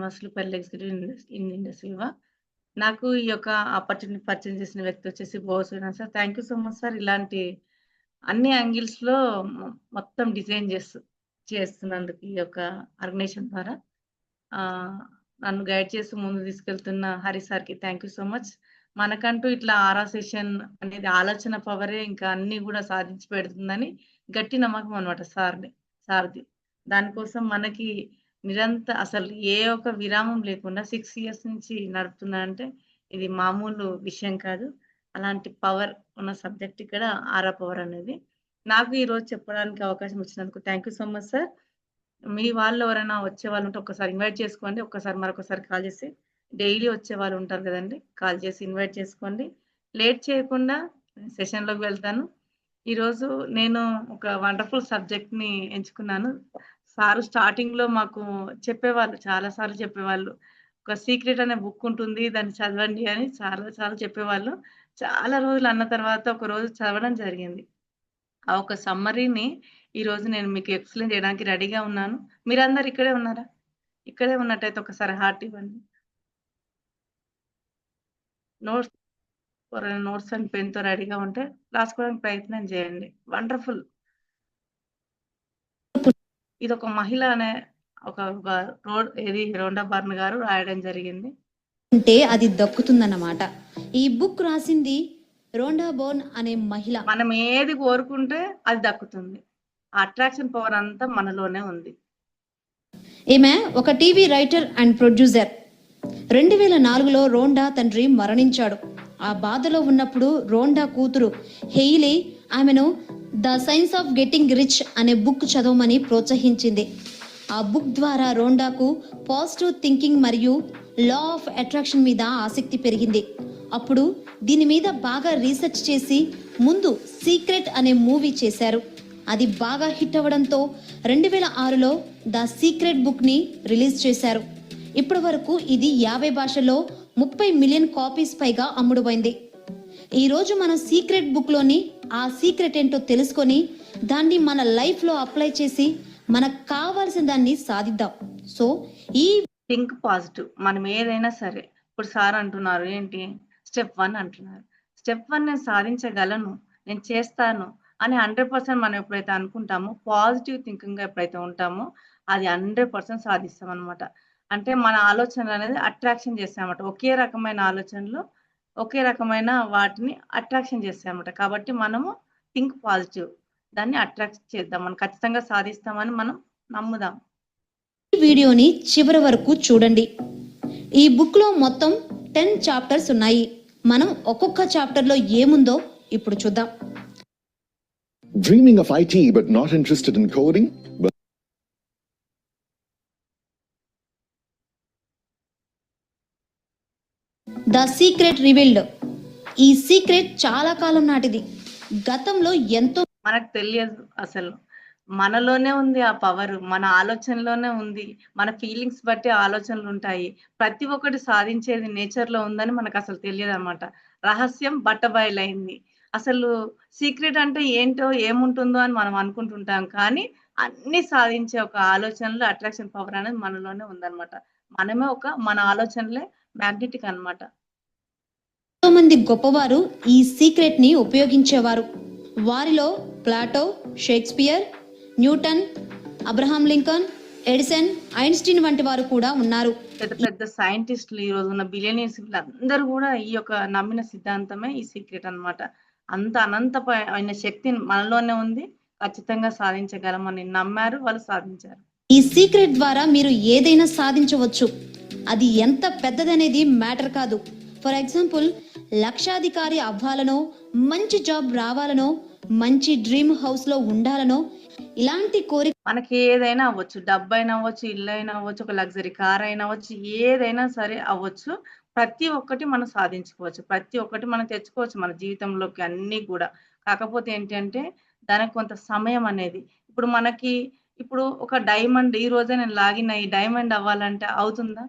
Srinivasulu executive in Indus Viva. నాకు ఈ యొక్క ఆపర్చునిటీ పరిచయం చేసిన వ్యక్తి వచ్చేసి Srinivas sir. Thank you so much sir. ఇలాంటి అన్ని యాంగిల్స్‌లో మొత్తం డిజైన్ చేస్తున్నందుకు ఈ యొక్క ఆర్గనైజేషన్ ద్వారా. నన్ను గైడ్ చేసి ముందుకు తీసుకెళ్తున్న హరి సార్‌కి థాంక్ యూ సో మచ్. మనకంటూ ఇట్లా ఆరా సెషన్ అనేది ఆలోచన పవరే ఇంకా అన్నీ గూడా సాధించి పెడుతుందని గట్టి నమ్మకం అన్నమాట సార్‌ది. దానికోసం మనకి అసలు ఏ ఒక్క విరామం లేకుండా 6 ఇయర్స్ నుంచి నడుపుతున్నారంటే ఇది మామూలు విషయం కాదు. అలాంటి పవర్ ఉన్న సబ్జెక్ట్ ఇక్కడ ఆరా పవర్ అనేది. నాకు ఈరోజు చెప్పడానికి అవకాశం ఇచ్చినందుకు thank you so much sir. మీ వాళ్ళు ఎవరైనా వచ్చేవాళ్ళుంటే ఒక్కసారి ఇన్వైట్ చేసుకోండి. మరొకసారి కాల్ చేసి డైలీ వచ్చేవాళ్ళు ఉంటారు కదండీ! కాల్ చేసి ఇన్వైట్ చేసుకోండి. లేట్ చేయకుండా సెషన్‌లోకి వెళ్తాను. ఈరోజు నేను ఒక వండర్‌ఫుల్ సబ్జెక్ట్‌ని ఎంచుకున్నాను. సారు స్టార్టింగ్‌లో మాకు చెప్పేవాళ్ళు. చాలా సార్లు చెప్పేవాళ్ళు. ఒక సీక్రెట్ అనే బుక్ ఉంటుంది. దాన్ని చదవండి అని చాలా సార్లు చెప్పేవాళ్ళు. చాలా రోజులు అన్న తర్వాత ఒకరోజు చదవడం జరిగింది. ఆ ఒక సమ్మరీని ఈరోజు నేను మీకు ఎక్స్‌ప్లెయిన్ చేయడానికి రెడీగా ఉన్నాను. మీరందరూ ఇక్కడే ఉన్నారా? ఇక్కడే ఉన్నట్టయితే ఒకసారి హార్ట్ ఇవ్వండి. నోట్స్ ఎవరైనా నోట్స్ అండ్ పెన్‌తో రెడీగా ఉంటే రాసుకోవడానికి ప్రయత్నం చేయండి. వండర్‌ఫుల్. ఇదొక మహిళ అనే ఒక ఒక రోండా బర్న్ గారు రాయడం జరిగింది. అంటే అది దక్కుతుందన్నమాట. ఈ బుక్ రాసింది రోండా బోర్న్ అనే మహిళ. మనం ఏది కోరుకుంటే అది దక్కుతుంది. అట్రాక్షన్ పవర్ అంతా మనలోనే ఉంది. ఈమె ఒక టీవీ రైటర్ అండ్ ప్రొడ్యూసర్. 2004లో రోండా తండ్రి మరణించాడు. ఆ బాధలో ఉన్నప్పుడు రోండా కూతురు హెయిలీ ఆమెను The Science of Getting Rich అనే బుక్ చదవమని ప్రోత్సహించింది. ఆ బుక్ ద్వారా రోండాకు పాజిటివ్ థింకింగ్ మరియు లా ఆఫ్ అట్రాక్షన్ మీద ఆసక్తి పెరిగింది. అప్పుడు దీని మీద బాగా రీసెర్చ్ చేసి ముందు సీక్రెట్ అనే మూవీ చేశారు. అది బాగా హిట్ అవ్వడంతో 2006లో ద సీక్రెట్ బుక్ని రిలీజ్ చేశారు. ఇప్పటి వరకు ఇది 50 భాషల్లో 30 మిలియన్ కాపీస్ పైగా అమ్ముడుపోయింది. ఈరోజు మన సీక్రెట్ బుక్లోని ఆ సీక్రెట్ ఏంటో తెలుసుకొని దాన్ని మన లైఫ్లో అప్లై చేసి మనకు కావాల్సిన దాన్ని సాధిద్దాం. సో ఈ థింక్ పాజిటివ్. మనం ఏదైనా సరే ఇప్పుడు సార్ అంటున్నారు ఏంటి స్టెప్ 1 అంటున్నారు. స్టెప్ 1 నేను సాధించగలను, నేను చేస్తాను అని 100% మనం ఎప్పుడైతే అనుకుంటామో, పాజిటివ్ థింకింగ్‌గా ఎప్పుడైతే ఉంటామో అది 100% సాధిస్తాం అన్నమాట. అంటే మన ఆలోచనలు అనేది అట్రాక్షన్ చేస్తామన్నమాట. ఒకే రకమైన ఆలోచనలు, ఒకే రకమైన వాటిని అట్రాక్షన్ చేస్తామన్నమాట. కాబట్టి మనము థింక్ పాజిటివ్. దాన్ని అట్రాక్ట్ చేద్దాం. మనం ఖచ్చితంగా సాధిస్తామని మనం నమ్ముదాం. ఈ వీడియోని చివరి వరకు చూడండి. ఈ బుక్లో మొత్తం 10 చాప్టర్స్ ఉన్నాయి. మనం ఒక్కొక్క చాప్టర్లో ఏముందో ఇప్పుడు చూద్దాం. Dreaming of IT but not interested in coding? The secret revealed. ఈ సీక్రెట్ చాలా కాలం నాటిది. గతంలో ఎంతో మనకు తెలియదు అసలు. మనలోనే ఉంది ఆ పవరు. మన ఆలోచనలోనే ఉంది. మన ఫీలింగ్స్ బట్టి ఆలోచనలు ఉంటాయి. ప్రతి ఒక్కటి సాధించేది నేచర్‌లో ఉందని మనకసలు తెలియదన్నమాట. రహస్యం బట్టబయలైంది. అసలు సీక్రెట్ అంటే ఏంటో, ఏముంటుందో అని మనం అనుకుంటుంటాం. కానీ అన్నీ సాధించే ఒక ఆలోచనలు అట్రాక్షన్ పవర్ అనేది మనలోనే ఉందన్నమాట. మన ఆలోచనలే మ్యాగ్నెటిక్ అన్నమాట. ఎంతో మంది గొప్పవారు ఈ సీక్రెట్ ని ఉపయోగించేవారు. వారిలో Plato, Shakespeare, Newton, Abraham Lincoln, Edison, Einstein వంటి వారు కూడా ఉన్నారు. పెద్ద పెద్ద సైంటిస్టులు ఈ రోజు ఉన్న బిలియనీర్స్ వీళ్ళందరూ కూడా ఈ యొక్క నమ్మిన సిద్ధాంతమే ఈ సీక్రెట్ అన్నమాట. అంత అనంతమైన శక్తి మనలోనే ఉంది. ఖచ్చితంగా సాధించగలమని నమ్మారు. వాళ్ళు సాధించారు. ఈ సీక్రెట్ ద్వారా మీరు ఏదైనా సాధించవచ్చు. అది ఎంత పెద్దదనేది మ్యాటర్ కాదు. ఫర్ ఎగ్జాంపుల్, లక్షాధికారి అవ్వాలనో, మంచి జాబ్ రావాలనో, మంచి డ్రీమ్ హౌస్ లో ఉండాలనో, ఇలాంటి కోరిక మనకి ఏదైనా అవ్వచ్చు. డబ్బైనా అవ్వచ్చు, ఇల్లైనా అవ్వచ్చు, ఒక లగ్జరీ కార్ అయినా అవ్వచ్చు, ఏదైనా సరే అవ్వచ్చు. ప్రతి ఒక్కటి మనం సాధించుకోవచ్చు. ప్రతి ఒక్కటి మనం తెచ్చుకోవచ్చు మన జీవితంలోకి అన్నీ కూడా. కాకపోతే ఏంటంటే దానికి కొంత సమయం అనేది. ఇప్పుడు ఒక డైమండ్ ఈ రోజే నేను లాగిన ఈ డైమండ్ అవ్వాలంటే అవుతుందా?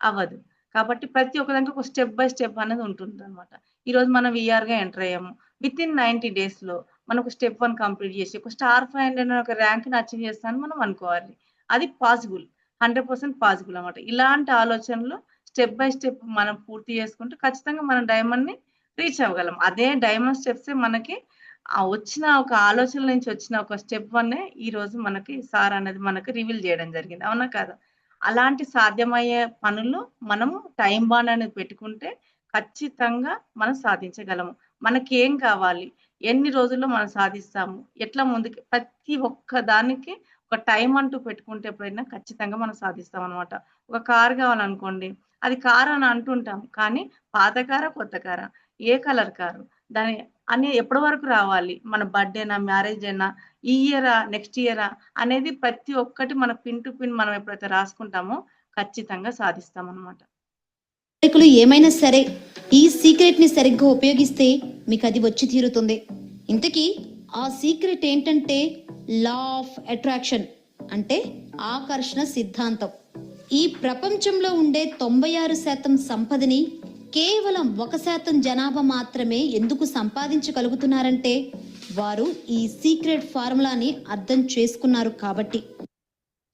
అవ్వదు. కాబట్టి ప్రతి ఒక్క దాంట్లో ఒక స్టెప్ బై స్టెప్ అనేది ఉంటుందన్నమాట. ఈరోజు మనం వీఆర్‌గా ఎంటర్ అయ్యాము. వితిన్ 90 డేస్‌లో మనకు స్టెప్ 1 కంప్లీట్ చేసి ఒక స్టార్ 500 అనే ఒక ర్యాంక్‌ని అచీవ్ చేస్తానని మనం అనుకోవాలి. అది పాసిబుల్. 100% పాసిబుల్ అన్నమాట. ఇలాంటి ఆలోచనలు స్టెప్ బై స్టెప్ మనం పూర్తి చేసుకుంటే ఖచ్చితంగా మనం డైమండ్‌ని రీచ్ అవ్వగలం. అదే డైమండ్ స్టెప్సే మనకి వచ్చిన ఒక ఆలోచన నుంచి వచ్చిన ఒక స్టెప్ వన్నే ఈరోజు మనకి సార్ అనేది మనకి రివీల్ చేయడం జరిగింది. అవునా కాదా? అలాంటి సాధ్యమయ్యే పనులు మనము టైమ్ బాండ్ అనేది పెట్టుకుంటే ఖచ్చితంగా మనం సాధించగలము. మనకేం కావాలి? ఎన్ని రోజుల్లో మనం సాధిస్తాము? ఎట్లా ముందుకు ప్రతి ఒక్క దానికి ఒక టైమ్ అంటూ పెట్టుకుంటే ఎప్పుడైనా ఖచ్చితంగా మనం సాధిస్తామనమాట. ఒక కార్ కావాలనుకోండి, అది కార్ అని అంటుంటాం. కానీ పాత కారా? కొత్త కారా? ఏ కలర్ కారు? దాని అని ఎప్పటి వరకు రావాలి? మన బర్త్‌డేనా? మ్యారేజేనా? ఈ ఇయరా? నెక్స్ట్ ఇయరా? అనేది ప్రతి ఒక్కటి మన పిన్ టు పిన్ మనం ఎప్పుడైతే రాసుకుంటామో ఖచ్చితంగా సాధిస్తామనమాట. కోరికలు ఏమైనా సరే ఈ సీక్రెట్ ని సరిగ్గా ఉపయోగిస్తే మీకు అది వచ్చి తీరుతుంది. ఇంతకీ ఆ సీక్రెట్ ఏంటంటే లా ఆఫ్ అట్రాక్షన్, అంటే ఆకర్షణ సిద్ధాంతం. ఈ ప్రపంచంలో ఉండే 96% సంపదని కేవలం 1% జనాభా మాత్రమే ఎందుకు సంపాదించగలుగుతున్నారంటే వారు ఈ సీక్రెట్ ఫార్ములాని అర్థం చేసుకున్నారు కాబట్టి.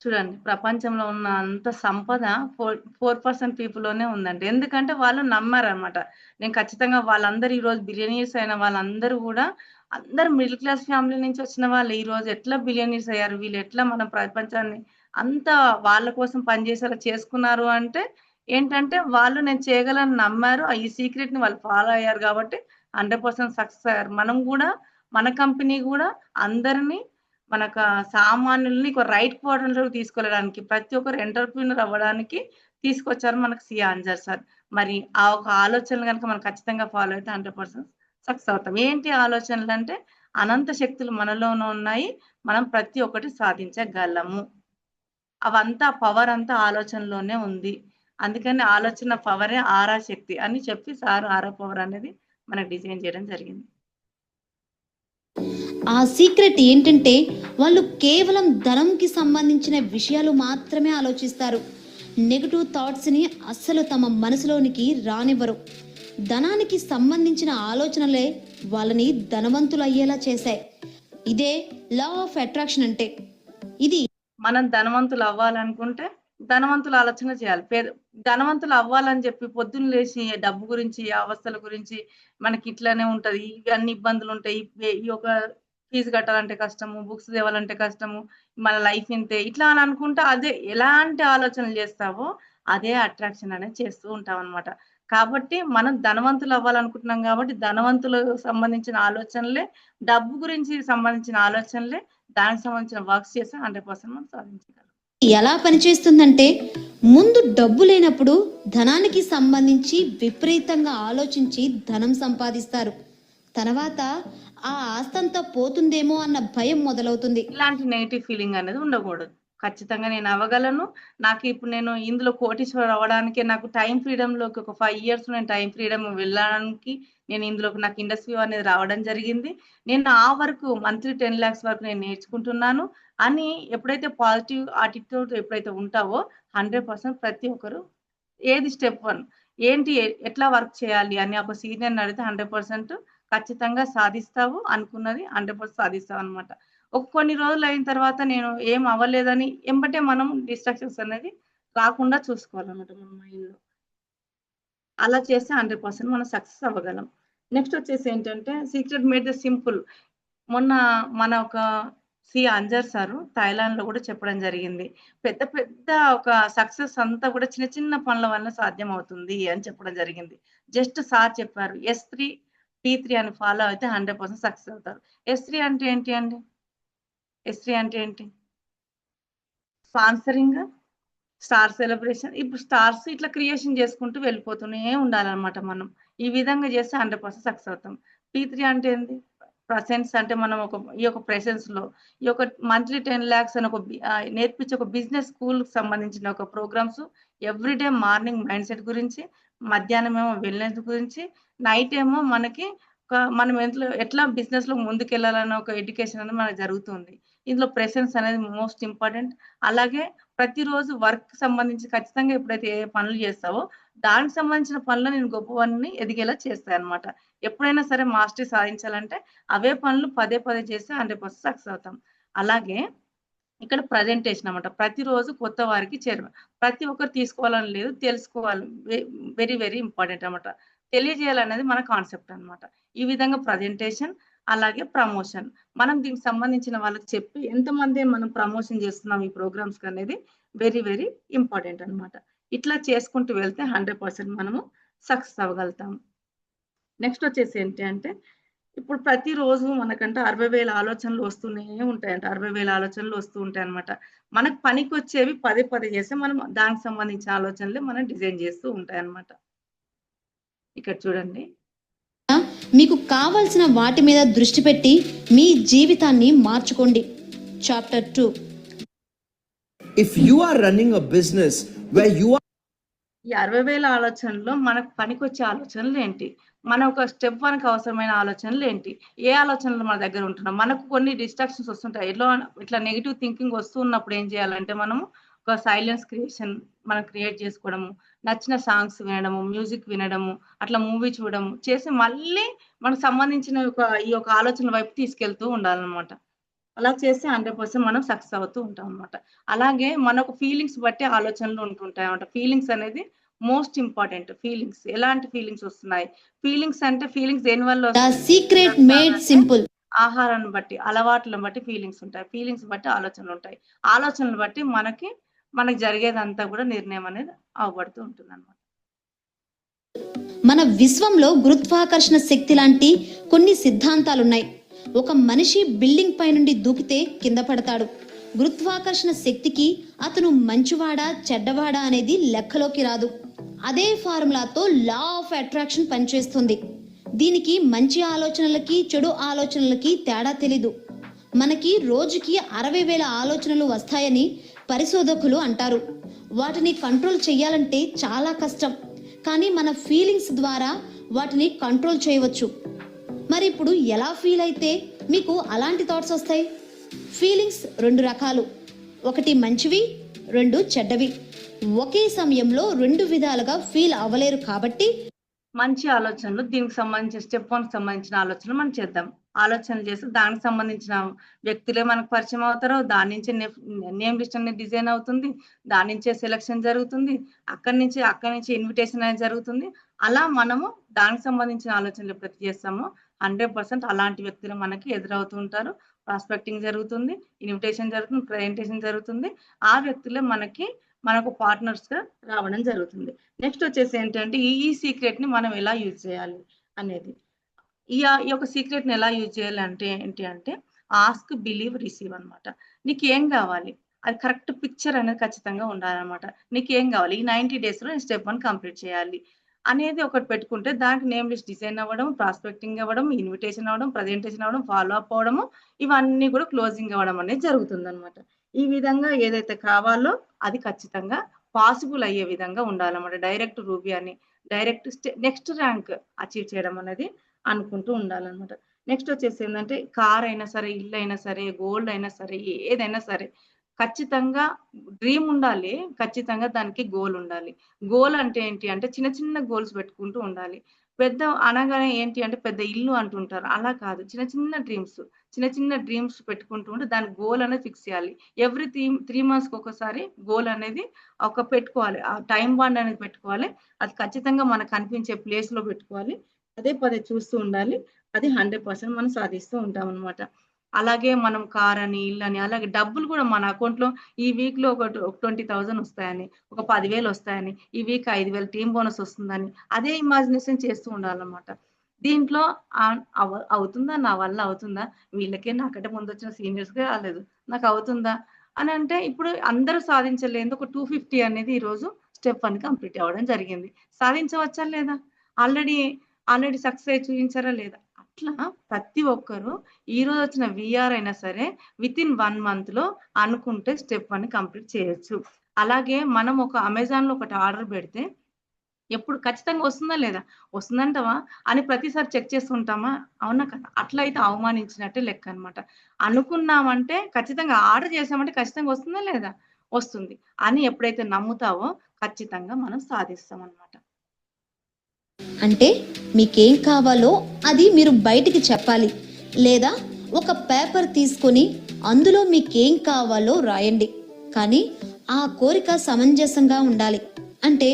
చూడండి, ప్రపంచంలో ఉన్న అంత సంపద 4% పీపుల్‌లోనే ఉందండి. ఎందుకంటే వాళ్ళు నమ్మారనమాట. నేను ఖచ్చితంగా వాళ్ళందరూ ఈరోజు బిలియనీర్స్ అయిన వాళ్ళందరూ గూడా అందరూ మిడిల్ క్లాస్ ఫ్యామిలీ నుంచి వచ్చిన వాళ్ళే. ఈరోజు ఎట్లా బిలియనీర్స్ అయ్యారు? వీళ్ళు ఎట్లా మన ప్రపంచాన్ని అంతా వాళ్ళ కోసం పనిచేసేలా చేసుకున్నారు అంటే ఏంటంటే వాళ్ళు నేను చేయగలను నమ్మారు. ఈ సీక్రెట్‌ని వాళ్ళు ఫాలో అయ్యారు కాబట్టి 100% సక్సెస్ అయ్యారు. మనం గూడా మన కంపెనీ గూడా అందరిని మనకు సామాన్యుల్ని ఒక రైట్ క్వాడ్రంట్‌లోకి తీసుకెళ్ళడానికి ప్రతి ఒక్కరు ఎంటర్‌ప్రెన్యూర్ అవ్వడానికి తీసుకొచ్చారు మనకు సి అంజర్ సార్. మరి ఆ ఒక ఆలోచనలు గనుక మనం ఖచ్చితంగా ఫాలో అయితే 100% సక్సెస్ అవుతాం. ఏంటి ఆలోచనలంటే అనంత శక్తులు మనలోనే ఉన్నాయి. మనం ప్రతి ఒక్కటి సాధించగలము. అవంతా పవర్ అంతా ఆలోచనలోనే ఉంది. అందుకని ఆలోచన పవరే ఆరా శక్తి అని చెప్పి సార్ ఆరా పవర్ అనేది మనకు డిజైన్ చేయడం జరిగింది. ఆ సీక్రెట్ ఏంటంటే వాళ్ళు కేవలం ధనంకి సంబంధించిన విషయాలు మాత్రమే ఆలోచిస్తారు. నెగటివ్ థాట్స్ని అస్సలు తమ మనసులోనికి రానివ్వరు. ధనానికి సంబంధించిన ఆలోచనలే వాళ్ళని ధనవంతులు అయ్యేలా చేశాయి. ఇదే లా ఆఫ్ అట్రాక్షన్ అంటే. ఇది మనం ధనవంతులు అవ్వాలనుకుంటే ధనవంతుల ఆలోచన చేయాలి. ధనవంతులు అవ్వాలని చెప్పి పొద్దున్న లేసి డబ్బు గురించి, అవస్థల గురించి మనకి ఇట్లనే ఉంటది. ఇవన్నీ ఇబ్బందులుంటాయి. ఈ ఒక ఫీజు కట్టాలంటే కష్టము, బుక్స్ తేవాలంటే కష్టము, మన లైఫ్ ఇంతే ఇట్లా అని అనుకుంటే అదే ఎలాంటి ఆలోచనలు చేస్తావో అదే అట్రాక్షన్ అనేది చేస్తూ ఉంటామనమాట. కాబట్టి మనం ధనవంతులు అవ్వాలనుకుంటున్నాం కాబట్టి ధనవంతులకు సంబంధించిన ఆలోచనలే, డబ్బు గురించి సంబంధించిన ఆలోచనలే, దానికి సంబంధించిన వర్క్స్ చేస్తే 100% మనం సాధించగలం. ఎలా పనిచేస్తుందంటే ముందు డబ్బు లేనప్పుడు ధనానికి సంబంధించి విపరీతంగా ఆలోచించి ధనం సంపాదిస్తారు. తర్వాత ఆ ఆస్తంతా పోతుందేమో అన్న భయం మొదలవుతుంది. ఇలాంటి నెగెటివ్ ఫీలింగ్ అనేది ఉండకూడదు. ఖచ్చితంగా నేను అవ్వగలను. నాకు ఇప్పుడు నేను ఇందులో కోటీశ్వరుడు అవ్వడానికే నాకు టైమ్ ఫ్రీడమ్‌లోకి ఒక 5 ఇయర్స్ నేను టైమ్ ఫ్రీడమ్ వెళ్ళడానికి నేను ఇందులోకి నాకు ఇండస్ట్రీ అనేది రావడం జరిగింది. నేను ఆ వరకు మంత్లీ 10 లాక్స్ వరకు నేను నేర్చుకుంటున్నాను అని ఎప్పుడైతే పాజిటివ్ యాటిట్యూడ్ ఎప్పుడైతే ఉంటావో 100% ప్రతి ఒక్కరు ఏది స్టెప్ 1 ఏంటి ఎట్లా వర్క్ చేయాలి అని ఒక సీనియర్‌ని అడిగితే 100% ఖచ్చితంగా సాధిస్తావు. అనుకున్నది 100% సాధిస్తావనమాట. కొన్ని రోజులయిన తర్వాత నేను ఏం అవ్వలేదని ఎంబటే మనం డిస్ట్రాక్షన్స్ అనేది రాకుండా చూసుకోవాలన్నమాట మన మైండ్‌లో. అలా చేస్తే 100% మనం సక్సెస్ అవ్వగలం. నెక్స్ట్ వచ్చేసి ఏంటంటే సీక్రెట్ మేడ్ ద సింపుల్. మొన్న మన ఒక అంజర్ సారు థాయిలాండ్‌లో కూడా చెప్పడం జరిగింది. పెద్ద పెద్ద ఒక సక్సెస్ అంతా కూడా చిన్న చిన్న పనుల వల్ల సాధ్యమవుతుంది అని చెప్పడం జరిగింది. జస్ట్ సార్ చెప్పారు. S3, P3 అని ఫాలో అయితే 100% సక్సెస్ అవుతారు. S3 అంటే ఏంటి అండి? S3 అంటే ఏంటి? Sponsoring, star celebration. ఇప్పుడు స్టార్స్ ఇట్లా క్రియేషన్ చేసుకుంటూ వెళ్ళిపోతూనే ఉండాలన్నమాట మనం. ఈ విధంగా చేస్తే 100% సక్సెస్ అవుతాం. P3 అంటే ఏంది? ప్రెజెన్స్ అంటే మనం ఈ యొక్క ప్రెజెన్స్‌లో ఈ యొక్క మంత్లీ 10 లాక్స్ అని నేర్పించే ఒక బిజినెస్ స్కూల్‌కి సంబంధించిన ఒక programmes everyday morning mindset గురించి, మధ్యాహ్నం ఏమో వెల్‌నెస్ గురించి, నైట్ ఏమో మనకి మనం ఎట్లా బిజినెస్‌లో ముందుకెళ్ళాలన్న ఒక ఎడ్యుకేషన్ అనేది మనకు జరుగుతుంది. ఇందులో ప్రెజెన్స్ అనేది మోస్ట్ ఇంపార్టెంట్. అలాగే ప్రతిరోజు వర్క్‌కి సంబంధించి ఖచ్చితంగా ఎప్పుడైతే ఏ పనులు చేస్తావో, దానికి సంబంధించిన పనులు నేను గొప్పవన్నీ ఎదిగేలా చేస్తాయన్నమాట. ఎప్పుడైనా సరే మాస్టరీ సాధించాలంటే అవే పనులు పదే పదే చేస్తే 100% సక్సెస్ అవుతాం. అలాగే ఇక్కడ ప్రజెంటేషన్ అన్నమాట. ప్రతిరోజు కొత్త వారికి ప్రతి ఒక్కరు తీసుకోవాలని లేదు, తెలుసుకోవాలి. వెరీ, వెరీ ఇంపార్టెంట్ అన్నమాట. తెలియజేయాలనేది మన కాన్సెప్ట్ అన్నమాట. ఈ విధంగా ప్రజెంటేషన్, అలాగే ప్రమోషన్. మనం దీనికి సంబంధించిన వాళ్ళకి చెప్పి ఎంతమంది మనం ప్రమోషన్ చేస్తున్నాం ఈ ప్రోగ్రామ్స్‌కి అనేది వెరీ, వెరీ ఇంపార్టెంట్ అన్నమాట. ఇట్లా చేసుకుంటూ వెళ్తే 100% మనము సక్సెస్ అవ్వగలుగుతాం. నెక్స్ట్ వచ్చేసి ఏంటి అంటే, ఇప్పుడు ప్రతిరోజు మనకంటే 60,000 ఆలోచనలు వస్తూనే ఉంటాయంట. 60,000 ఆలోచనలు వస్తూ ఉంటాయన్నమాట. మనకు పనికొచ్చేవి పదే పదే చేస్తే మనం దానికి సంబంధించిన ఆలోచనలే మనం డిజైన్ చేస్తూ ఉంటాయన్నమాట. ఇక్కడ చూడండి. మీకు కావలసిన వాటి మీద దృష్టి పెట్టి మీ జీవితాన్ని మార్చుకోండి. Chapter 2. If you are running a business where you are ఈ 60,000 ఆలోచనల్లో మనకు పనికొచ్చే ఆలోచనలు ఏంటి? మన ఒక స్టెప్ 1కి అవసరమైన ఆలోచనలు ఏంటి? ఏ ఆలోచనలు మన దగ్గర ఉంటున్నాయి? మనకు కొన్ని డిస్ట్రాక్షన్స్ వస్తుంటాయి. ఇట్లా నెగెటివ్ థింకింగ్ వస్తూ ఉన్నప్పుడు ఏం చేయాలంటే మనము ఒక సైలెన్స్ మనం క్రియేట్ చేసుకోవడము, నచ్చిన సాంగ్స్ వినడము, మ్యూజిక్ వినడము, అట్లా మూవీ చూడడము చేసి మళ్ళీ మనకు సంబంధించిన ఈ యొక్క ఆలోచనల వైపు తీసుకెళ్తూ ఉండాలన్నమాట. అలా చేస్తే 100% మనం సక్సెస్ అవుతూ ఉంటాం అన్నమాట. అలాగే మనకు ఫీలింగ్స్ బట్టి ఆలోచనలు ఉంటుంటాయి అన్నమాట. ఫీలింగ్స్ అనేది మోస్ట్ ఇంపార్టెంట్. ఫీలింగ్స్ ఎలాంటి ఫీలింగ్స్ వస్తున్నాయి? ఫీలింగ్స్ దేనివల్ల ద వస్తాయి? Secret made simple. ఆహారాన్ని బట్టి, అలవాట్లను బట్టి ఫీలింగ్స్ ఉంటాయి. ఫీలింగ్స్ బట్టి ఆలోచనలు ఉంటాయి. ఆలోచనలు బట్టి మనకి జరిగేదంతా కూడా నిర్ణయం అనేది అవ్వబడుతూ ఉంటుందన్నమాట. మన విశ్వంలో గురుత్వాకర్షణ శక్తి లాంటి కొన్ని సిద్ధాంతాలున్నాయి. ఒక మనిషి బిల్డింగ్ పై నుండి దూకితే కింద పడతాడు. గురుత్వాకర్షణ శక్తికి అతను మంచివాడా చెడ్డవాడా అనేది లెక్కలోకి రాదు. అదే ఫార్ములాతో లా ఆఫ్ అట్రాక్షన్ పనిచేస్తుంది. దీనికి మంచి ఆలోచనలకి చెడు ఆలోచనలకి తేడా తెలీదు. మనకి రోజుకి 60,000 ఆలోచనలు వస్తాయని పరిశోధకులు అంటారు. వాటిని కంట్రోల్ చేయాలంటే చాలా కష్టం, కానీ మన ఫీలింగ్స్ ద్వారా వాటిని కంట్రోల్ చేయవచ్చు. మరి ఇప్పుడు ఎలా ఫీల్ అయితే మీకు అలాంటి థాట్స్ వస్తాయి? ఫీలింగ్స్ 2 రకాలు. ఒకటి మంచివి, 2 చెడ్డవి. ఒకే సమయంలో 2 విధాలుగా ఫీల్ అవ్వలేరు. కాబట్టి మంచి ఆలోచనలు, దీనికి సంబంధించిన స్టెప్ 1కి సంబంధించిన ఆలోచనలు మనం చేద్దాం. ఆలోచనలు చేసి దానికి సంబంధించిన వ్యక్తులే మనకు పరిచయం అవుతారు. దాని నుంచి నేమ్ లిస్ట్ అనేది డిజైన్ అవుతుంది. దాని నుంచే సెలక్షన్ జరుగుతుంది. అక్కడి నుంచి ఇన్విటేషన్ అనేది జరుగుతుంది. అలా మనము దానికి సంబంధించిన ఆలోచనలు ఎప్పుడైతే చేస్తామో 100% అలాంటి వ్యక్తులు మనకి ఎదురవుతూ ఉంటారు. ప్రాస్పెక్టింగ్ జరుగుతుంది, ఇన్విటేషన్ జరుగుతుంది, ప్రెజెంటేషన్ జరుగుతుంది. ఆ వ్యక్తులే మనకు పార్ట్నర్స్‌గా రావడం జరుగుతుంది. నెక్స్ట్ వచ్చేసి ఏంటంటే ఈ సీక్రెట్‌ని మనం ఎలా యూజ్ చేయాలి అనేది. ఈ యొక్క సీక్రెట్‌ని ఎలా యూజ్ చేయాలి అంటే ఏంటి అంటే, ఆస్క్, బిలీవ్, రిసీవ్ అన్నమాట. నీకేం కావాలి? అది కరెక్ట్ పిక్చర్ అనేది ఖచ్చితంగా ఉండాలన్నమాట. నీకేం కావాలి? ఈ 90 డేస్‌లో నేను స్టెప్ 1 కంప్లీట్ చేయాలి అనేది ఒకటి పెట్టుకుంటే దానికి నేమ్ లిస్ట్ డిజైన్ అవ్వడం, ప్రాస్పెక్టింగ్ అవ్వడం, ఇన్విటేషన్ అవ్వడం, ప్రెజెంటేషన్ అవ్వడం, ఫాలో అప్ అవ్వడము, ఇవన్నీ కూడా క్లోజింగ్ అవ్వడం అనేది జరుగుతుందన్నమాట. ఈ విధంగా ఏదైతే కావాలో అది ఖచ్చితంగా పాసిబుల్ అయ్యే విధంగా ఉండాలన్నమాట. డైరెక్ట్ రూబీ అని నెక్స్ట్ ర్యాంక్ అచీవ్ చేయడం అనేది అనుకుంటూ ఉండాలన్నమాట. నెక్స్ట్ వచ్చేసి ఏంటంటే కార్ అయినా సరే, ఇల్లు అయినా సరే, గోల్డ్ అయినా సరే, ఏదైనా సరే ఖచ్చితంగా డ్రీమ్ ఉండాలి. ఖచ్చితంగా దానికి గోల్ ఉండాలి. గోల్ అంటే ఏంటి అంటే చిన్న చిన్న గోల్స్ పెట్టుకుంటూ ఉండాలి. పెద్ద అనగానే ఏంటి అంటే పెద్ద ఇల్లు అంటుంటారు. అలా కాదు. చిన్న చిన్న డ్రీమ్స్ పెట్టుకుంటూ ఉంటే దానికి గోల్ అనేది ఫిక్స్ చేయాలి. ఎవ్రీ 3 మంత్స్‌కి ఒకసారి గోల్ అనేది పెట్టుకోవాలి. ఆ టైమ్ బాండ్ అనేది పెట్టుకోవాలి. అది ఖచ్చితంగా మనకు కనిపించే ప్లేస్‌లో పెట్టుకోవాలి. పదే పదే చూస్తూ ఉండాలి. అది 100% మనం సాధిస్తూ ఉంటామన్నమాట. అలాగే మనం కార్ అని, ఇల్లని, అలాగే డబ్బులు కూడా మన అకౌంట్‌లో ఈ వీక్‌లో ఒక 20,000 వస్తాయని, ఒక 10,000 వస్తాయని, ఈ వీక్ 5,000 టీమ్ బోనస్ వస్తుందని అదే ఇమాజినేషన్ చేస్తూ ఉండాలన్నమాట. దీంట్లో అవుతుందా? నా వల్ల అవుతుందా? వీళ్ళకే నాకంటే ముందొచ్చిన సీనియర్స్‌కే రాలేదు. నాకు అవుతుందా? అని అంటే ఇప్పుడు అందరూ సాధించలేనిది ఒక 250 అనేది ఈరోజు స్టెప్ 1 కంప్లీట్ అవ్వడం జరిగింది. సాధించవచ్చా లేదా? ఆల్రెడీ సక్సెస్ అయ్యి చూయించారా లేదా? అట్లా ప్రతి ఒక్కరు ఈరోజు వచ్చిన వీఆర్ అయినా సరే వితిన్ 1 మంత్‌లో అనుకుంటే స్టెప్ 1 కంప్లీట్ చేయొచ్చు. అలాగే మనం ఒక అమెజాన్‌లో ఒకటి ఆర్డర్ పెడితే ఎప్పుడు ఖచ్చితంగా వస్తుందా లేదా? వస్తుందంటావా? అని ప్రతిసారి చెక్ చేస్తుంటామా? అవునా కదా? అట్లా అయితే అవమానించినట్టే లెక్క అన్నమాట. అనుకున్నామంటే ఖచ్చితంగా ఆర్డర్ చేసామంటే ఖచ్చితంగా వస్తుందా లేదా? వస్తుంది. అని ఎప్పుడైతే నమ్ముతావో ఖచ్చితంగా మనం సాధిస్తామన్నమాట. అంటే మీకేం కావాలో అది మీరు బయటికి చెప్పాలి. లేదా ఒక పేపర్ తీసుకొని అందులో మీకేం కావాలో రాయండి. కానీ ఆ కోరిక సమంజసంగా ఉండాలి. అంటే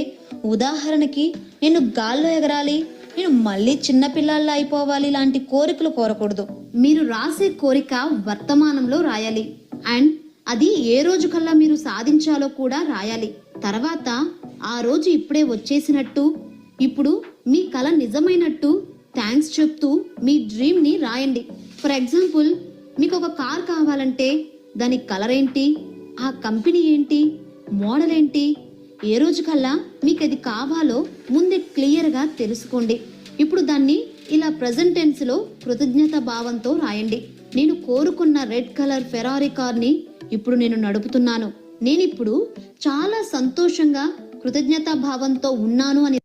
ఉదాహరణకి నేను గాల్లో ఎగరాలి, నేను మళ్ళీ చిన్నపిల్లల్లా అయిపోవాలి లాంటి కోరికలు కోరకూడదు. మీరు రాసే కోరిక వర్తమానంలో రాయాలి. అండ్ అది ఏ రోజు కల్లా మీరు సాధించాలో కూడా రాయాలి. తర్వాత ఆ రోజు ఇప్పుడే వచ్చేసినట్టు, ఇప్పుడు మీ కల నిజమైనట్టు థ్యాంక్స్ చెప్తూ మీ డ్రీమ్ ని రాయండి. ఫర్ ఎగ్జాంపుల్, మీకు ఒక కార్ కావాలంటే దాని కలర్ ఏంటి, ఆ కంపెనీ ఏంటి, మోడల్ ఏంటి, ఏ రోజు కల్లా మీకు అది కావాలో ముందే క్లియర్ గా తెలుసుకోండి. ఇప్పుడు దాన్ని ఇలా ప్రెజెంట్ టెన్స్ లో కృతజ్ఞత భావంతో రాయండి. నేను కోరుకున్న రెడ్ కలర్ ఫెరారీ కార్ ని ఇప్పుడు నేను నడుపుతున్నాను. నేనిప్పుడు చాలా సంతోషంగా కృతజ్ఞతా భావంతో ఉన్నాను అని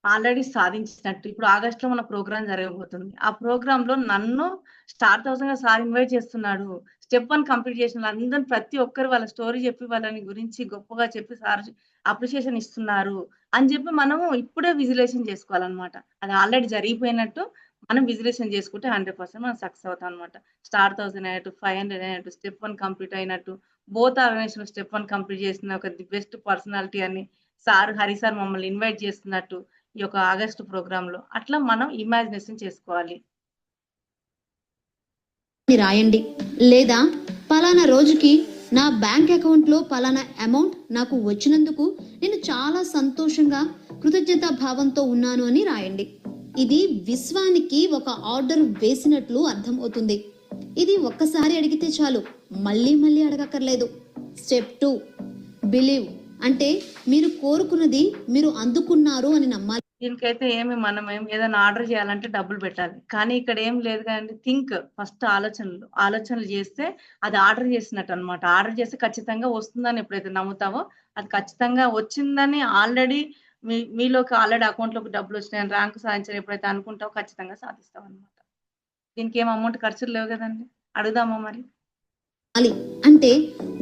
ఆల్రెడీ సాధించినట్టు. ఇప్పుడు ఆగస్టులో మన ప్రోగ్రామ్ జరగబోతుంది. ఆ ప్రోగ్రామ్ లో నన్ను స్టార్ 1000 సార్ ఇన్వైట్ చేస్తున్నాడు. స్టెప్ 1 కంప్లీట్ చేసిన వాళ్ళందరిని ప్రతి ఒక్కరు వాళ్ళ స్టోరీ చెప్పి వాళ్ళని గురించి గొప్పగా చెప్పి సార్ అప్రిషియేషన్ ఇస్తున్నారు అని చెప్పి మనము ఇప్పుడే విజువలైజేషన్ చేసుకోవాలన్నమాట. అది ఆల్రెడీ జరిగిపోయినట్టు మనం విజువలైజేషన్ చేసుకుంటే 100% మనం సక్సెస్ అవుతాం అనమాట. స్టార్ 1000 అయినట్టు, 500 అయినట్టు, స్టెప్ 1 కంప్లీట్ అయినట్టు, బోత్ ఆర్గనైజేషన్ స్టెప్ 1 కంప్లీట్ చేసిన ఒక ది బెస్ట్ పర్సనాలిటీ అని సార్ హరి సార్ మమ్మల్ని ఇన్వైట్ చేస్తున్నట్టు ఈ యొక్క ఆగస్టు ప్రోగ్రామ్ లో అట్లా మనం ఇమాజినేషన్ చేసుకోవాలి. రాయండి. లేదా పలానా రోజుకి నా బ్యాంక్ అకౌంట్ లో పలానా అమౌంట్ నాకు వచ్చినందుకు నేను చాలా సంతోషంగా కృతజ్ఞతా భావంతో ఉన్నాను అని రాయండి. ఇది విశ్వానికి ఒక ఆర్డర్ వేసినట్లు అర్థం అవుతుంది. ఇది ఒక్కసారి అడిగితే చాలు, మళ్ళీ మళ్ళీ అడగక్కర్లేదు. Step 2, believe. అంటే మీరు కోరుకున్నది మీరు అందుకున్నారు అని నమ్మాలి. దీనికైతే మనం ఏదైనా ఆర్డర్ చేయాలంటే డబ్బులు పెట్టాలి. కానీ ఇక్కడ ఏం లేదు కదండి. ఫస్ట్ ఆలోచనలు చేస్తే అది ఆర్డర్ చేసినట్టు అనమాట. ఆర్డర్ చేస్తే ఖచ్చితంగా వస్తుందని ఎప్పుడైతే నమ్ముతావో అది ఖచ్చితంగా వచ్చిందని ఆల్రెడీ మీలోకి ఆల్రెడీ అకౌంట్లోకి డబ్బులు వచ్చినాయని ర్యాంక్ సాధించాలని ఎప్పుడైతే అనుకుంటావో ఖచ్చితంగా సాధిస్తావు అనమాట. దీనికి ఏం అమౌంట్ ఖర్చులు లేవు కదండి. అడుగుదామా మరి? అంటే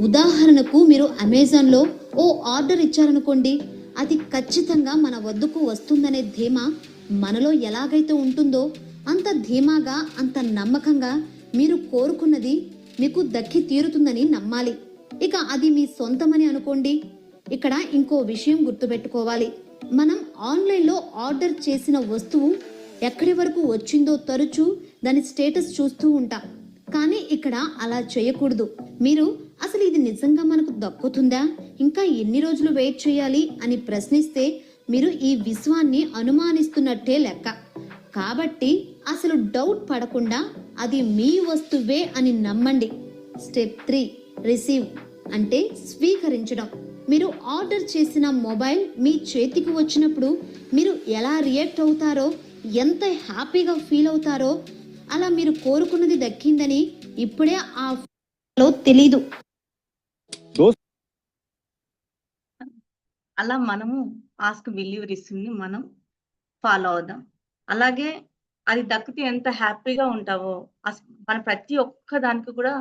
ఉదాహరణకు మీరు అమెజాన్ లో ఓ ఆర్డర్ ఇచ్చారనుకోండి, అది ఖచ్చితంగా మన వద్దకు వస్తుందనే ధీమా మనలో ఎలాగైతే ఉంటుందో అంత ధీమాగా, అంత నమ్మకంగా మీరు కోరుకున్నది మీకు దక్కి తీరుతుందని నమ్మాలి. ఇక అది మీ సొంతమని అనుకోండి. ఇక్కడ ఇంకో విషయం గుర్తుపెట్టుకోవాలి. మనం ఆన్లైన్లో ఆర్డర్ చేసిన వస్తువు ఎక్కడి వరకు వచ్చిందో తరచూ దాని స్టేటస్ చూస్తూ ఉంటాం. కానీ ఇక్కడ అలా చేయకూడదు. మీరు అసలు ఇది నిజంగా మనకు దక్కుతుందా, ఇంకా ఎన్ని రోజులు వెయిట్ చేయాలి అని ప్రశ్నిస్తే మీరు ఈ విశ్వాన్ని అనుమానిస్తున్నట్టే లెక్క. కాబట్టి అసలు డౌట్ పడకుండా అది మీ వస్తువే అని నమ్మండి. Step 3, receive. అంటే స్వీకరించడం. మీరు ఆర్డర్ చేసిన మొబైల్ మీ చేతికి వచ్చినప్పుడు మీరు ఎలా రియాక్ట్ అవుతారో, ఎంత హ్యాపీగా ఫీల్ అవుతారో, అలా మీరు కోరుకున్నది దక్కిందని ఇప్పుడే ఆ తెలీదు. అలా మనము ఆస్క్, బిలీవ్, రిసీవ్ ని మనం ఫాలో అవుదాం. అలాగే అది దక్కితే ఎంత హ్యాపీగా ఉంటావో మన ప్రతి ఒక్క దానికి కూడా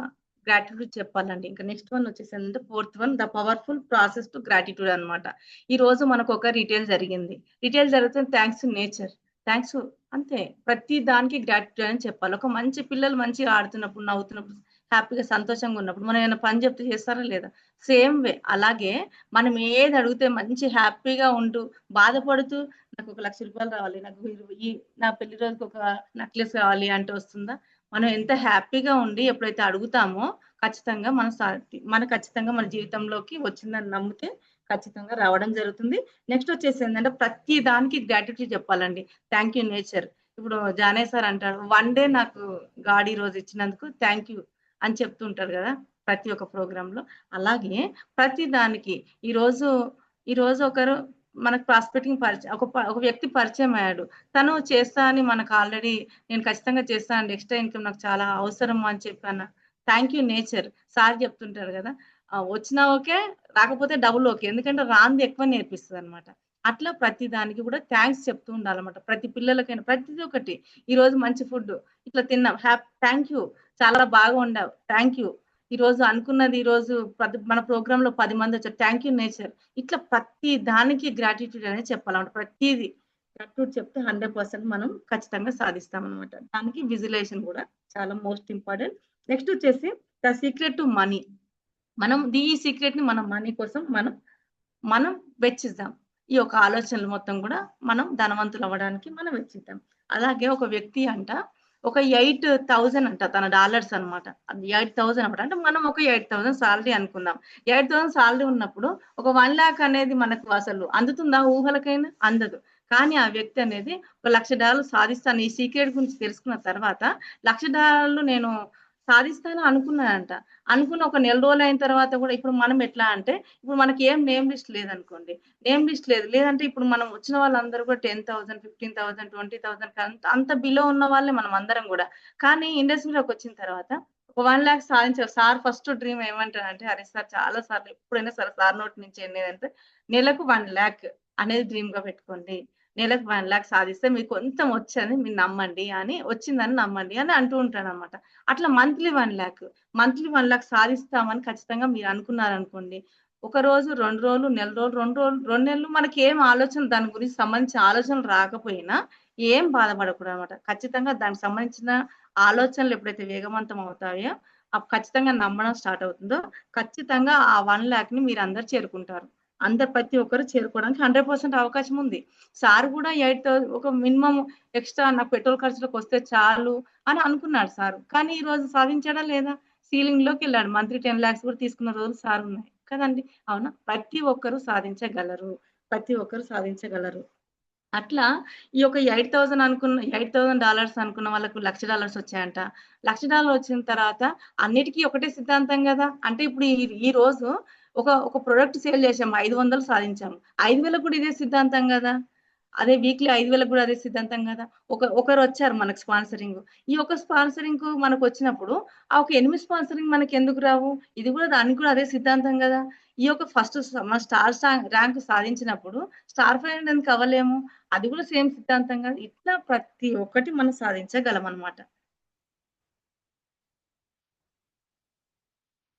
గ్రాటిట్యూడ్ చెప్పాలండి. ఇంకా నెక్స్ట్ వన్ వచ్చేసిందంటే 4th one, the powerful process to gratitude అనమాట. ఈ రోజు మనకు ఒక రిటైల్ జరిగింది. రిటైల్ జరిగితే థ్యాంక్స్ టు నేచర్, థ్యాంక్స్ అంతే. ప్రతి దానికి గ్రాటిట్యూడ్ అని చెప్పాలి. ఒక మంచి పిల్లలు మంచిగా ఆడుతున్నప్పుడు, నవ్వుతున్నప్పుడు, హ్యాపీగా సంతోషంగా ఉన్నప్పుడు మనం ఏమైనా పని చెప్తే చేస్తారా లేదా? సేమ్ వే అలాగే మనం ఏది అడిగితే మంచి హ్యాపీగా ఉంటూ బాధపడుతూ నాకు ఒక 1,00,000 రూపాయలు రావాలి, నాకు నా పెళ్లి రోజుకి ఒక నెక్లెస్ కావాలి అంటే వస్తుందా? మనం ఎంత హ్యాపీగా ఉండి ఎప్పుడైతే అడుగుతామో ఖచ్చితంగా మన ఖచ్చితంగా మన జీవితంలోకి వచ్చిందని నమ్మితే ఖచ్చితంగా రావడం జరుగుతుంది. నెక్స్ట్ వచ్చేసి ఏంటంటే ప్రతి దానికి గ్రాటిట్యూడ్ చెప్పాలండి. Thank you nature. ఇప్పుడు జానే సార్ అంటారు, 1 డే నాకు గాడ్ ఈ రోజు ఇచ్చినందుకు థ్యాంక్ యూ అని చెప్తుంటారు కదా ప్రతి ఒక్క ప్రోగ్రామ్ లో. అలాగే ప్రతి దానికి ఈరోజు ఒకరు మనకు ప్రాస్పెక్టింగ్ పరిచయం, ఒక వ్యక్తి పరిచయం అయ్యాడు. తను చేస్తా అని మనకు ఆల్రెడీ నేను ఖచ్చితంగా చేస్తాను, ఎక్స్ట్రా ఇన్కమ్ నాకు చాలా అవసరం అని చెప్పాను. Thank you nature. సార్ చెప్తుంటారు కదా, వచ్చినా ఓకే, రాకపోతే డబుల్ ఓకే. ఎందుకంటే రాంది ఎక్కువ నేర్పిస్తుంది అనమాట. అట్లా ప్రతి దానికి కూడా థ్యాంక్స్ చెప్తూ ఉండాలన్నమాట. ప్రతి పిల్లలకైనా ప్రతిదీ ఒకటి. ఈ రోజు మంచి ఫుడ్ ఇట్లా తిన్నాం, థ్యాంక్ యూ, చాలా బాగా వండావు, థ్యాంక్ యూ. ఈ రోజు అనుకున్నది, ఈ రోజు మన ప్రోగ్రామ్ లో 10 మంది వచ్చారు, థ్యాంక్ యూ నేచర్. ఇట్లా ప్రతి దానికి గ్రాటిట్యూడ్ అనేది చెప్పాలన్నమాట. ప్రతిదీ గ్రాటిట్యూడ్ చెప్తే 100% మనం ఖచ్చితంగా సాధిస్తాం అనమాట. దానికి విజువలైజేషన్ కూడా చాలా మోస్ట్ ఇంపార్టెంట్. నెక్స్ట్ వచ్చేసి ద సీక్రెట్ టు మనీ. ఈ సీక్రెట్ ని మనం మనీ కోసం మనం వెచ్చిద్దాం. ఈ యొక్క ఆలోచనలు మొత్తం కూడా మనం ధనవంతులు అవ్వడానికి మనం వెచ్చిద్దాం. అలాగే ఒక వ్యక్తి ఒక 8,000 తన డాలర్స్ అన్నమాట. అది 8,000 అన్నమాట. అంటే మనం ఒక 8,000 సాలరీ అనుకుందాం. 8,000 సాలరీ ఉన్నప్పుడు ఒక 1,00,000 అనేది మనకు అసలు అందుతుందా ఊహలకైనా? అందదు. కానీ ఆ వ్యక్తి అనేది ఒక $1,00,000 సాధిస్తాను. ఈ సీక్రెట్ గురించి తెలుసుకున్న తర్వాత $1,00,000 నేను సాధిస్తాను అనుకున్నానంట. అనుకున్న ఒక నెల రోజులయిన తర్వాత కూడా ఇప్పుడు మనం ఎట్లా అంటే, ఇప్పుడు మనకి ఏం నేమ్ లిస్ట్ లేదనుకోండి. నేమ్ లిస్ట్ లేదు. లేదంటే ఇప్పుడు మనం వచ్చిన వాళ్ళందరూ కూడా 10,000, 15,000, 20,000 అంత బిలో ఉన్న వాళ్ళే మనం అందరం గూడా. కానీ ఇండస్ట్రీలోకొచ్చిన తర్వాత ఒక 1,00,000 సాధించారు. సార్ ఫస్ట్ డ్రీమ్ ఏమంటారంటే, "అరే సార్ చాలా సార్లు ఎప్పుడైనా సరే సార్ నోటి నుంచి ఎళ్ళేదంటే నెలకు 1,00,000 అనేది డ్రీమ్‌గా పెట్టుకోండి. నెలకు 1,00,000 సాధిస్తే మీకు కొంచెం వచ్చని మీరు నమ్మండి" అని వచ్చిందని నమ్మండి అని అంటూ ఉంటాడనమాట. అట్లా మంత్లీ 1,00,000 మంత్లీ 1,00,000 సాధిస్తామని ఖచ్చితంగా మీరు అనుకున్నారనుకోండి. ఒక రోజు, 2 రోజులు, నెల రోజులు, 2 నెలలు మనకేం ఆలోచన దాని గురించి సంబంధించిన ఆలోచనలు రాకపోయినా ఏం బాధపడకూడదనమాట. ఖచ్చితంగా దానికి సంబంధించిన ఆలోచనలు ఎప్పుడైతే వేగవంతం అవుతాయో, ఖచ్చితంగా నమ్మడం స్టార్ట్ అవుతుందో, ఖచ్చితంగా ఆ 1,00,000ని మీరందరూ చేరుకుంటారు. ప్రతి ఒక్కరు చేరుకోవడానికి 100% అవకాశం ఉంది. సార్ కూడా 8,000 ఒక మినిమమ్ ఎక్స్‌ట్రా నాకు పెట్రోల్ ఖర్చులకొస్తే చాలు అని అనుకున్నాడు సారు. కానీ ఈ రోజు సాధించాడా లేదా? సీలింగ్‌లోకెళ్ళాడు. మంత్లీ 10,00,000 కూడా తీసుకున్న రోజులు సారున్నాయి. కదండీ! అవునా? ప్రతి ఒక్కరు సాధించగలరు. ప్రతి ఒక్కరు సాధించగలరు. అట్లా ఈ యొక్క 8,000 డాలర్స్ అనుకున్న వాళ్ళకు $1,00,000 వచ్చాయంట. $1,00,000 వచ్చిన తర్వాత అన్నిటికి ఒకటే సిద్ధాంతం గదా! అంటే ఇప్పుడు ఈ రోజు ఒక ప్రొడక్ట్ సేల్ చేసాము. 500 సాధించాము. 5,000 కూడా ఇదే సిద్ధాంతం గదా! అదే వీక్లీ 5,000 కూడా అదే సిద్ధాంతం గదా! ఒకరొచ్చారు మనకు స్పాన్సరింగ్. ఈ ఒక స్పాన్సరింగ్‌కు మనకొచ్చినప్పుడు ఆ ఒక 8 స్పాన్సరింగ్ మనకెందుకు రావు? ఇది కూడా దానికి కూడా అదే సిద్ధాంతం గదా! ఈ యొక్క ఫస్ట్ మన ర్యాంక్ సాధించినప్పుడు స్టార్ ఫైండ్ ఎందుకు అవ్వలేము? అది కూడా సేమ్ సిద్ధాంతం గదా! ఇట్లా ప్రతి ఒక్కటి మనం సాధించగలమనమాట.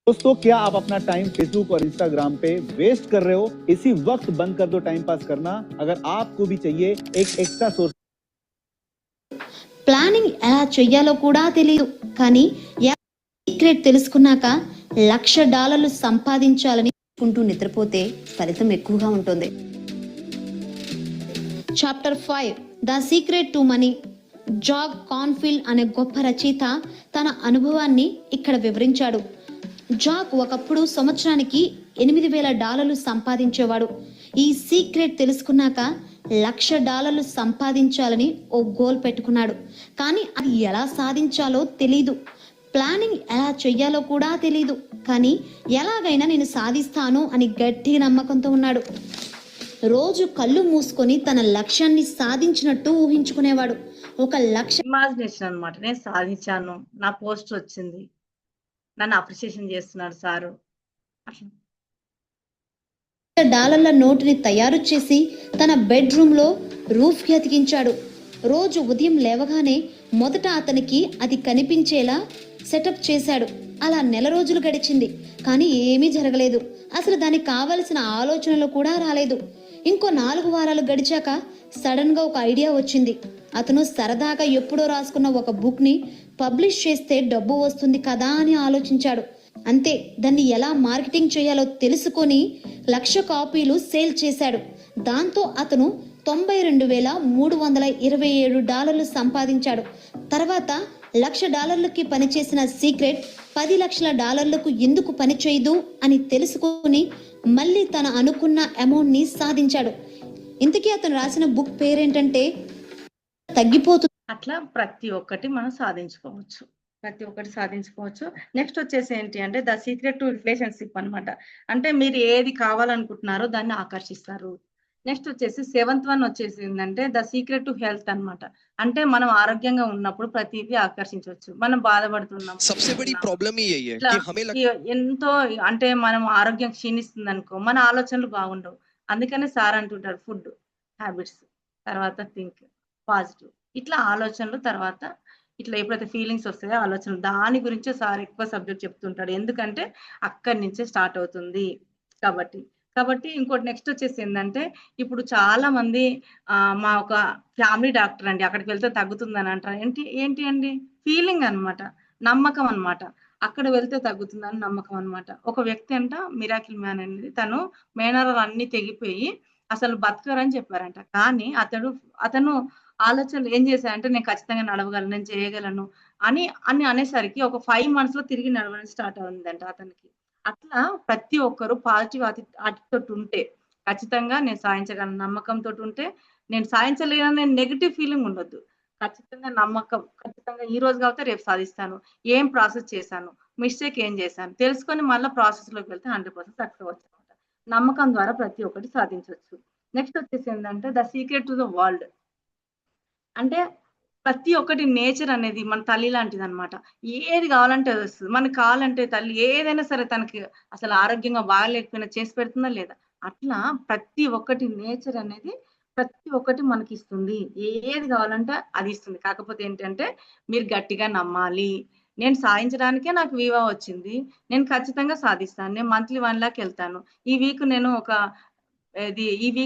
दोस्तों, क्या आप अपना टाइम फेसबुक और इंस्टाग्राम पे वेस्ट कर रहे हो? इसी वक्त बंद कर दो टाइम पास करना। अगर आपको भी चाहिए एक एक्स्ट्रा सोर्स ప్లానింగ్ ఎలా చెయ్యాలో కూడా తెలియదు, కానీ సీక్రెట్ తెలుసుకున్నాక $1,00,000 సంపాదించాలని అనుకుంటూ నిద్రపోతే ఫలితం ఎక్కువగా ఉంటుంది. Chapter 5 the secret to money. Jack cornfield అనే గొప్ప రచయిత తన అనుభవాన్ని ఇక్కడ వివరించాడు. జాక్ ఒకప్పుడు సంవత్సరానికి $8,000 సంపాదించేవాడు. ఈ సీక్రెట్ తెలుసుకున్నాక $1,00,000 సంపాదించాలని ఓ గోల్ పెట్టుకున్నాడు. కానీ అది ఎలా సాధించాలో తెలీదు. ప్లానింగ్ ఎలా చెయ్యాలో కూడా తెలీదు. కానీ ఎలాగైనా నేను సాధిస్తాను అని గట్టి నమ్మకంతో ఉన్నాడు. రోజు కళ్ళు మూసుకొని తన లక్ష్యాన్ని సాధించినట్టు ఊహించుకునేవాడు. ఒక ఇమాజినేషన్ అన్నమాట. నేను సాధించాను. నా పోస్ట్ వచ్చింది. నన్ను అప్రిషియేషన్ చేస్తున్నాడు సారు. అట్లా. $1,00,000 నోటుని తయారు చేసి తన బెడ్రూమ్లో రూఫ్కి అతికించాడు. రోజు ఉదయం లేవగానే మొదట అతనికి అది కనిపించేలా సెటప్ చేశాడు. అలా నెల రోజులు గడిచింది, కానీ ఏమీ జరగలేదు. అసలు దానికి కావలసిన ఆలోచనలు కూడా రాలేదు. ఇంకో 4 వారాలు గడిచాక సడన్ గా ఒక ఐడియా వచ్చింది. అతను సరదాగా ఎప్పుడో రాసుకున్న ఒక బుక్ ని పబ్లిష్ చేస్తే డబ్బు వస్తుంది కదా అని ఆలోచించాడు. అంతే, దాన్ని ఎలా మార్కెటింగ్ చేయాలో తెలుసుకొని 1,00,000 కాపీలు సేల్ చేశాడు. దాంతో అతను $92,327 సంపాదించాడు. తర్వాత $1,00,000కి పనిచేసిన సీక్రెట్ $10,00,000కు ఎందుకు పనిచేయదు అని తెలుసుకొని మళ్ళీ తన అనుకున్న అమౌంట్ ని సాధించాడు. ఇంతకీ అతను రాసిన బుక్ పేరేంటంటే తగ్గిపోతుంది. అట్లా ప్రతి ఒక్కటి మనం సాధించుకోవచ్చు. ప్రతి ఒక్కటి సాధించుకోవచ్చు. నెక్స్ట్ వచ్చేసి ఏంటి అంటే ద సీక్రెట్ టు రిలేషన్‌షిప్ అన్నమాట. అంటే మీరు ఏది కావాలనుకుంటున్నారో దాన్ని ఆకర్షిస్తారు. నెక్స్ట్ వచ్చేసి 7th వన్ వచ్చేసి ఏందంటే ద సీక్రెట్ టు హెల్త్ అన్నమాట. అంటే మనం ఆరోగ్యంగా ఉన్నప్పుడు ప్రతీదీ ఆకర్షించొచ్చు. మనం బాధపడుతున్నాం. सबसे बड़ी प्रॉब्लम ही यही है ఇట్లా कि हमें ఎంతో అంటే మనం ఆరోగ్యం క్షీణిస్తుందనుకో మన ఆలోచనలు బాగుండవు. అందుకనే సార్ అంటుంటారు ఫుడ్ హ్యాబిట్స్, తర్వాత థింక్ పాజిటివ్. ఇట్లా ఆలోచనలు తర్వాత ఇట్లా ఎప్పుడైతే ఫీలింగ్స్ వస్తాయో ఆలోచనలు దాని గురించే సార్ ఎక్కువ సబ్జెక్ట్ చెప్తుంటాడు. ఎందుకంటే అక్కడి నుంచే స్టార్ట్ అవుతుంది కాబట్టి ఇంకోటి నెక్స్ట్ వచ్చేసి ఏందంటే ఇప్పుడు చాలా మంది మా ఒక ఫ్యామిలీ డాక్టర్ అండి. అక్కడికి వెళ్తే తగ్గుతుందని అంటారు. ఏంటి అండి? ఫీలింగ్ అన్నమాట. నమ్మకం అన్నమాట. అక్కడ వెళ్తే తగ్గుతుందని నమ్మకం అన్నమాట. ఒక వ్యక్తి అంట మిరాకిల్ మ్యాన్ అనేది తను మేనరాలు అన్నీ తెగిపోయి అసలు బతకరని చెప్పారంట. కానీ అతను ఆలోచనలు ఏం చేశాడంటే నేను ఖచ్చితంగా నడవగలను, నేను చేయగలను అని అనేసరికి ఒక 5 మంత్స్‌లో తిరిగి నడవడం స్టార్ట్ అయిందంట అతనికి. అట్లా ప్రతి ఒక్కరు పాజిటివ్ యాటిట్యూడ్ ఉంటే ఖచ్చితంగా నేను సాధించగలను నమ్మకంతోటుంటే నేను సాధించలేననే నెగెటివ్ ఫీలింగ్ ఉండొద్దు. ఖచ్చితంగా నమ్మకం, ఖచ్చితంగా ఈ రోజు కాకపోతే రేపు సాధిస్తాను. ఏం ప్రాసెస్ చేశాను? మిస్టేక్ ఏం చేశాను? తెలుసుకొని మళ్ళా ప్రాసెస్‌లోకి వెళ్తే 100% సక్సెస్ అవ్వచ్చనమాట. నమ్మకం ద్వారా ప్రతి ఒక్కటి సాధించొచ్చు. నెక్స్ట్ వచ్చేసి ఏందంటే the secret to the world. అంటే ప్రతి ఒక్కటి నేచర్ అనేది మన తల్లి లాంటిదనమాట. ఏది కావాలంటే అది వస్తది. మనకు కావాలంటే తల్లి ఏదైనా సరే తనకి అసలు ఆరోగ్యంగా బాగాలేకపోయినా చేసి పెడుతుందా లేదా? అట్లా ప్రతి ఒక్కటి నేచర్ అనేది ప్రతి ఒక్కటి మనకిస్తుంది. ఏది కావాలంటే అది ఇస్తుంది. కాకపోతే ఏంటంటే మీరు గట్టిగా నమ్మాలి. నేను సాధించడానికే నాకు వివా వచ్చింది. నేను ఖచ్చితంగా సాధిస్తాను. నేను మంత్లీ 1,00,000 ఎళ్తాను. ఈ వీక్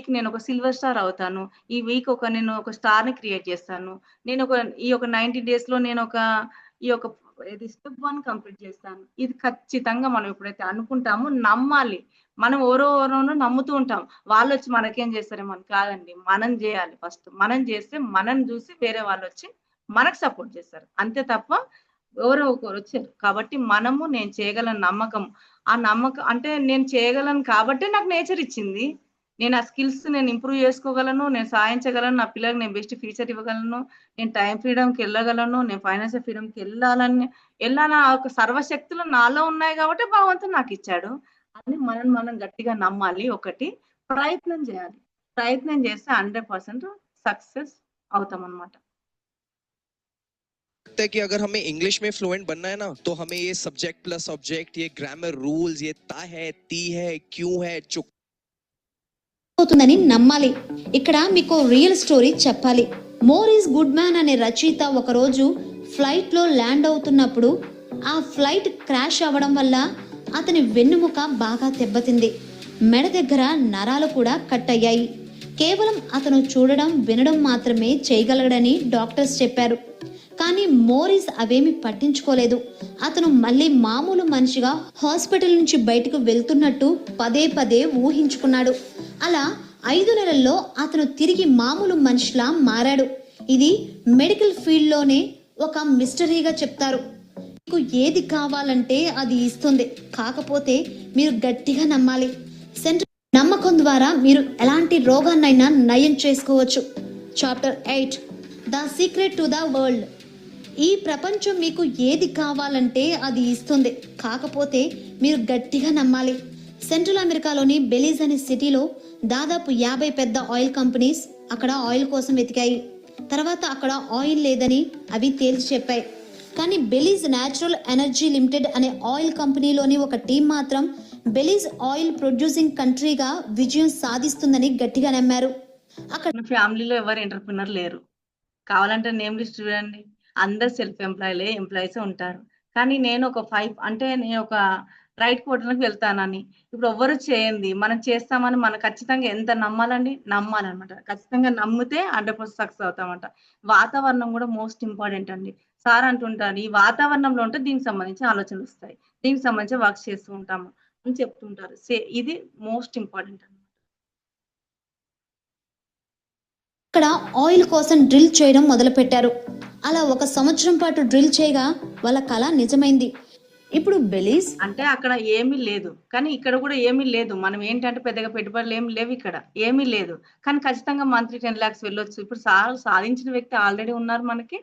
నేను ఒక సిల్వర్ స్టార్ అవుతాను. ఈ వీక్ నేను ఒక స్టార్‌ని క్రియేట్ చేస్తాను. ఈ యొక్క 90 డేస్‌లో ఈ యొక్క స్టెప్ 1 కంప్లీట్ చేస్తాను. ఇది ఖచ్చితంగా మనం ఎప్పుడైతే అనుకుంటామో నమ్మాలి. మనం ఎవరోనో నమ్ముతూ ఉంటాం. వాళ్ళొచ్చి మనకేం చేస్తారేమో అని కాదండి. మనం జేయాలి ఫస్ట్. మనం చేస్తే మనల్ని చూసి వేరే వాళ్ళొచ్చి మనకు సపోర్ట్ చేస్తారు. అంతే తప్ప ఎవరో ఒకరొచ్చారు. కాబట్టి నేను చేయగలను నమ్మకం. ఆ నమ్మకం అంటే నేను చేయగలను కాబట్టే నాకు నేచర్ ఇచ్చింది. నేను ఆ స్కిల్స్ ఇంప్రూవ్ చేసుకోగలను. నేను సాధించగలను. నా పిల్లలకి నేను బెస్ట్ ఫ్యూచర్ ఇవ్వగలను. నేను టైమ్ ఫ్రీడమ్‌కెళ్ళగలను. నేను ఫైనాన్షియల్ ఫ్రీడమ్‌కెళ్ళాలన్న ఒక సర్వశక్తులు నాలో ఉన్నాయి కాబట్టి భగవంతుడు నాకిచ్చాడు. అని మనం గట్టిగా నమ్మాలి ఒకటి. ప్రయత్నం చేయాలి. ప్రయత్నం చేస్తే 100% సక్సెస్ అవుతామన్నమాట. लगता है कि अगर हमें इंग्लिश में फ्लुएंट बनना है ना तो हमें ये सब्जेक्ट प्लस ऑब्जेक्ट, ये ग्रामर रूल्स, ये ता है, ती है, क्यों है, चुक అవుతుందని నమ్మాలి. ఇక్కడ మీకు రియల్ స్టోరీ చెప్పాలి. మోరిస్ గుడ్మ్యాన్ అనే రచయిత ఒకరోజు ఫ్లైట్లో ల్యాండ్ అవుతున్నప్పుడు ఆ ఫ్లైట్ క్రాష్ అవ్వడం వల్ల అతని వెన్నుముక బాగా దెబ్బతింది. మెడ దగ్గర నరాలు కూడా కట్ అయ్యాయి. కేవలం అతను చూడడం, వినడం మాత్రమే చేయగలడని డాక్టర్స్ చెప్పారు. కానీ మోరిస్ అవేమి పట్టించుకోలేదు. అతను మళ్ళీ మామూలు మనిషిగా హాస్పిటల్ నుంచి బయటకు వెళ్తున్నట్టు పదే పదే ఊహించుకున్నాడు. అలా 5 నెలల్లో అతను తిరిగి మామూలు మనిషిలా మారాడు. ఇది మెడికల్ ఫీల్డ్లోనే ఒక మిస్టరీగా చెప్తారు. మీకు ఏది కావాలంటే అది ఇస్తుంది. కాకపోతే మీరు గట్టిగా నమ్మాలి. నమ్మకం ద్వారా మీరు ఎలాంటి రోగాన్నైనా నయం చేసుకోవచ్చు. Chapter 8 the secret to the world. ఈ ప్రపంచం మీకు ఏది కావాలంటే అది ఇస్తుంది. కాకపోతే మీరు గట్టిగా నమ్మాలి. సెంట్రల్ అమెరికాలోని బెలీజ్ అనే సిటీలో దాదాపు 50 పెద్ద ఆయిల్ కంపెనీస్ అక్కడ ఆయిల్ కోసం వెతికాయి. తర్వాత అక్కడ ఆయిల్ లేదని అవి తేల్చి చెప్పాయి. కానీ బెలీజ్ న్యాచురల్ ఎనర్జీ లిమిటెడ్ అనే ఆయిల్ కంపెనీలోని ఒక టీం మాత్రం బెలీజ్ ఆయిల్ ప్రొడ్యూసింగ్ కంట్రీగా విజయం సాధిస్తుందని గట్టిగా నమ్మారు. అక్కడ ఫ్యామిలీలో ఎవరు ఎంటర్‌ప్రెన్యూర్ లేరు. కావాలంటే నేమ్ లిస్ట్ చూడండి. అందరూ సెల్ఫ్ ఎంప్లాయీసే ఉంటారు. కానీ నేను ఒక రైట్ కోటర్‌లోకి వెళ్తానని ఇప్పుడు ఎవ్వరు చేయంది. మనం చేస్తామని మనం ఖచ్చితంగా ఎంత నమ్మాలండి? నమ్మాలన్నమాట. ఖచ్చితంగా నమ్మితే 100% సక్సెస్ అవుతామంట. వాతావరణం కూడా మోస్ట్ ఇంపార్టెంట్ అండి. సార్ అంటుంటారు, "ఈ వాతావరణంలో ఉంటే దీనికి సంబంధించిన ఆలోచనలొస్తాయి. దీనికి సంబంధించి వర్క్స్ చేస్తూ ఉంటాము" అని చెప్తుంటారు. ఇది మోస్ట్ ఇంపార్టెంట్ అన్నమాట. అక్కడ ఆయిల్ కోసం డ్రిల్ చేయడం మొదలుపెట్టారు. అలా 1 సంవత్సరం పాటు డ్రిల్ చేయగా వాళ్ళ కల నిజమైంది. ఇప్పుడు బెలీజ్ అంటే అక్కడ ఏమీ లేదు. కానీ ఇక్కడ కూడా ఏమీ లేదు. మనం ఏంటంటే పెద్దగా పెట్టుబడులు ఏమి లేవు ఇక్కడ. ఏమీ లేదు. కానీ ఖచ్చితంగా మంత్లీ 10 లాక్స్ వెళ్ళొచ్చు. ఇప్పుడు సార్ సాధించిన వ్యక్తి ఆల్రెడీ ఉన్నారు మనకి.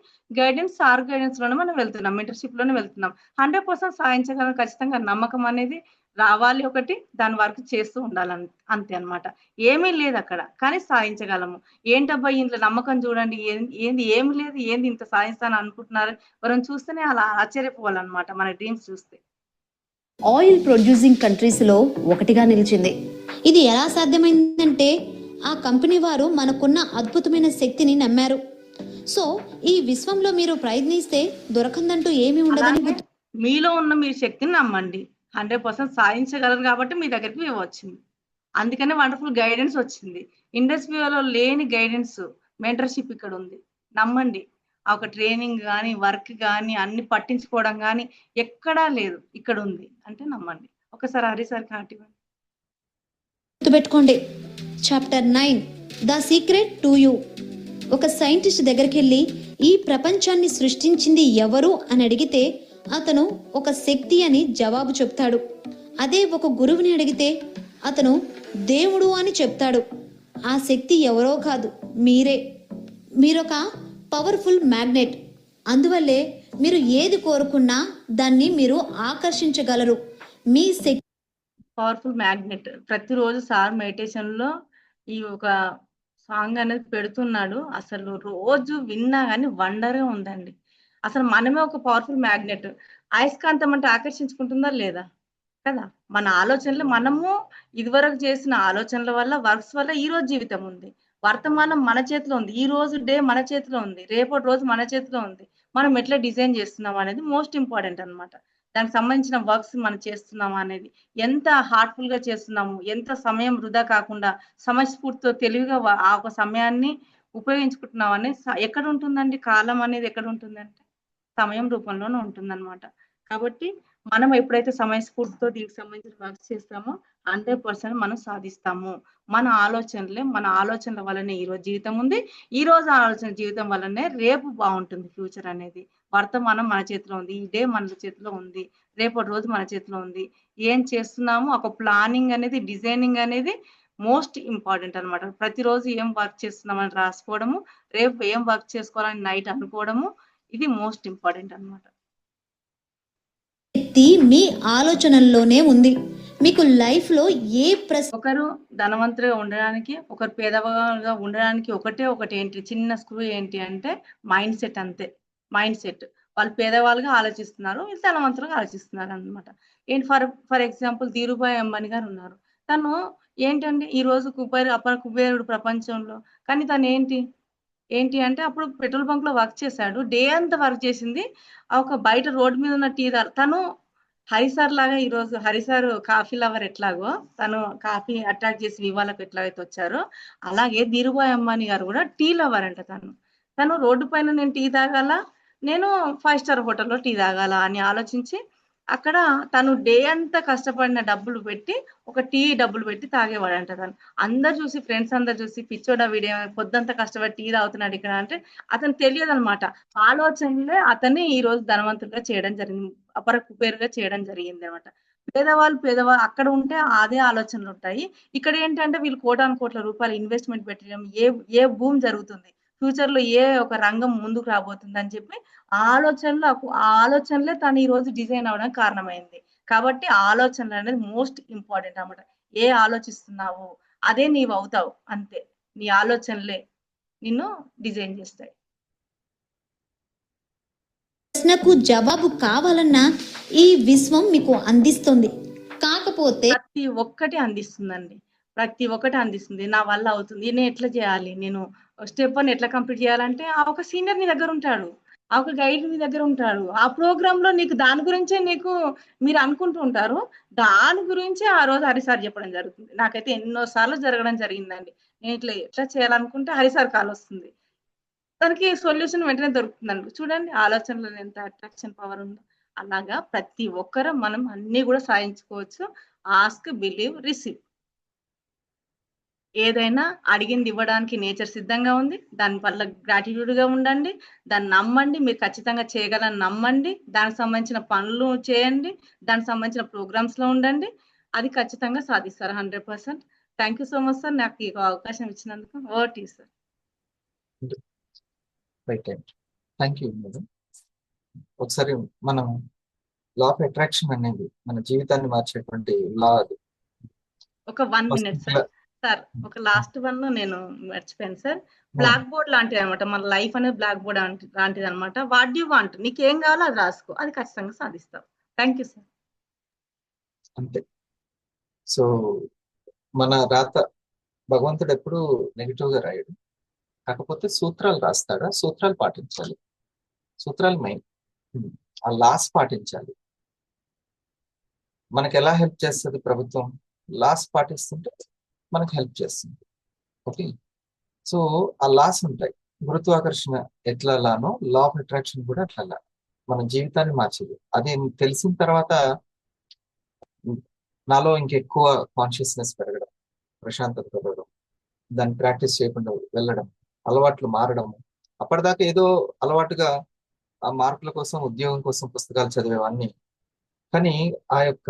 సార్ గైడెన్స్‌లోనే మనం వెళ్తున్నాం. మెంటర్‌షిప్‌లోనే వెళ్తున్నాం. 100% సాధించగలం. ఖచ్చితంగా నమ్మకం అనేది రావాలి ఒకటి. దాని వరకు చేస్తూ ఉండాలి అంతే అన్నమాట. ఏమీ లేదక్కడ. కానీ సాధించగలము. ఏంటబ్బా ఇందులో నమ్మకం చూడండి. ఏమి లేదు. ఏంది ఇంత సాధిస్తాను అనుకుంటున్నారు. ఎవరైనా చూస్తేనే అలా ఆశ్చర్యపోవాలన్నమాట మన డ్రీమ్స్ చూస్తే. ఆయిల్ ప్రొడ్యూసింగ్ కంట్రీస్లో ఒకటిగా నిలిచింది. ఇది ఎలా సాధ్యమైందంటే ఆ కంపెనీ వారు మనకున్న అద్భుతమైన శక్తిని నమ్మారు. సో ఈ విశ్వంలో మీరు ప్రయత్నిస్తే దొరకందంటూ ఏమీ ఉండదని మీలో ఉన్న మీ శక్తిని నమ్మండి. 100% సాధించగలరు కాబట్టి మీ దగ్గరికి వివో వచ్చింది. అందుకనే వండర్‌ఫుల్ గైడెన్స్ వచ్చింది. ఇండస్ట్రీలో లేని గైడెన్స్, మెంటర్‌షిప్ ఇక్కడ ఉంది. నమ్మండి. ఆ ఒక ట్రైనింగ్ కానీ, వర్క్ కానీ, అన్ని పట్టించుకోవడం కానీ ఎక్కడా లేదు. ఇక్కడ ఉంది అంటే నమ్మండి. ఒకసారి హరి సార్కి హార్ట్ ఇవ్వండి. గుర్తుపెట్టుకోండి. Chapter 9 the secret to you. ఒక సైంటిస్ట్ దగ్గరికి వెళ్ళి ఈ ప్రపంచాన్ని సృష్టించింది ఎవరు అని అడిగితే అతను ఒక శక్తి అని జవాబు చెప్తాడు. అదే ఒక గురువుని అడిగితే అతను దేవుడు అని చెప్తాడు. ఆ శక్తి ఎవరో కాదు, మీరే. మీరొక పవర్ఫుల్ మ్యాగ్నెట్. అందువల్లే మీరు ఏది కోరుకున్నా దాన్ని మీరు ఆకర్షించగలరు. మీ శక్తి పవర్ఫుల్ మ్యాగ్నెట్. ప్రతిరోజు సార్ మెడిటేషన్‌లో ఈ ఒక సాంగ్ అనేది పెడుతున్నాడు. అసలు రోజు విన్నా గాని వండర్‌గా ఉందండి. అసలు మనమే ఒక పవర్ఫుల్ మ్యాగ్నెట్. అయస్కాంతం అంటే ఆకర్షించుకుంటుందా లేదా? కదా! మన ఆలోచనలు మనము ఇదివరకు చేసిన ఆలోచనల వల్ల, వర్క్స్ వల్ల ఈరోజు జీవితం ఉంది. వర్తమానం మన చేతిలో ఉంది. ఈ రోజు డే మన చేతిలో ఉంది. రేపటి రోజు మన చేతిలో ఉంది. మనం ఎట్లా డిజైన్ చేస్తున్నాం అనేది మోస్ట్ ఇంపార్టెంట్ అన్నమాట. దానికి సంబంధించిన వర్క్స్ మనం చేస్తున్నామా అనేది, ఎంత హార్ట్‌ఫుల్‌గా చేస్తున్నాము, ఎంత సమయం వృధా కాకుండా సమయస్ఫూర్తితో తెలివిగా ఆ ఒక సమయాన్ని ఉపయోగించుకుంటున్నాం అనేది ఎక్కడ ఉంటుందండి? కాలం అనేది ఎక్కడ ఉంటుందంటే సమయం రూపంలోనే ఉంటుందన్నమాట. కాబట్టి మనం ఎప్పుడైతే సమయస్ఫూర్తితో దీనికి సంబంధించిన వర్క్స్ చేస్తామో 100% మనం సాధిస్తాము. మన ఆలోచనల వల్లనే ఈరోజు జీవితం ఉంది. ఈరోజు ఆలోచన జీవితం వల్లనే రేపు బావుంటుంది ఫ్యూచర్ అనేది. వర్తమానం మన చేతిలో ఉంది. ఈ డే మన చేతిలో ఉంది. రేపటి రోజు మన చేతిలో ఉంది. ఏం చేస్తున్నామో ఒక ప్లానింగ్ అనేది, డిజైనింగ్ అనేది మోస్ట్ ఇంపార్టెంట్ అన్నమాట. ప్రతిరోజు ఏం వర్క్ చేస్తున్నామని రాసుకోవడము, రేపు ఏం వర్క్ చేసుకోవాలని నైట్ అనుకోవడము, ఇది మోస్ట్ ఇంపార్టెంట్ అన్నమాట. శక్తి మీ ఆలోచనల్లోనే ఉంది. మీకు లైఫ్లో ఏ ఒకరు ధనవంతులుగా ఉండడానికి, ఒకరు పేదవాళ్ళుగా ఉండడానికి ఒకటి ఏంటి, చిన్న స్క్రూ ఏంటి అంటే మైండ్ సెట్ అంతే. Mind set. వాళ్ళు పేదవాళ్ళుగా ఆలోచిస్తున్నారు. వీళ్ళు ధనవంతులుగా ఆలోచిస్తున్నారన్నమాట. ఏంటి ఫర్ ఎగ్జాంపుల్ ధీరుభాయ్ అంబానీ గారు ఉన్నారు. తను ఏంటంటే ఈరోజు అపర కుబేరుడు ప్రపంచంలో. కానీ ఏంటి అంటే అప్పుడు పెట్రోల్ బంక్‌లో వర్క్ చేశాడు. డే అంతా వర్క్ చేసింది. ఆ ఒక బయట రోడ్ మీద ఉన్న టీ తను హరి సార్ లాగా ఈరోజు హరి సార్ కాఫీ లవర్ ఎట్లాగో తను కాఫీ అట్రాక్ట్ చేసి వివాలకు ఎట్లాగైతే వచ్చారో, అలాగే ధీరుభాయ్ అంబానీ గారు కూడా టీ లవర్ అంట తను. తను రోడ్డు పైన నేను టీ తాగాల, నేను 5 స్టార్ హోటల్‌లో టీ తాగాల అని ఆలోచించి అక్కడ తను డే అంతా కష్టపడిన డబ్బులు పెట్టి ఒక టీ డబ్బులు పెట్టి తాగేవాడంట తను. ఫ్రెండ్స్ అందరూ చూసి పిచ్చోడా వీడేమో పొద్దంతా కష్టపడి టీ తాగుతున్నాడు ఇక్కడ అంటే అతనికి తెలియదనమాట. ఆలోచనలే అతన్ని ఈరోజు ధనవంతుడిగా చేయడం జరిగింది. అపర కుబేరుగా చేయడం జరిగిందనమాట. పేదవాళ్ళు అక్కడ ఉంటే అదే ఆలోచనలుంటాయి. ఇక్కడ ఏంటంటే వీళ్ళు కోటాను కోట్ల రూపాయలు ఇన్వెస్ట్‌మెంట్ పెట్టడం, ఏ భూమి జరుగుతుంది, ఫ్యూచర్‌లో ఏ ఒక రంగం ముందుకు రాబోతుందని చెప్పి ఆ ఆలోచనలే తను ఈరోజు డిజైన్ అవ్వడానికి కారణమైంది. కాబట్టి ఆలోచనలనేది మోస్ట్ ఇంపార్టెంట్ అన్నమాట. ఆలోచిస్తున్నావో అదే నీవవుతావు అంతే. నీ ఆలోచనలే నిన్ను డిజైన్ చేస్తాయి. ప్రశ్నకు జవాబు కావాలన్నా ఈ విశ్వం మీకు అందిస్తుంది. కాకపోతే ప్రతి ఒక్కటి అందిస్తుందండి. ప్రతి ఒక్కటి అందిస్తుంది. నా వల్ల అవుతుంది. నేను ఎట్లా చేయాలి? నేను స్టెప్ 1 ఎట్లా కంప్లీట్ చేయాలంటే ఆ ఒక సీనియర్ నీ దగ్గర ఉంటాడు. ఆ ఒక గైడ్ మీ దగ్గర ఉంటాడు. ఆ ప్రోగ్రామ్‌లో దాని గురించే మీరు అనుకుంటూ ఉంటారు. దాని గురించే ఆ రోజు హరి సార్ చెప్పడం జరుగుతుంది. నాకైతే ఎన్నో సార్లు జరగడం జరిగిందండి. నేను ఎట్లా చేయాలనుకుంటే హరి సార్ కాల్ వస్తుంది. దానికి సొల్యూషన్ వెంటనే దొరుకుతుందండి. చూడండి ఆలోచనలో ఎంత అట్రాక్షన్ పవర్ ఉందో. అలాగా ప్రతి ఒక్కరం మనం అన్నీ కూడా సాధించుకోవచ్చు. Ask, believe, receive. ఏదైనా అడిగింది ఇవ్వడానికి నేచర్ సిద్ధంగా ఉంది. దాని పట్ల గ్రాటిట్యూడ్‌గా ఉండండి. దాన్ని నమ్మండి. మీరు ఖచ్చితంగా చేయగలని నమ్మండి. దానికి సంబంధించిన పనులు చేయండి. దానికి సంబంధించిన ప్రోగ్రామ్స్‌లో ఉండండి. అది ఖచ్చితంగా సాధిస్తారు 100%. Thank you so much sir. నాకు ఈ అవకాశం ఇచ్చినందుకు. Over to you sir. Right అండి. Thank you madam. ఒకసారి మనం లా ఆఫ్ అట్రాక్షన్ అనేది మన జీవితాన్ని మార్చేటువంటి లా అది. ఒక 1 మినిట్ సార్. సార్ ఒక లాస్ట్ వన్ నేను మర్చిపోయాను సార్. బ్లాక్ బోర్డ్ లాంటిదనమాట. మన లైఫ్ అనేది బ్లాక్ బోర్డ్ లాంటిదనమాట. What do you want? నీకేం కావాలో అది రాసుకో. అది ఖచ్చితంగా సాధిస్తావు. Thank you sir. అంతే. సో మన రాత భగవంతుడు ఎప్పుడు నెగిటివ్ గా రాయడు. కాకపోతే సూత్రాలు రాస్తాడా? సూత్రాలు పాటించాలి. సూత్రాలు మెయిన్. ఆ లాస్ పాటించాలి. మనకు ఎలా హెల్ప్ చేస్తుంది ప్రభుత్వం? లాస్ పాటిస్తుంటే మనకు హెల్ప్ చేస్తుంది. ఓకే. సో ఆ లాస్ ఉంటాయి. గురుత్వాకర్షణ ఎట్లాలానో లా ఆఫ్ అట్రాక్షన్ కూడా అట్లా మన జీవితాన్ని మార్చేది. అది తెలిసిన తర్వాత నాలో ఇంకెక్కువ కాన్షియస్నెస్ పెరగడం, ప్రశాంతత పెరగడం, దాన్ని ప్రాక్టీస్ చేయకుండా వెళ్ళడం, అలవాట్లు మారడం. అప్పటిదాకా ఏదో అలవాటుగా ఆ మార్కుల కోసం, ఉద్యోగం కోసం పుస్తకాలు చదివేవాడిని. కానీ ఆ యొక్క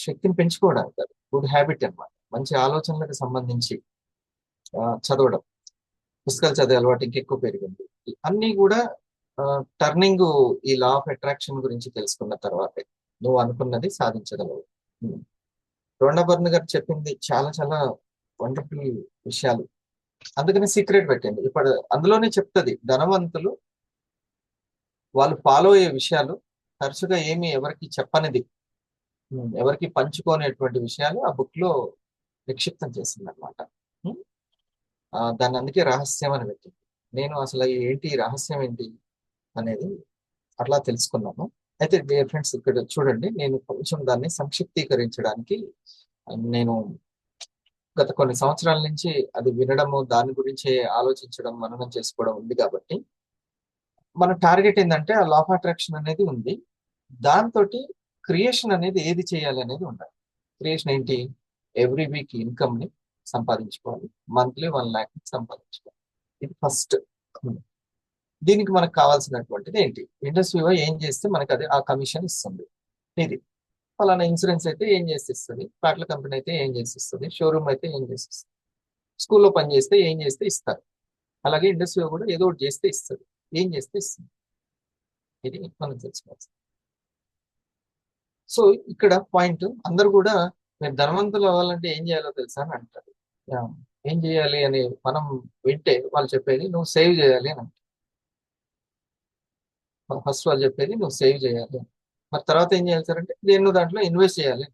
శక్తిని పెంచుకోవడానికి అది గుడ్ హ్యాబిట్ అన్నమాట. మంచి ఆలోచనలకు సంబంధించి చదవడం, పుస్తకాలు చదివే అలవాటు ఇంకెక్కువ పెరిగింది. అన్నీ కూడా టర్నింగ్ ఈ లా ఆఫ్ అట్రాక్షన్ గురించి తెలుసుకున్న తర్వాతే నువ్వు అనుకున్నది సాధించగలవు. రోండా బర్న్ గారు చెప్పింది చాలా చాలా వండర్ఫుల్ విషయాలు. అందుకని సీక్రెట్ పెట్టండి. ఇప్పుడు అందులోనే చెప్తుంది, ధనవంతులు వాళ్ళు ఫాలో అయ్యే విషయాలు తరచుగా ఏమి ఎవరికి చెప్పనిది, ఎవరికి పంచుకోనేటువంటి విషయాలు ఆ బుక్ లో నిక్షిప్తం చేసింది అనమాట. దాన్ని అందుకే రహస్యం అని పెట్టింది. నేను అసలు ఏంటి రహస్యం ఏంటి అనేది అట్లా తెలుసుకున్నాను. అయితే డియర్ ఫ్రెండ్స్, ఇక్కడ చూడండి, నేను కొంచెం దాన్ని సంక్షిప్తీకరించడానికి నేను గత కొన్ని సంవత్సరాల నుంచి అది వినడము, దాని గురించి ఆలోచించడం, మననం చేసుకోవడం ఉంది. కాబట్టి మన టార్గెట్ ఏంటంటే ఆ లా ఆఫ్ అట్రాక్షన్ అనేది ఉంది, దాంతో క్రియేషన్ అనేది ఏది చేయాలి అనేది ఉండాలి. క్రియేషన్ ఏంటి? ఎవ్రీ వీక్ ఇన్కమ్ ని సంపాదించుకోవాలి, మంత్లీ 1 lakh సంపాదించుకోవాలి. ఇది ఫస్ట్. దీనికి మనకు కావాల్సినటువంటిది ఏంటి? ఇండస్ట్రీలో ఏం చేస్తే మనకి అది ఆ కమిషన్ ఇస్తుంది. ఇది ఫలానా ఇన్సూరెన్స్ అయితే ఏం చేసి ఇస్తుంది, ప్లాట్ల కంపెనీ అయితే ఏం చేసి ఇస్తుంది, షోరూమ్ అయితే ఏం చేసి ఇస్తుంది, స్కూల్లో పని చేస్తే ఏం చేస్తే ఇస్తారు. అలాగే ఇండస్ట్రీలో కూడా ఏదో ఒకటి చేస్తే ఇస్తుంది, ఏం చేస్తే ఇస్తుంది. ఇది మనం తెలుసుకోవాలి. సో ఇక్కడ పాయింట్, అందరు కూడా మీరు ధనవంతులు అవ్వాలంటే ఏం చేయాలో తెలుసా అని అంటారు. ఏం చేయాలి అని మనం వింటే వాళ్ళు చెప్పేది నువ్వు సేవ్ చేయాలి అని అంటారు. ఫస్ట్ వాళ్ళు చెప్పేది నువ్వు సేవ్ చేయాలి. మరి తర్వాత ఏం చేయాలి సార్ అంటే దేన్నో దాంట్లో ఇన్వెస్ట్ చేయాలి.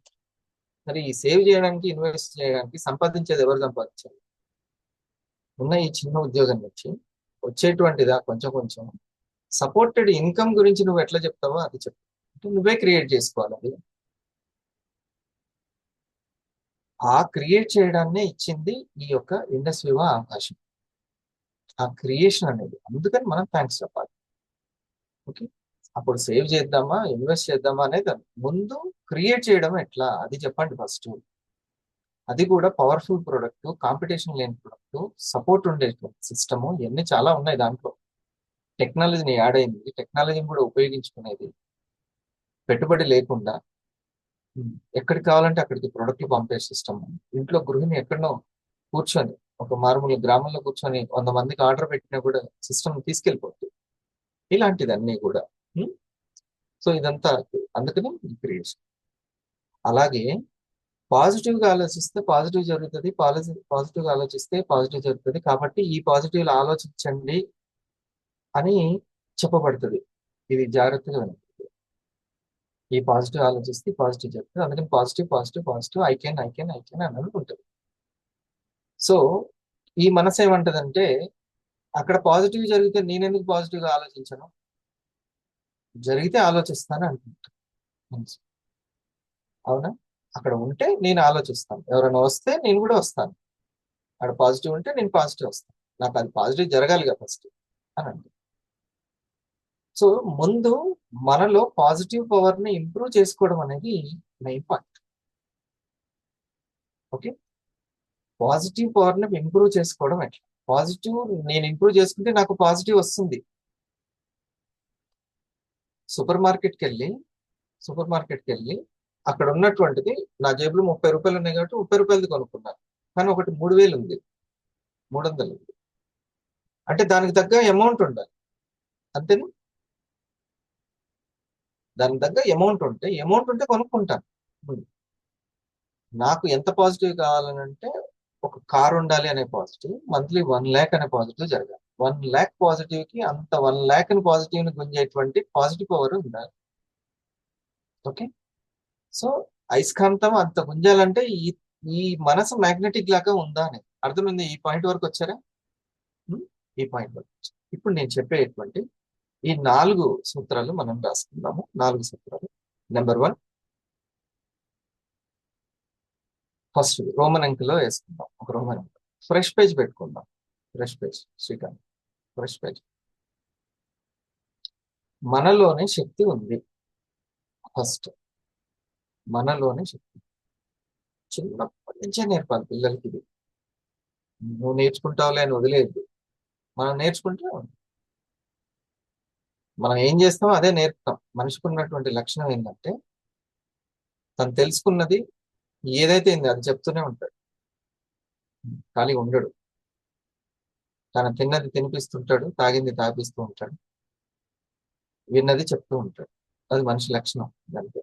మరి ఈ సేవ్ చేయడానికి, ఇన్వెస్ట్ చేయడానికి సంపాదించేది ఎవరు సంపాదించాలి? ఉన్న ఈ చిన్న ఉద్యోగం నుంచి వచ్చేటువంటిదా కొంచెం కొంచెం సపోర్టెడ్ ఇన్కమ్ గురించి నువ్వు ఎట్లా చెప్తావో అది చెప్పు. అంటే నువ్వే క్రియేట్ చేసుకోవాలి. అది ఆ క్రియేట్ చేయడాన్నే ఇచ్చింది ఈ యొక్క ఇండస్ట్రీ అవకాశం, ఆ క్రియేషన్ అనేది. అందుకని మనం థ్యాంక్స్ చెప్పాలి. ఓకే, అప్పుడు సేవ్ చేద్దామా, ఇన్వెస్ట్ చేద్దామా అనేది ముందు క్రియేట్ చేయడం ఎట్లా అది చెప్పండి ఫస్ట్. అది కూడా పవర్ఫుల్ ప్రొడక్ట్, కాంపిటీషన్ లేని ప్రొడక్ట్, సపోర్ట్ ఉండే సిస్టము, ఇవన్నీ చాలా ఉన్నాయి దాంట్లో. టెక్నాలజీని యాడ్ అయింది, టెక్నాలజీని కూడా ఉపయోగించుకునేది, పెట్టుబడి లేకుండా ఎక్కడికి కావాలంటే అక్కడికి ప్రొడక్ట్లు పంపే సిస్టమ్. ఇంట్లో గృహిణి ఎక్కడనో కూర్చొని, ఒక మారుమూల గ్రామంలో కూర్చొని 100 మందికి ఆర్డర్ పెట్టినా కూడా సిస్టమ్ తీసుకెళ్ళిపోతుంది. ఇలాంటిదన్నీ కూడా. సో ఇదంతా అందుకని ఈ క్రియేషన్. అలాగే పాజిటివ్గా ఆలోచిస్తే పాజిటివ్ జరుగుతుంది, పాజిటివ్గా ఆలోచిస్తే పాజిటివ్ జరుగుతుంది. కాబట్టి ఈ పాజిటివ్ ఆలోచించండి అని చెప్పబడుతుంది. ఇది జాగ్రత్తగా వినండి. ఈ పాజిటివ్ ఆలోచిస్తే పాజిటివ్ జరుగుతుంది. అందుకని positive positive positive, I can అన్నది ఉంటుంది. సో ఈ మనసు ఏమంటదంటే, అక్కడ పాజిటివ్ జరిగితే నేనెందుకు పాజిటివ్గా ఆలోచించను, జరిగితే ఆలోచిస్తాను అనుకుంటా మనసు. అవునా? అక్కడ ఉంటే నేను ఆలోచిస్తాను, ఎవరైనా వస్తే నేను కూడా వస్తాను. అక్కడ పాజిటివ్ ఉంటే నేను పాజిటివ్ వస్తాను, నాకు అది పాజిటివ్ జరగాలిగా ఫస్ట్ అని అంటే. సో ముందు మనలో పాజిటివ్ పవర్ ని ఇంప్రూవ్ చేసుకోవడం అనేది main point. Okay, positive power ని ఇంప్రూవ్ చేసుకోవడం ఎట్లా? పాజిటివ్ నేను ఇంప్రూవ్ చేసుకుంటే నాకు పాజిటివ్ వస్తుంది. సూపర్ మార్కెట్కి వెళ్ళి అక్కడ ఉన్నటువంటిది, నా జేబులో 30 రూపాయలు ఉన్నాయి కాబట్టి 30 రూపాయలది కొనుక్కున్నాను. కానీ ఒకటి 3000 ఉంది, 300 ఉంది. అంటే దానికి తగ్గ అమౌంట్ ఉండాలి, అంతేనా? దానికి తగ్గ అమౌంట్ ఉంటే కొనుక్కుంటాను. నాకు ఎంత పాజిటివ్ కావాలనంటే, ఒక కార్ ఉండాలి అనే పాజిటివ్, మంత్లీ 1 lakh అనే పాజిటివ్ జరగాలి. 1 lakh పాజిటివ్ కి అంత 1 lakh పాజిటివ్ ని గుంజేటువంటి పాజిటివ్ పవర్ ఉండాలి. ఓకే, సో అయస్కాంతం అంత గుంజాలంటే ఈ మనసు మ్యాగ్నెటిక్ లాగా ఉందా అని అర్థమైంది. ఈ పాయింట్ వరకు వచ్చారా? ఈ పాయింట్ వరకు ఇప్పుడు నేను చెప్పేటువంటి ఈ 4 సూత్రాలు మనం రాసుకుందాము. 4 సూత్రాలు. నెంబర్ 1, ఫస్ట్ రోమన్ అంకెలో వేసుకుందాం. ఒక రోమన్ అంకె ఫ్రెష్ పేజ్ పెట్టుకుందాం. Fresh page Srikanth. Fresh page. మనలోనే శక్తి ఉంది. ఫస్ట్ మనలోనే శక్తి చిన్నప్పటి నుంచే నేర్పాలి పిల్లలకి. ఇది నువ్వు నేర్చుకుంటావులే అని వదిలేదు. మనం నేర్చుకుంటే మనం ఏం చేస్తామో అదే నేర్పుతాం. మనిషికి ఉన్నటువంటి లక్షణం ఏంటంటే తను తెలుసుకున్నది ఏదైతే ఏంది అది చెప్తూనే ఉంటాడు, ఖాళీ ఉండడు. తను తిన్నది తినిపిస్తుంటాడు, తాగింది తాపిస్తూ ఉంటాడు, విన్నది చెప్తూ ఉంటాడు. అది మనిషి లక్షణం అంతే.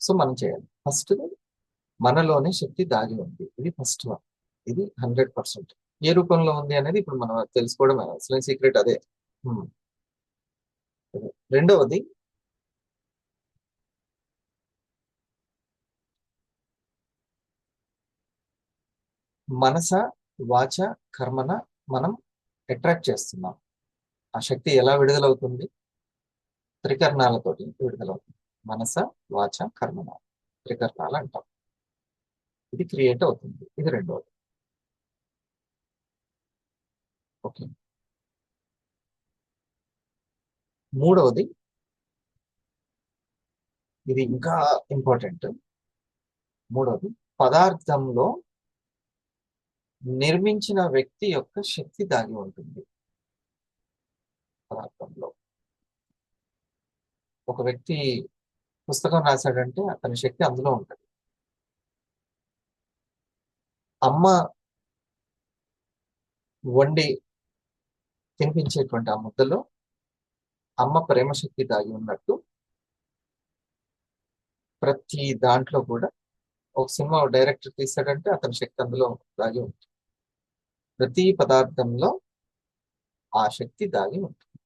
సో మనం చేయాలి. ఫస్ట్ మనలోనే శక్తి దాగి ఉంది. ఇది ఫస్ట్ వన్. ఇది 100%. ఏ రూపంలో ఉంది అనేది ఇప్పుడు మనం తెలుసుకోవడం అసలు సీక్రెట్ అదే. రెండవది మనస వాచ కర్మన మనం అట్రాక్ట్ చేస్తున్నాం. ఆ శక్తి ఎలా విడుదలవుతుంది? త్రికరణాలతోటి విడుదలవుతుంది. మనస వాచ కర్మన త్రికరణాలు అంటాం. ఇది క్రియేట్ అవుతుంది. ఇది రెండవది. ఓకే. మూడవది, ఇది ఇంకా ఇంపార్టెంట్. మూడవది, పదార్థంలో నిర్మించిన వ్యక్తి యొక్క శక్తి దాగి ఉంటుంది. పదార్థంలో ఒక వ్యక్తి పుస్తకం రాశాడంటే అతని శక్తి అందులో ఉంటుంది. అమ్మ వండి తినిపించేటువంటి ఆ ముద్దలో అమ్మ ప్రేమ శక్తి దాగి ఉన్నట్టు ప్రతి దాంట్లో కూడా ఒక సినిమా డైరెక్టర్ తీసాడంటే అతని శక్తి అందులో దాగి ఉంటుంది. ప్రతి పదార్థంలో ఆ శక్తి దాగి ఉంటుంది.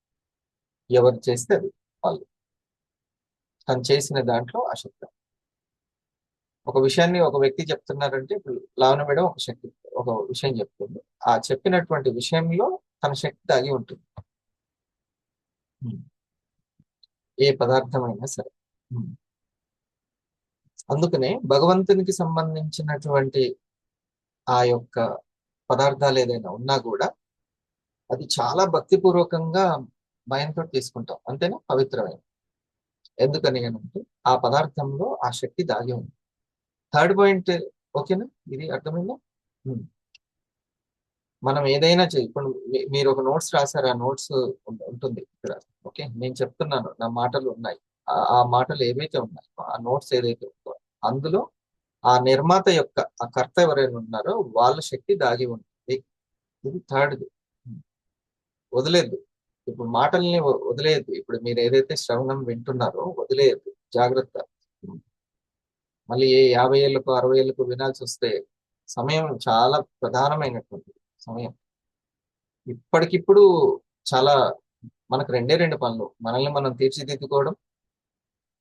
ఎవరు చేస్తే అది వాళ్ళు. తను చేసిన దాంట్లో ఆ శక్తి. ఒక విషయాన్ని ఒక వ్యక్తి చెప్తున్నారంటే ఇప్పుడు లావణ మేడం ఒక విషయం చెప్తుంది. ఆ చెప్పినటువంటి విషయంలో తన శక్తి దాగి ఉంటుంది. ఏ పదార్థమైనా సరే. అందుకనే భగవంతునికి సంబంధించినటువంటి ఆ యొక్క పదార్థాలు ఏదైనా ఉన్నా కూడా అది చాలా భక్తిపూర్వకంగా భయంతో తీసుకుంటాం. అంతేనా? పవిత్రమైన. ఎందుకని అంటే ఆ పదార్థంలో ఆ శక్తి దాగి ఉంది. థర్డ్ పాయింట్ ఓకేనా? ఇది అర్థమైందా? మనం ఏదైనా ఇప్పుడు మీరు ఒక నోట్స్ రాశారు, ఆ నోట్స్ ఉంటుంది ఇక్కడ. ఓకే, నేను చెప్తున్నాను, నా మాటలు ఉన్నాయి. ఆ మాటలు ఏవైతే ఉన్నాయో ఆ నోట్స్ ఏదైతే ఉందో అందులో ఆ నిర్మాత యొక్క ఆ కర్త ఎవరైనా ఉన్నారో వాళ్ళ శక్తి దాగి ఉంటుంది. ఇది థర్డ్ది. వదిలేదు. ఇప్పుడు మాటల్ని వదిలేయద్దు. ఇప్పుడు మీరు ఏదైతే శ్రవణం వింటున్నారో వదిలేయద్దు. జాగ్రత్త. మళ్ళీ 50 ఏళ్ళకు 60 ఏళ్ళకు వినాల్సి వస్తే సమయం చాలా ప్రధానమైనటువంటి సమయం. ఇప్పటికిప్పుడు చాలా మనకు రెండు పనులు. మనల్ని మనం తీర్చిదిద్దుకోవడం,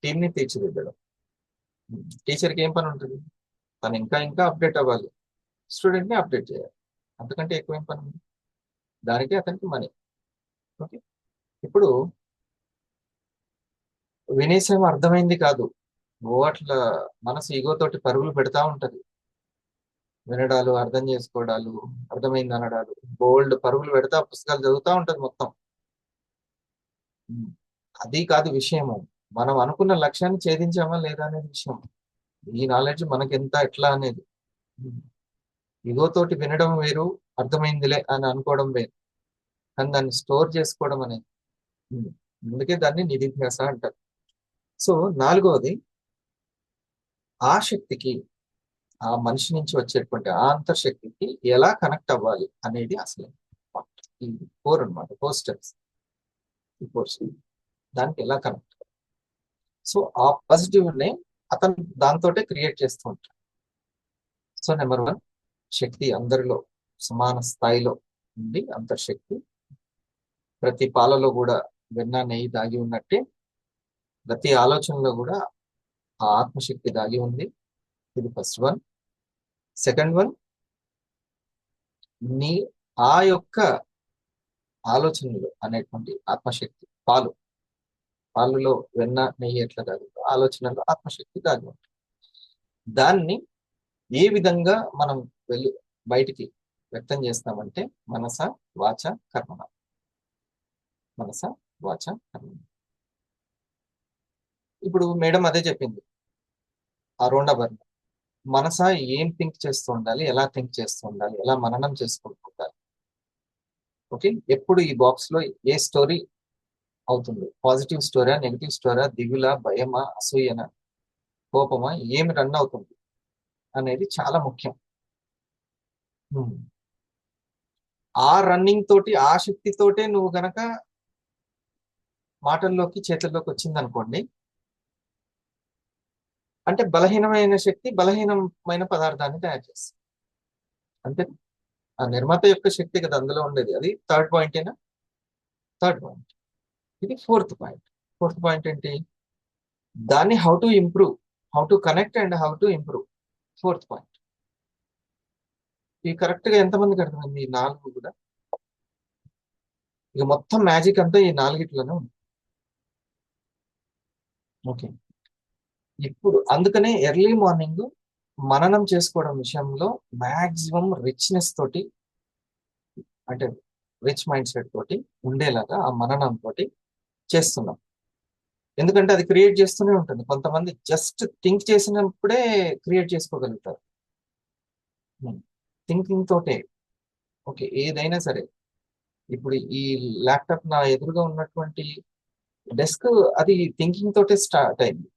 టీంని తీర్చిదిద్దడం. టీచర్కి ఏం పని ఉంటుంది? తను ఇంకా అప్డేట్ అవ్వాలి, స్టూడెంట్ని అప్డేట్ చేయాలి. అంతకంటే ఎక్కువ ఏం పని ఉంది? దానికి అతనికి మనీ. ఓకే, ఇప్పుడు వినేసేమో అర్థమైంది కాదు, అట్లా మనసు ఈగోతోటి పరుగులు పెడతా ఉంటది. వినడాలు, అర్థం చేసుకోవడాలు, అర్థమైంది అనడాలు, బోల్డ్ పరుగులు పెడతా పుస్తకాలు చదువుతా ఉంటది మొత్తం. అది కాదు విషయము. మనం అనుకున్న లక్ష్యాన్ని ఛేదించామా లేదా అనేది విషయం. ఈ నాలెడ్జ్ మనకెంత ఎట్లా అనేది. ఈగోతోటి వినడం వేరు, అర్థమైందిలే అని అనుకోవడం వేరు. కానీ దాన్ని స్టోర్ చేసుకోవడం అనేది, అందుకే దాన్ని నిధిధ్యాస అంటారు. సో నాలుగవది, ఆ శక్తికి, ఆ మనిషి నుంచి వచ్చేటువంటి ఆ అంతర్శక్తికి ఎలా కనెక్ట్ అవ్వాలి అనేది అసలు ఈ 4 అనమాట. 4 స్టెప్స్. ఈ 4 స్టెప్స్ దానికి ఎలా కనెక్ట్. సో ఆ పాజిటివ్ నే అతను దాంతోటే క్రియేట్ చేస్తూ ఉంటాడు. సో నెంబర్ 1, శక్తి అందరిలో సమాన స్థాయిలో ఉంది. అంతర్శక్తి ప్రతి పాలలో కూడా వెన్న నెయ్యి దాగి ఉన్నట్టే ప్రతి ఆలోచనలో కూడా ఆ ఆత్మశక్తి దాగి ఉంది. ఇది ఫస్ట్ వన్. సెకండ్ వన్, నీ ఆ యొక్క ఆలోచనలు అనేటువంటి ఆత్మశక్తి, పాలులో వెన్న నెయ్యి ఎట్లా దాగి ఆలోచనలో ఆత్మశక్తి దాగి ఉంటుంది. దాన్ని ఏ విధంగా మనం బయటికి వ్యక్తం చేస్తామంటే మనస వాచ కర్మణ. మనస వాచ కర్మణ. ఇప్పుడు మేడం అదే చెప్పింది ఆ రోండా బర్న్. మనస ఏం థింక్ చేస్తూ ఉండాలి, ఎలా థింక్ చేస్తూ ఉండాలి, ఎలా మననం చేసుకుంటూ ఉండాలి. ఓకే, ఎప్పుడు ఈ బాక్స్ లో ఏ స్టోరీ అవుతుంది, పాజిటివ్ స్టోరీ, నెగిటివ్ స్టోరీ, దిగుల, భయమా, అసూయన, కోపమా, ఏమి రన్ అవుతుంది అనేది చాలా ముఖ్యం. ఆ రన్నింగ్ తోటి, ఆ శక్తితోటే నువ్వు గనక మాటల్లోకి చేతుల్లోకి వచ్చింది అనుకోండి, అంటే బలహీనమైన శక్తి బలహీనమైన పదార్థాన్ని తయారు చేస్తుంది. అంతే, ఆ నిర్మాత యొక్క శక్తి కదా అందులో ఉండేది. అది థర్డ్ పాయింట్ ఏనా? Third point. ఇది ఫోర్త్ పాయింట్. ఫోర్త్ పాయింట్ ఏంటి? దాన్ని how to improve, how to connect and how to improve. Fourth point. ఇవి కరెక్ట్ గా ఎంతమందికి అర్థమైంది? ఈ 4 కూడా. ఇక మొత్తం మ్యాజిక్ అంతా ఈ 4 ఉంది. ఓకే, ఇప్పుడు అందుకనే ఎర్లీ మార్నింగ్ మననం చేసుకోవడం విషయంలో మాక్సిమం రిచ్నెస్ తోటి, అంటే రిచ్ మైండ్ సెట్ తోటి ఉండేలాగా ఆ మననం తోటి చేస్తున్నాం. ఎందుకంటే అది క్రియేట్ చేస్తూనే ఉంటుంది. కొంతమంది జస్ట్ థింక్ చేసినప్పుడే క్రియేట్ చేసుకోగలుగుతారు. థింకింగ్ తోటే. ఓకే, ఏదైనా సరే. ఇప్పుడు ఈ ల్యాప్టాప్ నా ఎదురుగా ఉన్నటువంటి డెస్క్, అది థింకింగ్ తోటే స్టార్ట్ అయింది.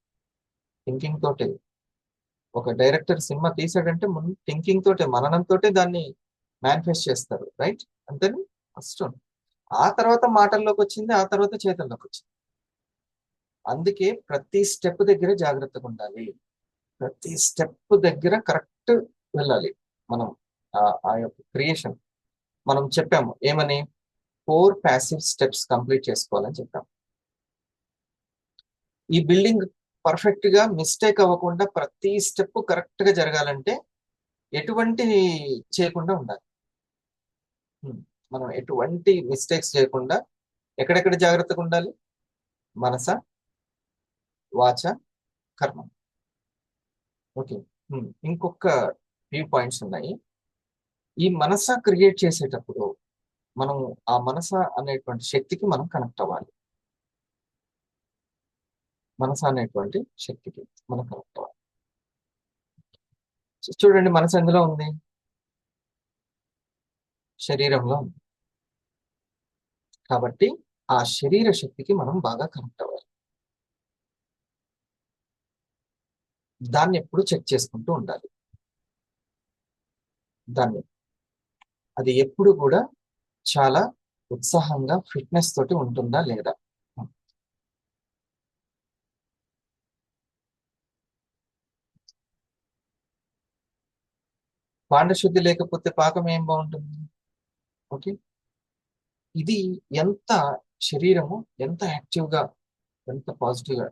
థింకింగ్ తోటే. ఒక డైరెక్టర్ సినిమా తీసాడంటే ముందు థింకింగ్ తోటే, మననం తోటే దాన్ని మేనిఫెస్ట్ చేస్తారు. రైట్? అంతేనా? ఫస్ట్ ఆ తర్వాత మాటల్లోకి వచ్చింది, ఆ తర్వాత చేతల్లోకి వచ్చింది. అందుకే ప్రతి స్టెప్ దగ్గర జాగ్రత్తగా ఉండాలి. ప్రతి స్టెప్ దగ్గర కరెక్ట్ వెళ్ళాలి. మనం ఆ యొక్క క్రియేషన్ మనం చెప్పాము ఏమని, 4 ప్యాసివ్ స్టెప్స్ కంప్లీట్ చేసుకోవాలని చెప్పాము. ఈ బిల్డింగ్ పర్ఫెక్ట్ గా మిస్టేక్ అవ్వకుండా ప్రతి స్టెప్ కరెక్ట్ గా జరగాలంటే ఎటువంటి చేయకుండా ఉండాలి. మనం ఎటువంటి మిస్టేక్స్ చేయకుండా ఎక్కడెక్కడ జాగ్రత్తగా ఉండాలి? మనస వాచ కర్మ. ఓకే, ఇంకొక ఫ్యూ పాయింట్స్ ఉన్నాయి. ఈ మనస క్రియేట్ చేసేటప్పుడు మనం ఆ మనస అనేటువంటి శక్తికి మనం కనెక్ట్ అవ్వాలి. మనస అనేటువంటి శక్తికి మనం కనెక్ట్ అవ్వాలి. చూడండి, మనసు ఎందులో ఉంది? శరీరంలో ఉంది. కాబట్టి ఆ శరీర శక్తికి మనం బాగా కనెక్ట్ అవ్వాలి. దాన్ని ఎప్పుడు చెక్ చేసుకుంటూ ఉండాలి. దాన్ని అది ఎప్పుడు కూడా చాలా ఉత్సాహంగా ఫిట్నెస్ తోటి ఉంటుందా లేదా. పాండశుద్ధి లేకపోతే పాకం ఏం బాగుంటుంది? ఓకే, ఇది ఎంత శరీరము ఎంత యాక్టివ్ గా, ఎంత పాజిటివ్ గా,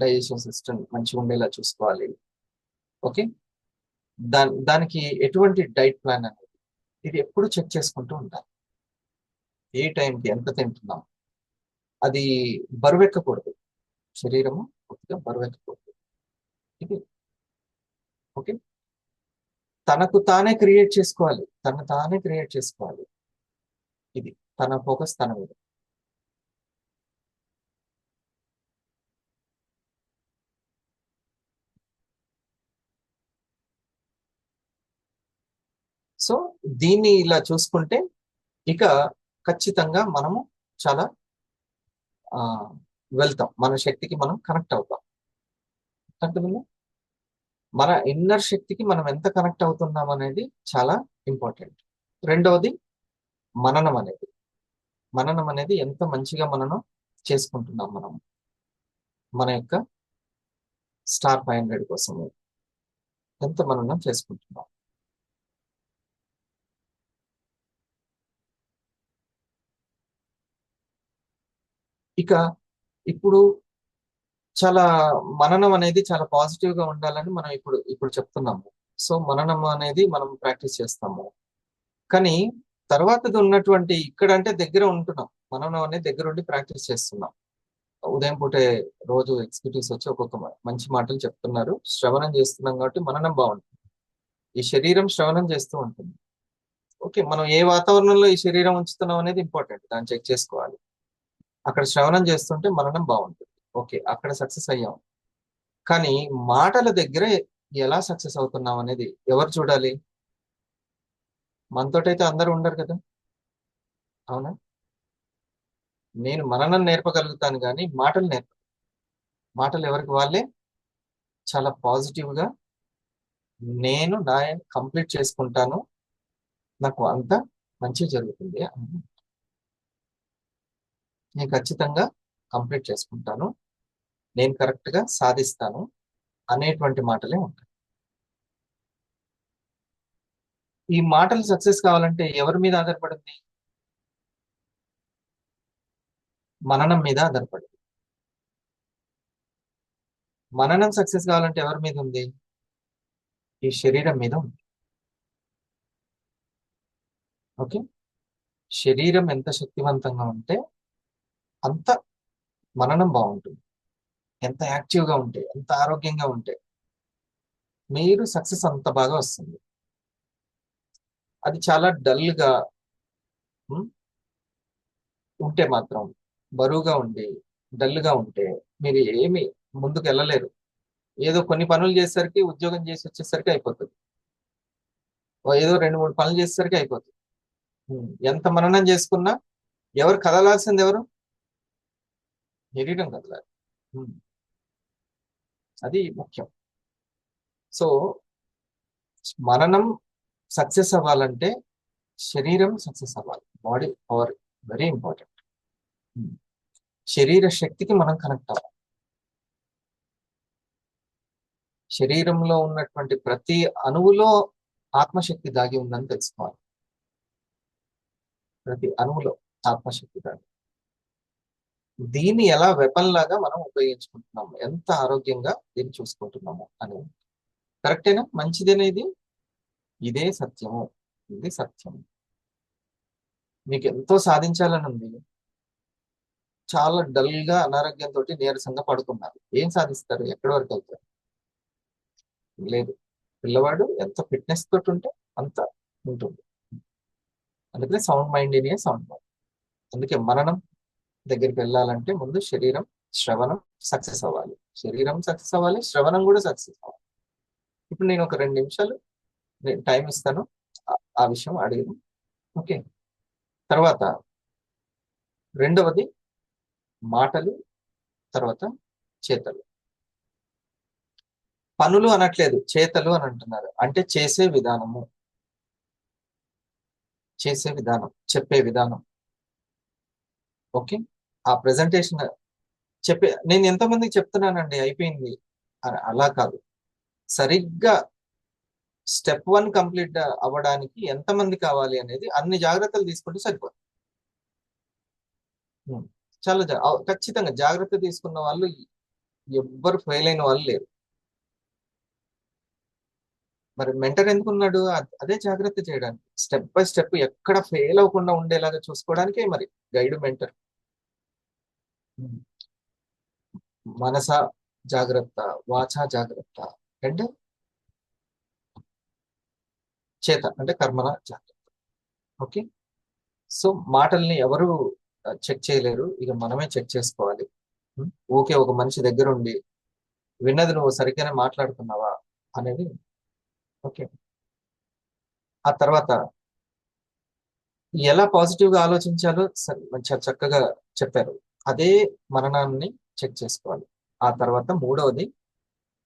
డైజెషన్ సిస్టమ్ మంచిగా ఉండేలా చూసుకోవాలి. ఓకే, దానికి ఎటువంటి డైట్ ప్లాన్ అనేది ఇది ఎప్పుడు చెక్ చేసుకుంటూ ఉండాలి. ఏ టైంకి ఎంత తింటున్నాం, అది బరువెక్కకూడదు. శరీరము పూర్తిగా బరువెక్కకూడదు. ఇది ఓకే, తనకు తానే క్రియేట్ చేసుకోవాలి. తను తానే క్రియేట్ చేసుకోవాలి. ఇది తన ఫోకస్ తన మీద. సో దీన్ని ఇలా చూసుకుంటే ఇక ఖచ్చితంగా మనము చాలా వెళ్తాం. మన శక్తికి మనం కనెక్ట్ అవుతాం. అర్థమైందా? మన ఇన్నర్ శక్తికి మనం ఎంత కనెక్ట్ అవుతున్నాం అనేది చాలా ఇంపార్టెంట్. రెండవది మననం అనేది. మననం అనేది ఎంత మంచిగా మననం చేసుకుంటున్నాం. మనం మన యొక్క స్టార్ 500 కోసము ఎంత మననం చేసుకుంటున్నాం. ఇక ఇప్పుడు చాలా మననం అనేది చాలా పాజిటివ్ గా ఉండాలని మనం ఇప్పుడు చెప్తున్నాము. సో మననం అనేది మనం ప్రాక్టీస్ చేస్తాము. కానీ తర్వాతది ఉన్నటువంటి ఇక్కడ అంటే దగ్గర ఉంటున్నాం. మననం అనేది దగ్గర ఉండి ప్రాక్టీస్ చేస్తున్నాం. ఉదయం పూటే రోజు ఎగ్జిక్యూటివ్స్ వచ్చి ఒక్కొక్క మంచి మాటలు చెప్తున్నారు. శ్రవణం చేస్తున్నాం కాబట్టి మననం బాగుంటుంది. ఈ శరీరం శ్రవణం చేస్తూ ఉంటుంది. ఓకే, మనం ఏ వాతావరణంలో ఈ శరీరం ఉంచుతున్నాం అనేది ఇంపార్టెంట్, దాన్ని చెక్ చేసుకోవాలి. అక్కడ శ్రవణం చేస్తుంటే మననం బాగుంటుంది, ఓకే, అక్కడ సక్సెస్ అయ్యాం. కానీ మాటల దగ్గర ఎలా సక్సెస్ అవుతున్నాం అనేది ఎవరు చూడాలి? మనతోటైతే అందరూ ఉండరు కదా, అవునా? నేను మననం నేర్పగలుగుతాను కానీ మాటలు మాటలు ఎవరికి వాళ్ళే చాలా పాజిటివ్ గా నేను నా కంప్లీట్ చేసుకుంటాను, నాకు అంత మంచి జరుగుతుంది అని, నేను ఖచ్చితంగా కంప్లీట్ చేసుకుంటాను, నేను కరెక్ట్ గా సాధిస్తాను అనేటువంటి మాటలే ఉంటాయి. ఈ మాటలు సక్సెస్ కావాలంటే ఎవరి మీద ఆధారపడింది? మననం మీద ఆధారపడింది. మననం సక్సెస్ కావాలంటే ఎవరి మీద ఉంది? ఈ శరీరం మీద ఉంది. ఓకే, శరీరం ఎంత శక్తివంతంగా ఉంటే అంత మననం బాగుంటుంది. ఎంత యాక్టివ్గా ఉంటే, ఎంత ఆరోగ్యంగా ఉంటే మీరు సక్సెస్ అంత బాగా వస్తుంది. అది చాలా డల్గా ఉంటే మాత్రం, బరువుగా ఉండి డల్గా ఉంటే మీరు ఏమి ముందుకు వెళ్ళలేరు. ఏదో కొన్ని పనులు చేసేసరికి, ఉద్యోగం చేసి వచ్చేసరికి అయిపోతుంది, ఏదో 2-3 పనులు చేసేసరికి అయిపోతుంది. ఎంత మననం చేసుకున్నా ఎవరు కదలాల్సింది? ఎవరు? శరీరం కదలాలి. అది ముఖ్యం. సో మననం సక్సెస్ అవ్వాలంటే శరీరం సక్సెస్ అవ్వాలి. Body power very important. శరీర శక్తికి మనం కనెక్ట్ అవ్వాలి. శరీరంలో ఉన్నటువంటి ప్రతి అణువులో ఆత్మశక్తి దాగి ఉందని తెలుసుకోవాలి. ప్రతి అణువులో ఆత్మశక్తి దాగి, దీన్ని ఎలా వెపన్ లాగా మనం ఉపయోగించుకుంటున్నాము, ఎంత ఆరోగ్యంగా దీన్ని చూసుకుంటున్నాము అనేది కరెక్టేనా? మంచిదేనా? ఇదే సత్యము, ఇది సత్యం. మీకు ఎంతో సాధించాలని ఉంది, చాలా డల్ గా అనారోగ్యంతో నీరసంగా పడుకున్నారు, ఏం సాధిస్తారు? ఎక్కడి వరకు వెళ్తారు? లేదు. పిల్లవాడు ఎంత ఫిట్నెస్ తోటి ఉంటే అంత ఉంటుంది. అందుకనే sound mind in a sound body. అందుకే మననం దగ్గరికి వెళ్ళాలంటే ముందు శరీరం శ్రవణం సక్సెస్ అవ్వాలి, శరీరం సక్సెస్ అవ్వాలి, శ్రవణం కూడా సక్సెస్ అవ్వాలి. ఇప్పుడు నేను ఒక 2 నిమిషాలు నేను టైం ఇస్తాను, ఆ విషయం అడిగాను. ఓకే, తర్వాత రెండవది మాటలు, తర్వాత చేతలు. పనులు అనట్లేదు, చేతలు అని అంటున్నారు. అంటే చేసే విధానము, చేసే విధానం, చెప్పే విధానం. ఓకే, ఆ ప్రెజెంటేషన్ నేను ఎంతమందికి చెప్తున్నానండి అయిపోయింది అలా కాదు. సరిగ్గా స్టెప్ 1 కంప్లీట్ అవ్వడానికి ఎంతమంది కావాలి అనేది అన్ని జాగ్రత్తలు తీసుకుంటే సరిపోతుంది. చాలా ఖచ్చితంగా జాగ్రత్త తీసుకున్న వాళ్ళు ఎవ్వరు ఫెయిల్ అయిన వాళ్ళు లేరు. మరి మెంటర్ ఎందుకున్నాడు? అదే జాగ్రత్త చేయడానికి, స్టెప్ బై స్టెప్ ఎక్కడ ఫెయిల్ అవ్వకుండా ఉండేలాగా చూసుకోవడానికే మరి గైడ్ మెంటర్. మనస జాగ్రత్త, వాచా జాగ్రత్త, అండ్ చేత అంటే కర్మల జాగ్రత్త. ఓకే, సో మాటల్ని ఎవరు చెక్ చేయలేరు, ఇక మనమే చెక్ చేసుకోవాలి. ఓకే, ఒక మనిషి దగ్గర ఉండి విన్నది నువ్వు సరిగ్గానే మాట్లాడుతున్నావా అనేది. ఓకే, ఆ తర్వాత ఎలా పాజిటివ్ గా ఆలోచించాలో చాలా చక్కగా చెప్పారు. అదే మననాన్ని చెక్ చేసుకోవాలి. ఆ తర్వాత మూడవది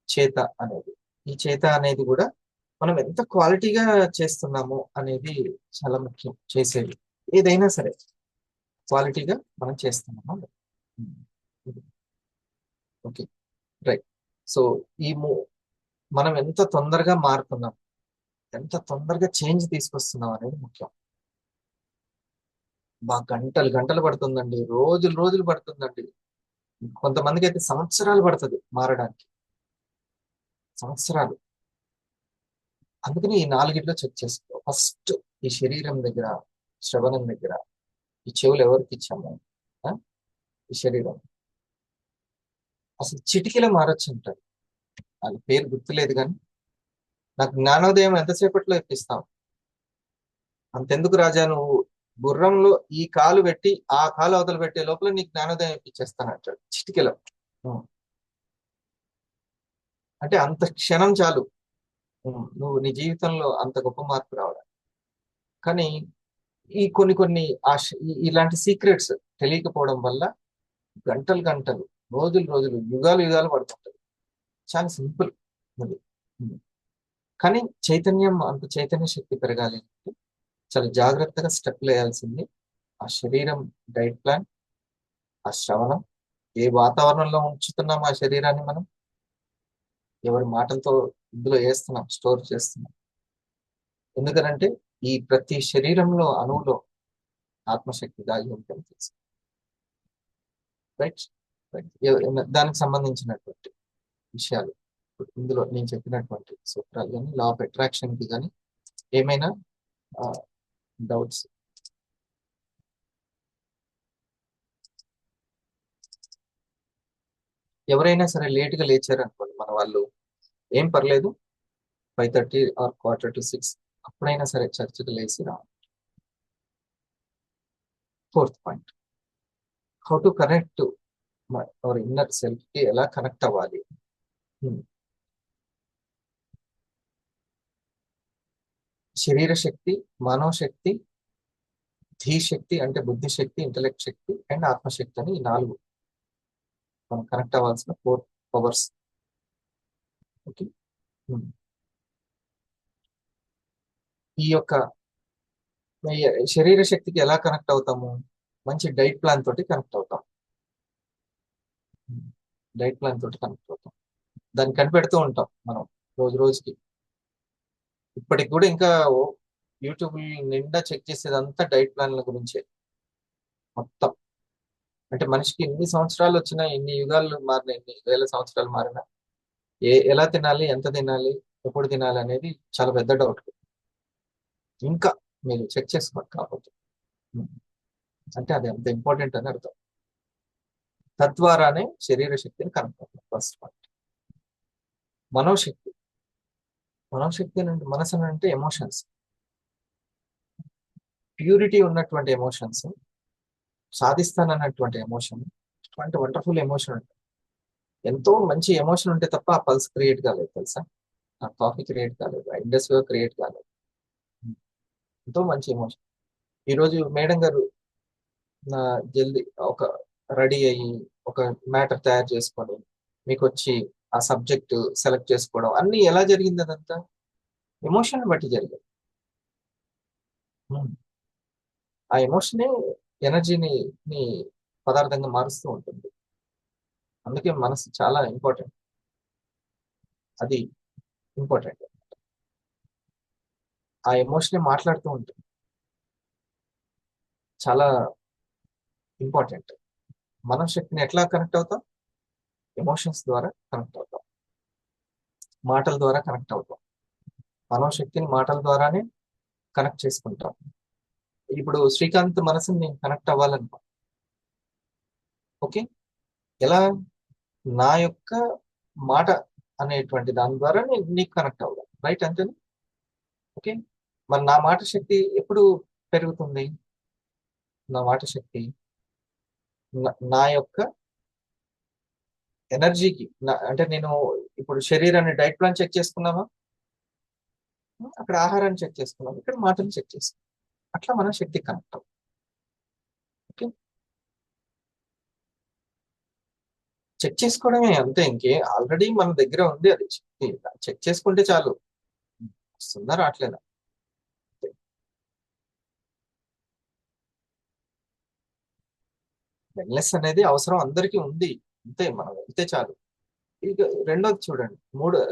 చేత అనేది. ఈ చేత అనేది కూడా మనం ఎంత క్వాలిటీగా చేస్తున్నాము అనేది చాలా ముఖ్యం. చేసేది ఏదైనా సరే క్వాలిటీగా మనం చేస్తున్నాము. Okay, right. సో మనం ఎంత తొందరగా మారుతున్నాం, ఎంత తొందరగా చేంజ్ తీసుకొస్తున్నాం అనేది ముఖ్యం. బాగా గంటలు గంటలు పడుతుందండి, రోజులు రోజులు పడుతుందండి, కొంతమందికి అయితే సంవత్సరాలు పడుతుంది మారడానికి, సంవత్సరాలు. అందుకని ఈ 4 చెక్ చేసుకో. ఫస్ట్ ఈ శరీరం దగ్గర, శ్రవణం దగ్గర, ఈ చెవులు ఎవరికి ఇచ్చాము? ఈ శరీరం అసలు చిటికీలో మారొచ్చు అంటారు, వాళ్ళ పేరు గుర్తులేదు కానీ నాకు జ్ఞానోదయం ఎంతసేపట్లో ఇప్పిస్తాం. అంతెందుకు రాజా, నువ్వు గుర్రంలో ఈ కాలు పెట్టి ఆ కాలు అవతల పెట్టే లోపల నీకు జ్ఞానోదయం ఇప్పించేస్తానంటాడు చిటికెలో. అంటే అంత క్షణం చాలు నువ్వు నీ జీవితంలో అంత గొప్ప మార్పు రావడం. కానీ ఈ కొన్ని ఇలాంటి సీక్రెట్స్ తెలియకపోవడం వల్ల గంటలు గంటలు, రోజులు, యుగాలు పడుతుంటది. చాలా సింపుల్ అది. కానీ అంత చైతన్య శక్తి పెరగాలి అంటే చాలా జాగ్రత్తగా స్టెప్లు వేయాల్సింది. ఆ శరీరం డైట్ ప్లాన్, ఆ శ్రవణం, ఏ వాతావరణంలో ఉంచుతున్నాం ఆ శరీరాన్ని మనం, ఎవరి మాటలతో ఇందులో వేస్తున్నాం, స్టోర్ చేస్తున్నాం. ఎందుకనంటే ఈ ప్రతి శరీరంలో అణువులో ఆత్మశక్తి దాగి ఉంటుంది తెలుసు. రైట్ దానికి సంబంధించినటువంటి విషయాలు ఇందులో నేను చెప్పినటువంటి సూత్రాలు కానీ, లా ఆఫ్ అట్రాక్షన్ కి కానీ ఏమైనా డౌట్స్? ఎవరైనా సరే లేట్గా లేచారు అనుకోండి మన వాళ్ళు, ఏం పర్లేదు, 5:30 ఆర్ 5:45 అప్పుడైనా సరే చర్చకు లేచి రావాలి. 4th point, how to connect hour inner self కి ఎలా కనెక్ట్ అవ్వాలి. శరీర శక్తి, మానవ శక్తి, ధీశక్తి అంటే బుద్ధిశక్తి, ఇంటలెక్ట్ శక్తి అండ్ ఆత్మశక్తి అని ఈ 4 మనం కనెక్ట్ అవ్వాల్సిన 4 పవర్స్. ఓకే, ఈ యొక్క శరీర శక్తికి ఎలా కనెక్ట్ అవుతాము? మంచి డైట్ ప్లాన్ తోటి కనెక్ట్ అవుతాం. డైట్ ప్లాన్ తోటి కనెక్ట్ అవుతాం. దాన్ని కనిపెడుతూ ఉంటాం మనం రోజుకి. ఇప్పటికి కూడా ఇంకా యూట్యూబ్ నిండా చెక్ చేసేదంతా డైట్ ప్లాన్ల గురించే మొత్తం. అంటే మనిషికి ఎన్ని సంవత్సరాలు వచ్చినా, ఎన్ని యుగాలు మారినా, ఎన్ని వేల సంవత్సరాలు మారినా ఎలా తినాలి, ఎంత తినాలి, ఎప్పుడు తినాలి అనేది చాలా పెద్ద డౌట్. ఇంకా మీరు చెక్ చేసుకోండి కాకపోతే. అంటే అది అంత ఇంపార్టెంట్ అని అర్థం. తద్వారానే శరీర శక్తిని కనెక్ట్ అవుతుంది. First point. మనోశక్తి అంటే మనసు అంటే ఎమోషన్స్, ప్యూరిటీ ఉన్నటువంటి ఎమోషన్స్, సాధిస్తానన్నటువంటి ఎమోషన్, అటువంటి వండర్ఫుల్ ఎమోషన్ ఉంటుంది. ఎంతో మంచి ఎమోషన్ ఉంటే తప్ప ఆ పల్స్ క్రియేట్ కాలేదు తెలుసా, ఆ కాఫీ క్రియేట్ కాలేదు, ఆ ఇండస్ట్రీ క్రియేట్ కాలేదు. ఎంతో మంచి ఎమోషన్. ఈరోజు మేడం గారు జల్దీ ఒక రెడీ అయ్యి ఒక మ్యాటర్ తయారు చేసుకొని మీకు వచ్చి ఆ సబ్జెక్ట్ సెలెక్ట్ చేసుకోవడం అన్ని ఎలా జరిగింది? అదంతా ఎమోషన్ బట్టి జరిగింది. ఆ ఎమోషనే ఎనర్జీని పదార్థంగా మారుస్తూ ఉంటుంది. అందుకే మనసు చాలా ఇంపార్టెంట్. అది ఇంపార్టెంట్. ఆ ఎమోషనే మాట్లాడుతూ ఉంటుంది. చాలా ఇంపార్టెంట్. మన శక్తిని ఎట్లా కనెక్ట్ అవుతాం? ఎమోషన్స్ ద్వారా కనెక్ట్ అవుతాం, మాటల ద్వారా కనెక్ట్ అవుతాం. మనోశక్తిని మాటల ద్వారానే కనెక్ట్ చేసుకుంటాం. ఇప్పుడు శ్రీకాంత్ మనసుని నేను కనెక్ట్ అవ్వాలనుకో, ఓకే, ఎలా? నా యొక్క మాట అనేటువంటి దాని ద్వారా నేను నీకు కనెక్ట్ అవ్వాలి, రైట్? అంతేనా? ఓకే, మరి నా మాట శక్తి ఎప్పుడు పెరుగుతుంది? నా మాట శక్తి నా యొక్క ఎనర్జీకి, అంటే నేను ఇప్పుడు శరీరాన్ని డైట్ ప్లాన్ చెక్ చేసుకున్నామా, అక్కడ ఆహారాన్ని చెక్ చేసుకున్నాం, ఇక్కడ మాటలు చెక్ చేసుకున్నాం. అట్లా మన శక్తి కనెక్ట్ అవుతుంది. ఓకే, చెక్ చేసుకోవడమే అంతే, ఇంకే ఆల్రెడీ మన దగ్గర ఉంది అది శక్తి. చెక్ చేసుకుంటే చాలు, వస్తుందా రావట్లేదా. వెల్నెస్ అనేది అవసరం అందరికీ ఉంది, అంతే, మనం వెళ్తే చాలు. ఇక రెండోది చూడండి,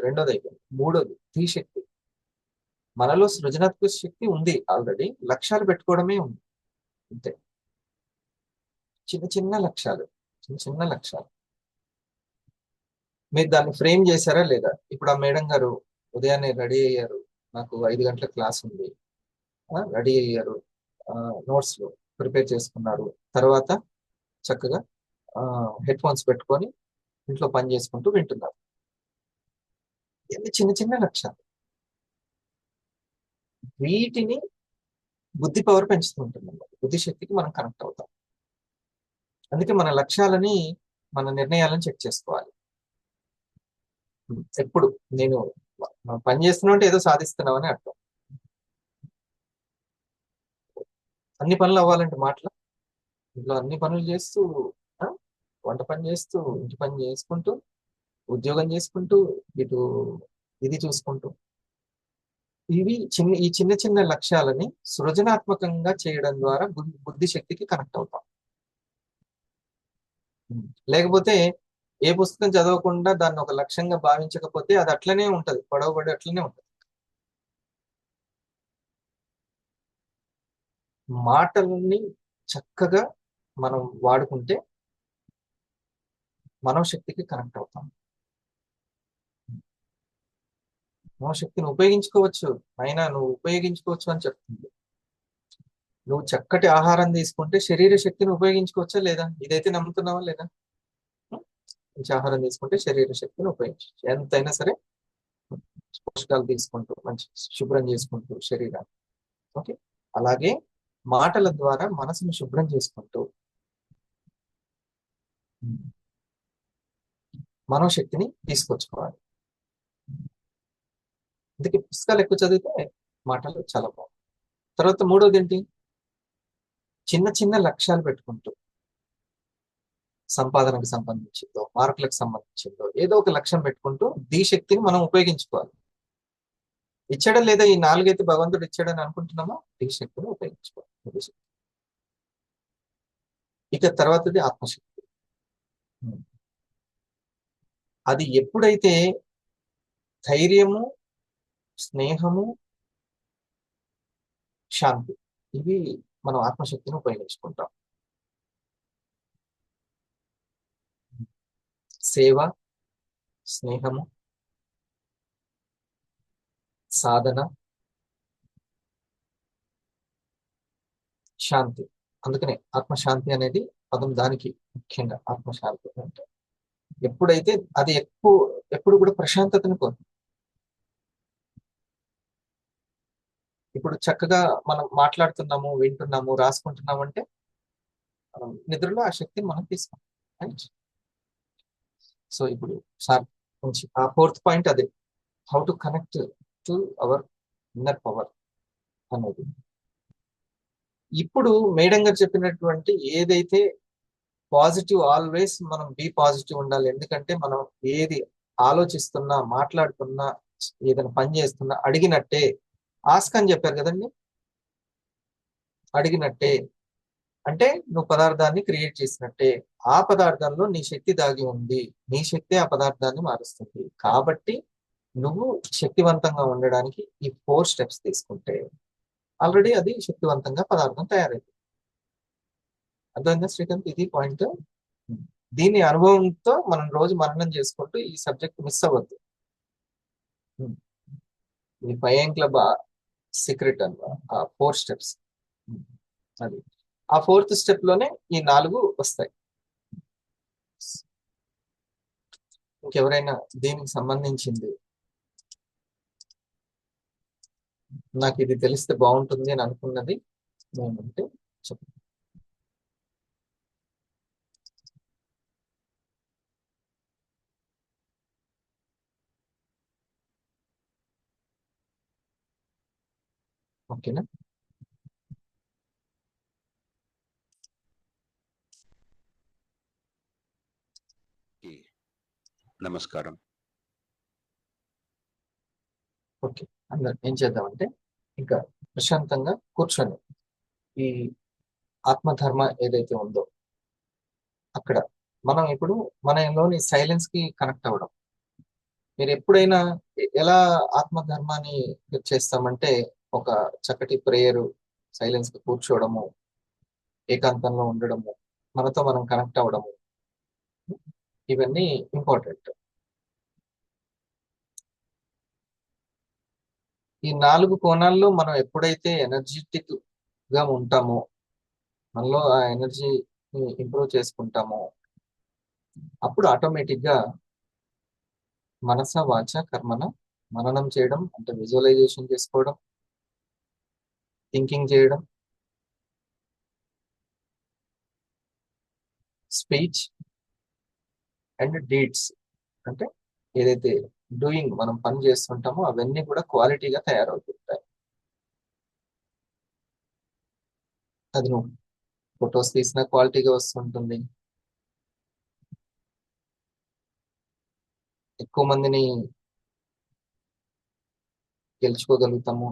రెండోది అయిపోయింది. మూడోది ధీశక్తి. మనలో సృజనాత్మక శక్తి ఉంది ఆల్రెడీ, లక్ష్యాలు పెట్టుకోవడమే ఉంది అంతే. చిన్న లక్ష్యాలు. మీరు దాన్ని ఫ్రేమ్ చేశారా లేదా? ఇప్పుడు ఆ మేడం గారు ఉదయాన్నే రెడీ అయ్యారు, నాకు 5 గంటల క్లాస్ ఉంది, రెడీ అయ్యారు, నోట్స్ ప్రిపేర్ చేసుకున్నారు, తర్వాత చక్కగా హెడ్ ఫోన్స్ పెట్టుకొని ఇంట్లో పని చేసుకుంటూ వింటున్నారు. ఇవన్నీ చిన్న లక్ష్యాలు. వీటిని బుద్ధి పవర్ పెంచుతూ ఉంటుంది అన్నమాట. బుద్ధి శక్తికి మనం కనెక్ట్ అవుతాం. అందుకే మన లక్ష్యాలని, మన నిర్ణయాలను చెక్ చేసుకోవాలి. ఎప్పుడు నేను పని చేస్తున్నా అంటే ఏదో సాధిస్తున్నామని అర్థం. అన్ని పనులు అవ్వాలంటే మాటల ఇంట్లో అన్ని పనులు చేస్తూ, ఆ, వంట పని చేస్తూ, ఇంటి పని చేసుకుంటూ, ఉద్యోగం చేసుకుంటూ, ఇటు ఇది చూసుకుంటూ, ఈ చిన్న చిన్న లక్ష్యాలని సృజనాత్మకంగా చేయడం ద్వారా బుద్ధి శక్తికి కనెక్ట్ అవుతాం. లేకపోతే ఏ పుస్తకం చదవకుండా దాన్ని ఒక లక్ష్యంగా భావించకపోతే అది అట్లనే ఉంటది, పొడవబడి అట్లనే ఉంటది. మాటల్ని చక్కగా మనం వాడుకుంటే మనోశక్తికి కనెక్ట్ అవుతాం. మనోశక్తిని ఉపయోగించుకోవచ్చు, అయినా నువ్వు ఉపయోగించుకోవచ్చు అని చెప్తుంది. నువ్వు చక్కటి ఆహారం తీసుకుంటే శరీర శక్తిని ఉపయోగించుకోవచ్చా లేదా? ఇదైతే నమ్ముతున్నావా లేదా? మంచి ఆహారం తీసుకుంటే శరీర శక్తిని ఉపయోగించవచ్చు. ఎంతైనా సరే పోషకాలు తీసుకుంటూ, మంచి శుభ్రం చేసుకుంటూ శరీరాన్ని. ఓకే, అలాగే మాటల ద్వారా మనసును శుభ్రం చేసుకుంటూ మనోశక్తిని తీసుకొచ్చుకోవాలి. అందుకే పుస్తకాలు ఎక్కువ చదివితే మాటలు చాలా బాగుంది. తర్వాత మూడోది ఏంటి? చిన్న చిన్న లక్ష్యాలు పెట్టుకుంటూ, సంపాదనకు సంబంధించిందో, మార్కులకు సంబంధించిందో ఏదో ఒక లక్ష్యం పెట్టుకుంటూ ఈ శక్తిని మనం ఉపయోగించుకోవాలి. ఇచ్చాడా లేదా, ఈ 4 అయితే భగవంతుడు ఇచ్చాడని అనుకుంటున్నామో ఈ శక్తిని ఉపయోగించుకోవాలి. ఇక తర్వాతది ఆత్మశక్తి. అది ఎప్పుడైతే ధైర్యము, స్నేహము, శాంతి, ఇవి మనం ఆత్మశక్తిని ఉపయోగించుకుంటాం. సేవ, స్నేహము, సాధన, శాంతి. అందుకనే ఆత్మశాంతి అనేది పదం దానికి ముఖ్యంగా ఆత్మశాంతి అంటే ఎప్పుడైతే అది ఎప్పుడు కూడా ప్రశాంతతను కోరుతుంది. ఇప్పుడు చక్కగా మనం మాట్లాడుతున్నాము, వింటున్నాము, రాసుకుంటున్నాము అంటే నిద్రలో ఆ శక్తిని మనం తీసుకుంటాం. సో ఇప్పుడు సార్ నుంచి ఆ 4th పాయింట్ అదే, how to connect to our inner power అనేది. ఇప్పుడు మేడం గారు చెప్పినటువంటి ఏదైతే పాజిటివ్, ఆల్వేస్ మనం బీ పాజిటివ్ ఉండాలి. ఎందుకంటే మనం ఏది ఆలోచిస్తున్నా, మాట్లాడుతున్నా, ఏదైనా పని చేస్తున్నా అడిగినట్టే, ఆస్క్ అని చెప్పారు కదండి. అడిగినట్టే అంటే నువ్వు పదార్థాన్ని క్రియేట్ చేసినట్టే. ఆ పదార్థంలో నీ శక్తి దాగి ఉంది, నీ శక్తి ఆ పదార్థాన్ని మారుస్తుంది. కాబట్టి నువ్వు శక్తివంతంగా ఉండడానికి ఈ 4 స్టెప్స్ తీసుకుంటే ఆల్రెడీ అది శక్తివంతంగా పదార్థం తయారైంది. అర్థమైందా శ్రీకాంత్? ఇది పాయింట్. దీని అనుభవంతో మనం రోజు మననం చేసుకుంటూ ఈ సబ్జెక్ట్ మిస్ అవ్వద్దు. ఇది 5 క్లబ్ సీక్రెట్ అన్నమాట, ఆ 4 స్టెప్స్. అది ఆ 4th స్టెప్ లోనే ఈ 4 వస్తాయి. ఇంకెవరైనా దీనికి సంబంధించింది నాకు ఇది తెలిస్తే బాగుంటుంది అని అనుకున్నది ఏమంటే చెప్పండి. ఓకేనా? నమస్కారం. ఓకే, అందరు ఏం చేద్దామంటే ఇంకా ప్రశాంతంగా కూర్చొని ఈ ఆత్మధర్మ ఏదైతే ఉందో అక్కడ మనం ఇప్పుడు మనలోని సైలెన్స్ కి కనెక్ట్ అవ్వడం. మీరు ఎప్పుడైనా ఎలా ఆత్మధర్మాన్ని చేస్తామంటే ఒక చక్కటి ప్రేయరు, సైలెన్స్ కి కూర్చోవడము, ఏకాంతంలో ఉండడము, మనతో మనం కనెక్ట్ అవ్వడము, ఇవన్నీ ఇంపార్టెంట్. ఈ 4 కోణాల్లో మనం ఎప్పుడైతే ఎనర్జెటిక్ గా ఉంటామో, మనలో ఆ ఎనర్జీని ఇంప్రూవ్ చేసుకుంటామో, అప్పుడు ఆటోమేటిక్ గా మనస వాచ కర్మన మననం చేయడం అంటే విజువలైజేషన్ చేసుకోవడం, థింకింగ్ చేయడం, స్పీచ్ అండ్ డీడ్స్, అంటే ఏదైతే డూయింగ్ మనం పని చేస్తుంటామో అవన్నీ కూడా క్వాలిటీగా తయారవుతుంటాయి. అది నువ్వు ఫొటోస్ తీసిన క్వాలిటీగా వస్తుంటుంది, ఎక్కువ మందిని గెలుచుకోగలుగుతాము.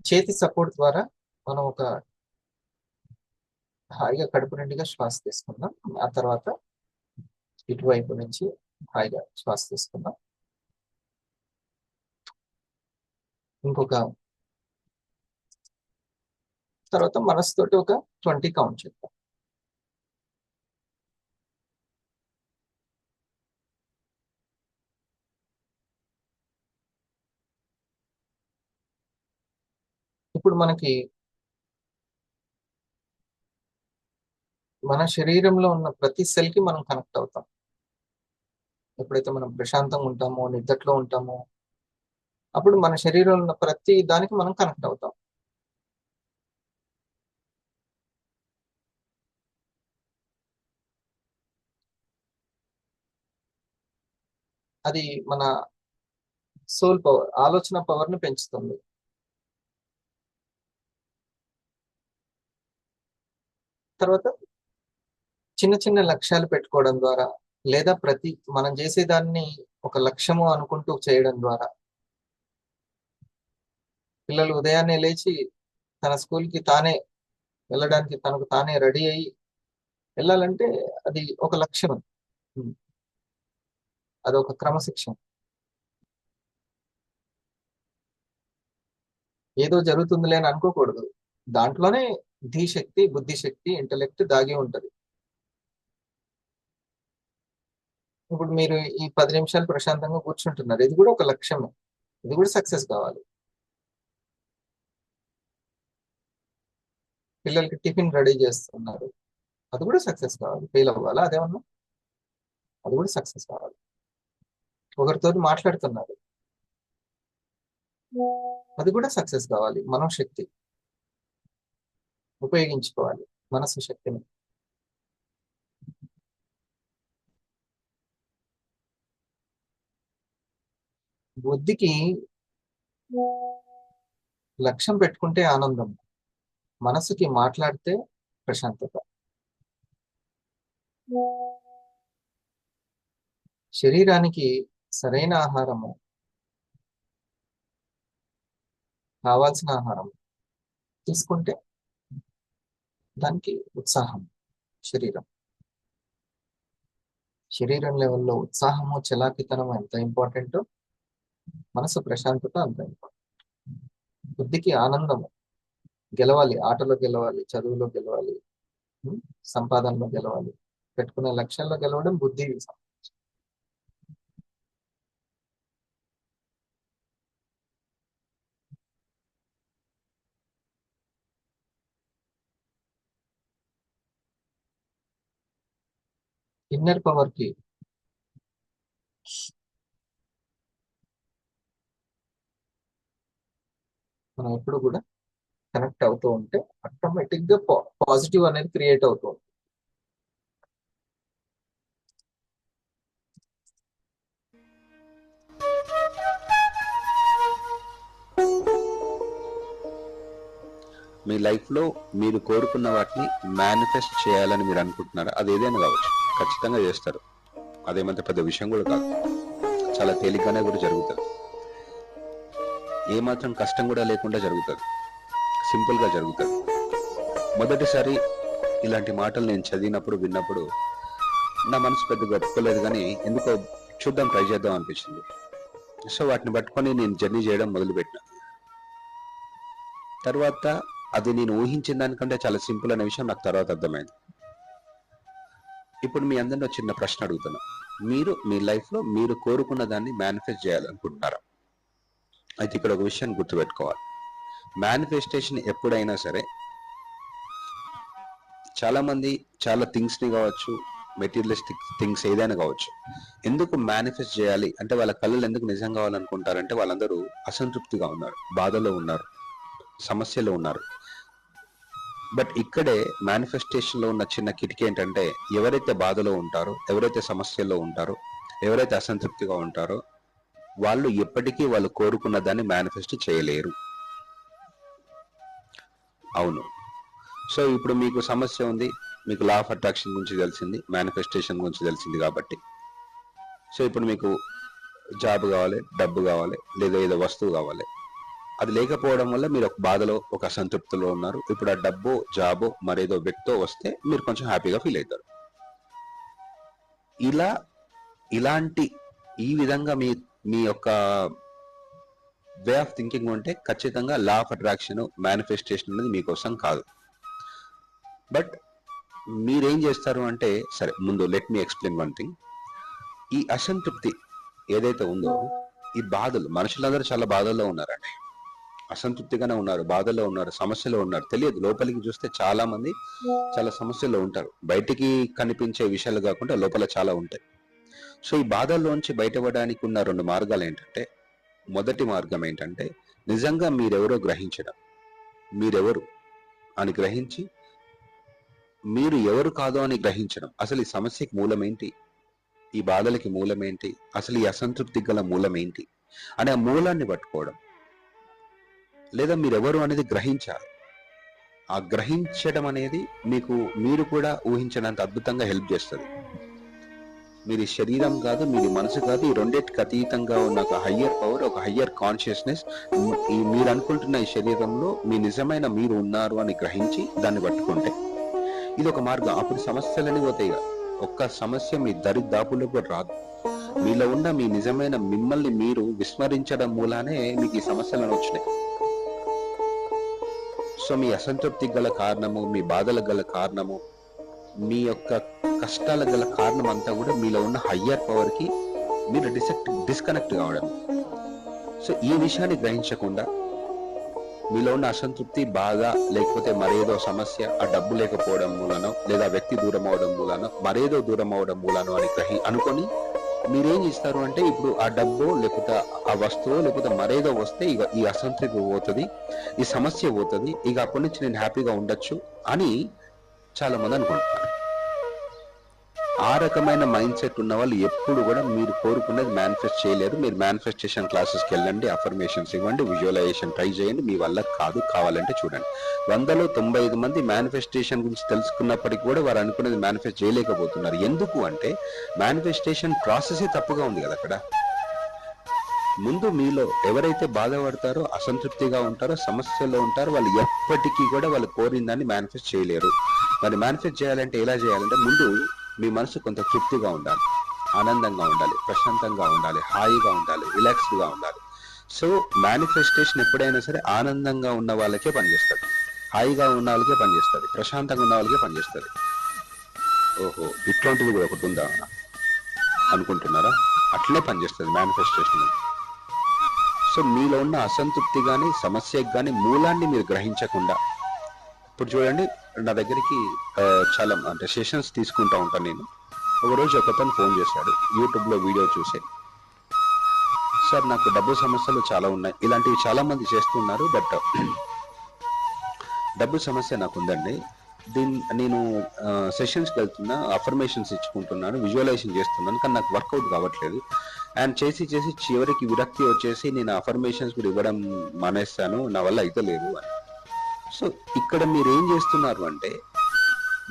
చేతి సపోర్ట్ ద్వారా మనం ఒక హాయిగా కడుపు నిండుగా శ్వాస తీసుకుందాం. ఆ తర్వాత ఇటువైపు నుంచి హాయిగా శ్వాస తీసుకుందాం. ఇంకొక తర్వాత మనసుతోటి ఒక 20 కౌంట్ చేద్దాం. ఇప్పుడు మనకి మన శరీరంలో ఉన్న ప్రతి సెల్ కి మనం కనెక్ట్ అవుతాం. ఎప్పుడైతే మనం ప్రశాంతంగా ఉంటామో, నిద్దట్లో ఉంటామో, అప్పుడు మన శరీరంలో ఉన్న ప్రతి దానికి మనం కనెక్ట్ అవుతాం. అది మన సోల్ పవర్, ఆలోచన పవర్ ని పెంచుతుంది. తర్వాత చిన్న చిన్న లక్ష్యాలు పెట్టుకోవడం ద్వారా, లేదా మనం చేసేదాన్ని ఒక లక్ష్యము అనుకుంటూ చేయడం ద్వారా, పిల్లలు ఉదయాన్నే లేచి తన స్కూల్కి తానే వెళ్ళడానికి తనకు తానే రెడీ అయ్యి వెళ్ళాలంటే అది ఒక లక్ష్యం, అది ఒక క్రమశిక్షణ. ఏదో జరుగుతుందిలే అని అనుకోకూడదు. దాంట్లోనే ధీశక్తి, బుద్ధిశక్తి, ఇంటలెక్ట్ దాగి ఉంటది. ఇప్పుడు మీరు ఈ 10 నిమిషాలు ప్రశాంతంగా కూర్చుంటున్నారు, ఇది కూడా ఒక లక్ష్యమే, ఇది కూడా సక్సెస్ కావాలి. పిల్లలకి టిఫిన్ రెడీ చేస్తున్నారు, అది కూడా సక్సెస్ కావాలి. ఫెయిల్ అవ్వాలా అదేమన్నా? అది కూడా సక్సెస్ కావాలి. ఒకరితో మాట్లాడుతున్నారు, అది కూడా సక్సెస్ కావాలి. మనోశక్తి ఉపయోగించుకోవాలి, మనసు శక్తిని. బుద్ధికి లక్ష్యం పెట్టుకుంటే ఆనందం, మనసుకి మాట్లాడితే ప్రశాంతత. శరీరానికి సరైన ఆహారము, కావాల్సిన ఆహారం తీసుకుంటే దానికి ఉత్సాహం. శరీరం లెవెల్లో ఉత్సాహము, చలాకితనం ఎంత ఇంపార్టెంటో మనసు ప్రశాంతత అంత ఇంపార్టెంట్. బుద్ధికి ఆనందము, గెలవాలి, ఆటలో గెలవాలి, చదువులో గెలవాలి, సంపాదనలో గెలవాలి, పెట్టుకునే లక్ష్యాల్లో గెలవడం బుద్ధి. ఇన్నర్ పవర్ కి మనం ఎప్పుడు కూడా కనెక్ట్ అవుతూ ఉంటే ఆటోమేటిక్ గా పాజిటివ్ అనేది క్రియేట్ అవుతూ ఉంటుంది. మీ లైఫ్లో మీరు కోరుకున్న వాటిని మేనిఫెస్ట్ చేయాలని మీరు అనుకుంటున్నారా? అది ఏదైనా కావచ్చు, ఖచ్చితంగా చేస్తారు. అదేమంటే పెద్ద విషయం కూడా కాదు, చాలా తేలిగ్గానే కూడా జరుగుతుంది. ఏమాత్రం కష్టం కూడా లేకుండా జరుగుతుంది, సింపుల్గా జరుగుతుంది. మొదటిసారి ఇలాంటి మాటలు నేను చదివినప్పుడు, విన్నప్పుడు నా మనసు పెద్దగా ఒప్పుకోలేదు, కానీ ఎందుకో చూద్దాం, ట్రై చేద్దాం అనిపించింది. సో వాటిని పట్టుకొని నేను జర్నీ చేయడం మొదలుపెట్టిన తర్వాత అది నేను ఊహించిన దానికంటే చాలా సింపుల్ అనే విషయం నాకు తర్వాత అర్థమైంది. ఇప్పుడు మీ అందరిలో చిన్న ప్రశ్న అడుగుతున్నా, మీరు మీ లైఫ్లో మీరు కోరుకున్న దాన్ని మేనిఫెస్ట్ చేయాలనుకుంటున్నారా? అయితే ఇక్కడ ఒక విషయాన్ని గుర్తుపెట్టుకోవాలి. మేనిఫెస్టేషన్ ఎప్పుడైనా సరే, చాలా మంది చాలా థింగ్స్ని కావచ్చు, మెటీరియలిస్టిక్ థింగ్స్ ఏదైనా కావచ్చు, ఎందుకు మేనిఫెస్ట్ చేయాలి అంటే వాళ్ళ కళలు ఎందుకు నిజం కావాలనుకుంటారంటే వాళ్ళందరూ అసంతృప్తిగా ఉన్నారు, బాధలో ఉన్నారు, సమస్యలో ఉన్నారు. బట్ ఇక్కడే మేనిఫెస్టేషన్ లో ఉన్న చిన్న కిటికీ ఏంటంటే, ఎవరైతే బాధలో ఉంటారో, ఎవరైతే సమస్యల్లో ఉంటారో, ఎవరైతే అసంతృప్తిగా ఉంటారో, వాళ్ళు ఎప్పటికీ వాళ్ళు కోరుకున్న దాన్ని మేనిఫెస్ట్ చేయలేరు. అవును. సో ఇప్పుడు మీకు సమస్య ఉంది, మీకు లా ఆఫ్ అట్రాక్షన్ గురించి తెలిసింది, మేనిఫెస్టేషన్ గురించి తెలిసింది కాబట్టి, సో ఇప్పుడు మీకు జాబ్ కావాలి, డబ్బు కావాలి, లేదా ఏదో వస్తువు కావాలి. అది లేకపోవడం వల్ల మీరు ఒక బాధలో, ఒక అసంతృప్తిలో ఉన్నారు. ఇప్పుడు ఆ డబ్బు, జాబో, మరేదో వ్యక్తో వస్తే మీరు కొంచెం హ్యాపీగా ఫీల్ అవుతారు. ఈ విధంగా మీ యొక్క వే ఆఫ్ థింకింగ్ ఉంటే ఖచ్చితంగా లా ఆఫ్ అట్రాక్షన్, మేనిఫెస్టేషన్ అనేది మీకోసం కాదు. బట్ మీరేం చేస్తారు అంటే, సరే ముందు let me explain one thing. ఈ అసంతృప్తి ఏదైతే ఉందో, ఈ బాధలు, మనుషులందరూ చాలా బాధల్లో ఉన్నారండి, అసంతృప్తిగానే ఉన్నారు, బాధల్లో ఉన్నారు, సమస్యలో ఉన్నారు. తెలియదు, లోపలికి చూస్తే చాలా మంది చాలా సమస్యల్లో ఉంటారు. బయటికి కనిపించే విషయాలు కాకుండా లోపల చాలా ఉంటాయి. సో ఈ బాధల్లోంచి బయటపడడానికి ఉన్న 2 మార్గాలు ఏంటంటే, మొదటి మార్గం ఏంటంటే నిజంగా మీరెవరో గ్రహించడం. మీరెవరు అని గ్రహించి, మీరు ఎవరు కాదో అని గ్రహించడం. అసలు ఈ సమస్యకి మూలం ఏంటి, ఈ బాధలకి మూలం ఏంటి, అసలు ఈ అసంతృప్తి గల మూలం ఏంటి అనే ఆ మూలాన్ని పట్టుకోవడం. లేదా మీరెవరు అనేది గ్రహించాలి. ఆ గ్రహించడం అనేది మీరు కూడా ఊహించడానికి అద్భుతంగా హెల్ప్ చేస్తుంది. మీది శరీరం కాదు, మీది మనసు కాదు, ఈ రెండింటికి అతీతంగా ఉన్న ఒక హయ్యర్ పవర్, ఒక హయ్యర్ కాన్షియస్నెస్ మీరు అనుకుంటున్న ఈ శరీరంలో మీ నిజమైన మీరు ఉన్నారు అని గ్రహించి దాన్ని పట్టుకుంటే ఇది ఒక మార్గం. అప్పుడు సమస్యలని పోతాయి. ఒక్క సమస్య మీ దరిదాపులో కూడా రాదు. మీలో ఉన్న మీ నిజమైన మిమ్మల్ని మీరు విస్మరించడం మూలానే మీకు ఈ సమస్యలను వచ్చినాయి. సో మీ అసంతృప్తి గల కారణము, మీ బాధలకు గల కారణము, మీ యొక్క కష్టాల గల కారణం అంతా కూడా మీలో ఉన్న హయ్యర్ పవర్ కి మీరు డిస్కనెక్ట్ కావడం. సో ఈ విషయాన్ని గ్రహించకుండా మీలో ఉన్న అసంతృప్తి, బాధ, లేకపోతే మరేదో సమస్య, ఆ డబ్బు లేకపోవడం మూలనో, లేదా వ్యక్తి దూరం అవడం మూలనో, మరేదో దూరం అవడం మూలనో అని అనుకొని మీరేం చేస్తారు అంటే, ఇప్పుడు ఆ డబ్బు లేకపోతే ఆ వస్తువు లేకపోతే మరేదో వస్తే ఇక ఈ అసంతృప్తి పోతుంది, ఈ సమస్య పోతుంది, ఇక అప్పటి నుంచి నేను హ్యాపీగా ఉండొచ్చు అని చాలా మంది అనుకుంటున్నారు. ఆ రకమైన మైండ్ సెట్ ఉన్న వాళ్ళు ఎప్పుడు కూడా మీరు కోరుకునేది మేనిఫెస్ట్ చేయలేరు. మీరు మేనిఫెస్టేషన్ క్లాసెస్కి వెళ్ళండి, అఫర్మేషన్స్ ఇవ్వండి, విజువలైజేషన్ ట్రై చేయండి, మీ వల్ల కాదు. కావాలంటే చూడండి, 100లో 95 మంది మేనిఫెస్టేషన్ గురించి తెలుసుకున్నప్పటికీ కూడా వారు అనుకునేది మేనిఫెస్ట్ చేయలేకపోతున్నారు. ఎందుకు అంటే మేనిఫెస్టేషన్ ప్రాసెసే తప్పుగా ఉంది కదా. అక్కడ ముందు మీలో ఎవరైతే బాధపడతారో, అసంతృప్తిగా ఉంటారో, సమస్యల్లో ఉంటారో, వాళ్ళు ఎప్పటికీ కూడా వాళ్ళు కోరిన దాన్ని మేనిఫెస్ట్ చేయలేరు. మరి మేనిఫెస్ట్ చేయాలంటే ఎలా చేయాలంటే, ముందు మీ మనసు కొంత తృప్తిగా ఉండాలి, ఆనందంగా ఉండాలి, ప్రశాంతంగా ఉండాలి, హాయిగా ఉండాలి, రిలాక్స్డ్గా ఉండాలి. సో మేనిఫెస్టేషన్ ఎప్పుడైనా సరే ఆనందంగా ఉన్న వాళ్ళకే పనిచేస్తుంది, హాయిగా ఉన్న వాళ్ళకే పనిచేస్తుంది, ప్రశాంతంగా ఉన్న వాళ్ళకే పనిచేస్తుంది. ఓహో, ఇట్లాంటిది కూడా ఒకటి ఉందా అనుకుంటున్నారా? అట్లే పనిచేస్తుంది మేనిఫెస్టేషన్. సో మీలో ఉన్న అసంతృప్తి కానీ, సమస్యకి కానీ మూలాన్ని మీరు గ్రహించకుండా, ఇప్పుడు చూడండి, నా దగ్గరికి చాలా అంటే సెషన్స్ తీసుకుంటా ఉంటాను నేను. ఒకరోజు ఒకతను ఫోన్ చేశాడు, యూట్యూబ్లో వీడియో చూసి, సార్ నాకు డబ్బు సమస్యలు చాలా ఉన్నాయి, ఇలాంటివి చాలా మంది చేస్తున్నారు, బట్ డబ్బు సమస్య నాకు ఉందండి, నేను సెషన్స్కి వెళ్తున్నా, అఫర్మేషన్స్ ఇచ్చుకుంటున్నాను, విజువలైజేషన్ చేస్తున్నాను, కానీ నాకు వర్కౌట్ కావట్లేదు, అండ్ చేసి చివరికి విరక్తి వచ్చేసి నేను అఫర్మేషన్స్ కూడా ఇవ్వడం మానేస్తాను, నా వల్ల అయితే లేదు అని. సో ఇక్కడ మీరు ఏం చేస్తున్నారు అంటే,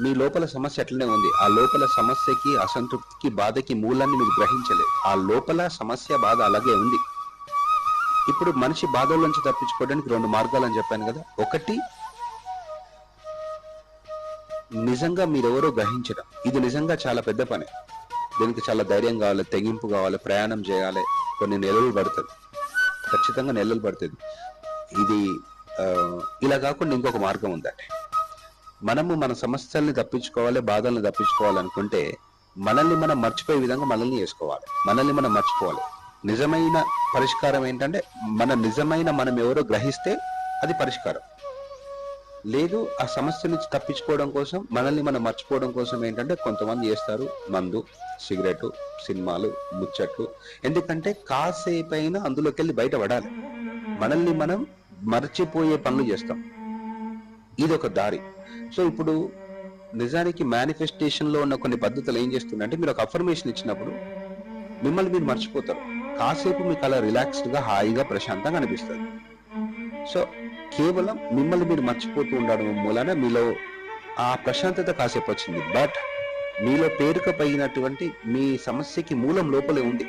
మీ లోపల సమస్య అట్లనే ఉంది, ఆ లోపల సమస్యకి, అసంతృప్తికి, బాధకి మూలాన్ని మీరు గ్రహించలేదు. ఆ లోపల సమస్య, బాధ అలాగే ఉంది. ఇప్పుడు మనిషి బాధల నుంచి తప్పించుకోవడానికి 2 మార్గాలు అని చెప్పాను కదా. ఒకటి, నిజంగా మీరెవరో గ్రహించడం. ఇది నిజంగా చాలా పెద్ద పని, దీనికి చాలా ధైర్యం కావాలి, తెగింపు కావాలి, ప్రయాణం చేయాలి, కొన్ని నెలలు పడుతుంది, ఖచ్చితంగా నెలలు పడుతుంది. ఇది ఇలా కాకుండా ఇంకొక మార్గం ఉందండి. మనము మన సమస్యల్ని తప్పించుకోవాలి, బాధల్ని తప్పించుకోవాలనుకుంటే మనల్ని మనం మర్చిపోయే విధంగా మనల్ని చేసుకోవాలి, మనల్ని మనం మర్చిపోవాలి. నిజమైన పరిష్కారం ఏంటంటే, మనం ఎవరో గ్రహిస్తే అది పరిష్కారం. లేదు, ఆ సమస్య నుంచి తప్పించుకోవడం కోసం, మనల్ని మనం మర్చిపోవడం కోసం ఏంటంటే, కొంతమంది చేస్తారు మందు, సిగరెట్, సినిమాలు, ముచ్చట్లు. ఎందుకంటే కాసేపైనా అందులోకి వెళ్ళి బయటపడాలి, మనల్ని మనం మర్చిపోయే పనులు చేస్తాం. ఇది ఒక దారి. సో ఇప్పుడు నిజానికి మేనిఫెస్టేషన్ లో ఉన్న కొన్ని పద్ధతులు ఏం చేస్తుందంటే, మీరు ఒక అఫర్మేషన్ ఇచ్చినప్పుడు మిమ్మల్ని మీరు మర్చిపోతారు. కాసేపు మీకు అలా రిలాక్స్డ్ గా, హాయిగా, ప్రశాంతంగా అనిపిస్తుంది. సో కేవలం మిమ్మల్ని మీరు మర్చిపోతూ ఉండడం మూలన మీలో ఆ ప్రశాంతత కాసేపు వచ్చింది. బట్ మీలో పేరుకపోయినటువంటి మీ సమస్యకి మూలం లోపలే ఉంది.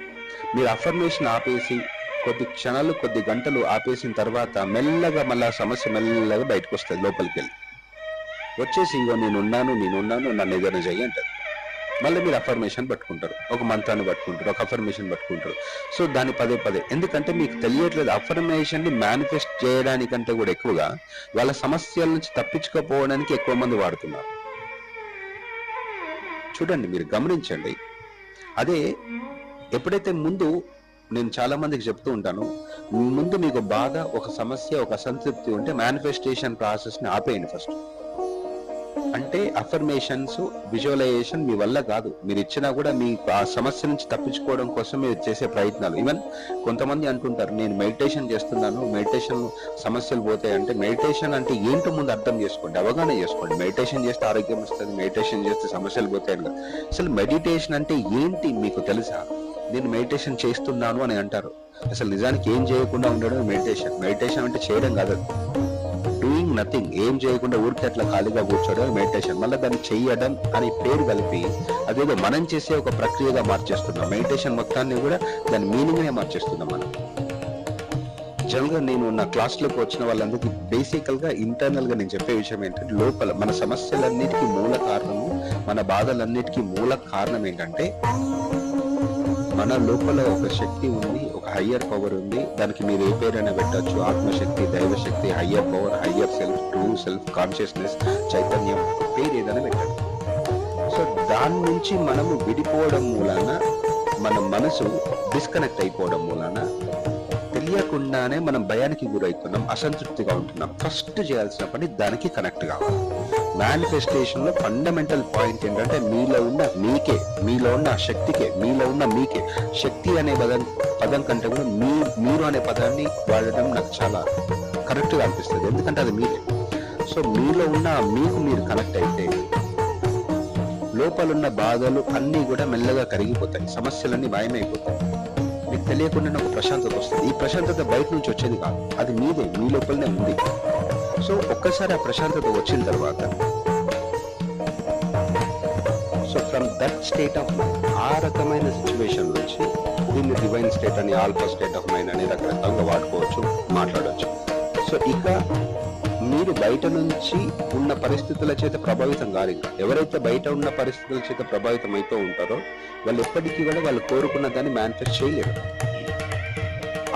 మీరు అఫర్మేషన్ ఆపేసి కొద్ది క్షణాలు, కొద్ది గంటలు ఆపేసిన తర్వాత మెల్లగా మళ్ళీ సమస్య మెల్లగా బయటకు వస్తుంది. లోపలికి వెళ్ళి వచ్చేసి ఇగో నేనున్నాను, నన్ను ఏదైనా చెయ్యి అంటారు. మళ్ళీ మీరు అఫర్మేషన్ పట్టుకుంటారు, ఒక మంత్రాన్ని పట్టుకుంటారు, ఒక అఫర్మేషన్ పట్టుకుంటారు. సో దాన్ని పదే ఎందుకంటే మీకు తెలియట్లేదు, అఫర్మేషన్ ని మేనిఫెస్ట్ చేయడానికంటే కూడా ఎక్కువగా వాళ్ళ సమస్యల నుంచి తప్పించుకోపోవడానికి ఎక్కువ మంది వాడుతున్నారు. చూడండి, మీరు గమనించండి. అదే ఎప్పుడైతే ముందు, నేను చాలా మందికి చెప్తూ ఉంటాను, ముందు మీకు బాధ, ఒక సమస్య, ఒక అసంతృప్తి ఉంటే మేనిఫెస్టేషన్ ప్రాసెస్ ని ఆపేయండి ఫస్ట్. అంటే అఫర్మేషన్స్, విజువలైజేషన్ మీ వల్ల కాదు. మీరు ఇచ్చినా కూడా మీ ఆ సమస్య నుంచి తప్పించుకోవడం కోసం మీరు చేసే ప్రయత్నాలు. ఈవెన్ కొంతమంది అంటుంటారు, నేను మెడిటేషన్ చేస్తున్నాను, మెడిటేషన్ సమస్యలు పోతాయి. అంటే మెడిటేషన్ అంటే ఏంటో ముందు అర్థం చేసుకోండి, అవగాహన చేసుకోండి. మెడిటేషన్ చేస్తే ఆరోగ్యం వస్తుంది, మెడిటేషన్ చేస్తే సమస్యలు పోతాయి. అసలు మెడిటేషన్ అంటే ఏంటి మీకు తెలుసా? నేను మెడిటేషన్ చేస్తున్నాను అని అంటారు. అసలు నిజానికి ఏం చేయకుండా ఉండడం మెడిటేషన్ అంటే చేయడం కాదు. డూయింగ్ నథింగ్, ఏం చేయకుండా ఊరికి అట్లా ఖాళీగా కూర్చోవడం మెడిటేషన్. మళ్ళీ దాన్ని చెయ్యడం అని పేరు కలిపి అదేదో మనం చేసే ఒక ప్రక్రియగా మార్చేస్తున్నాం. మెడిటేషన్ మొత్తాన్ని కూడా దాని మీనింగ్ నే మార్చేస్తున్నాం మనం. జనరల్ గా నేను నా క్లాస్ లోకి వచ్చిన వాళ్ళందరికీ బేసికల్ గా, ఇంటర్నల్ గా నేను చెప్పే విషయం ఏంటంటే, లోపల మన సమస్యలన్నిటికీ మూల కారణము, మన బాధలన్నిటికీ మూల కారణం ఏంటంటే, మన లోపల ఒక శక్తి ఉంది, ఒక హయ్యర్ పవర్ ఉంది. దానికి మీరు ఏ పేరైనా పెట్టచ్చు, ఆత్మశక్తి, దైవశక్తి, higher power, higher self, true self, consciousness, చైతన్యం, పేరు ఏదైనా పెట్టండి. సో దాని నుంచి మనము విడిపోవడం మూలాన, మన మనసు డిస్కనెక్ట్ అయిపోవడం మూలాన తెలియకుండానే మనం భయానికి గురవుతున్నాం, అసంతృప్తిగా ఉంటున్నాం. ఫస్ట్ చేయాల్సిన పని దానికి కనెక్ట్ కావాలి. మేనిఫెస్టేషన్ లో ఫండమెంటల్ పాయింట్ ఏంటంటే, మీలో ఉన్న మీకే, మీలో ఉన్న శక్తికే, మీలో ఉన్న మీకే. శక్తి అనే పదం కంటే కూడా మీరు అనే పదాన్ని వాడడం నాకు చాలా కరెక్ట్ గా అనిపిస్తుంది. ఎందుకంటే అది మీరే. సో మీలో ఉన్న మీకు మీరు కనెక్ట్ అయితే లోపలున్న బాధలు అన్నీ కూడా మెల్లగా కరిగిపోతాయి, సమస్యలన్నీ మాయమైపోతాయి. మీకు తెలియకుండా ఒక ప్రశాంతత వస్తుంది. ఈ ప్రశాంతత బయట నుంచి వచ్చేది కాదు, అది మీదే, మీ లోపలనే ఉంది. సో ఒక్కసారి ఆ ప్రశాంతత వచ్చిన తర్వాత, so from that state of mind, ఆ రకమైన సిచ్యువేషన్ నుంచి, దీన్ని డివైన్ స్టేట్ అని, ఆల్ఫా స్టేట్ ఆఫ్ మైండ్ అని రకరకాలుగా వాడుకోవచ్చు, మాట్లాడవచ్చు. సో ఇక మీరు బయట నుంచి ఉన్న పరిస్థితుల చేత ప్రభావితం కాదు. ఇంకా ఎవరైతే బయట ఉన్న పరిస్థితుల చేత ప్రభావితం అవుతూ ఉంటారో వాళ్ళు ఎప్పటికీ కూడా వాళ్ళు కోరుకున్న దాన్ని మేనిఫెస్ట్ చేయలేరు.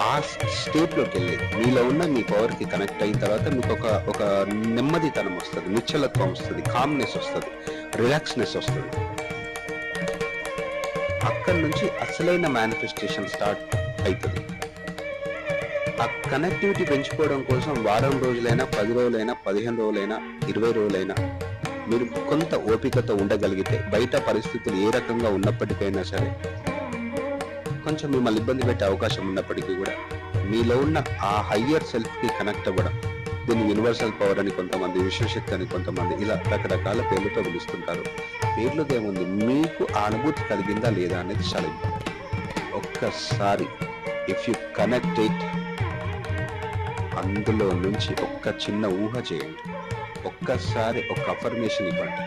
ఆ స్టేట్ లోకి వెళ్ళి మీలో ఉన్న మీ పవర్ కి కనెక్ట్ అయిన తర్వాత మీకు ఒక నెమ్మదితనం వస్తుంది, నిశ్చలత్వం వస్తుంది, కామ్నెస్ వస్తుంది, రిలాక్స్నెస్ వస్తుంది. అక్కడి నుంచి అసలైన మేనిఫెస్టేషన్ స్టార్ట్ అవుతుంది. ఆ కనెక్టివిటీ పెంచుకోవడం కోసం వారం రోజులైనా, 10 రోజులైనా, 15 రోజులైనా, 20 రోజులైనా మీరు కొంత ఓపికతో ఉండగలిగితే, బయట పరిస్థితులు ఏ రకంగా ఉన్నప్పటికైనా సరే, కొంచెం మిమ్మల్ని ఇబ్బంది పెట్టే అవకాశం ఉన్నప్పటికీ కూడా మీలో ఉన్న ఆ హయ్యర్ సెల్ఫ్ కి కనెక్ట్ అవ్వడం, దీన్ని యూనివర్సల్ పవర్ అని కొంతమంది, విశ్వశక్తి అని కొంతమంది, ఇలా రకరకాల పేర్లతో పిలుస్తుంటారు. పేర్లతో ఏముంది, మీకు ఆ అనుభూతి కలిగిందా లేదా అనేది చాలా ఇంపార్టెంట్. ఒక్కసారి ఇఫ్ యు కనెక్ట్ ఇట్, అందులో నుంచి ఒక్క చిన్న ఊహ చేయండి, ఒక్కసారి ఒక అఫర్మేషన్ ఇవ్వండి.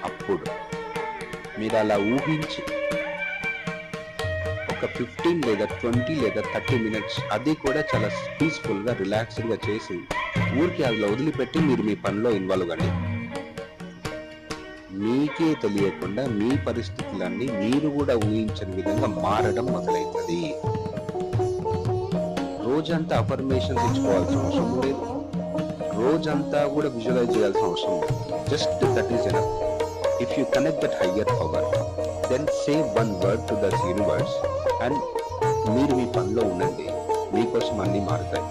అప్పుడు మీరు అలా ఊహించి ఒక 15 లేదా 20 లేదా 30 మినిట్స్, అది కూడా చాలా పీస్ఫుల్ గా, రిలాక్స్డ్ గా చేసి ఊరికి అందులో వదిలిపెట్టి మీరు మీ పనిలో ఇన్వాల్వ్ కండి. మీకే తెలియకుండా మీ పరిస్థితులన్నీ మీరు కూడా ఊహించని విధంగా మారడం మొదలవుతుంది. రోజంతా అఫర్మేషన్స్ ఇచ్చుకోవాల్సిన అవసరం లేదు, రోజంతా కూడా విజువలైజ్ చేయాల్సిన అవసరం లేదు. Just that is enough. If you connect that higher power, then say one word to that universe and మీరు మీ పనిలో ఉండండి, మీకోసం అన్ని మారుతాయి.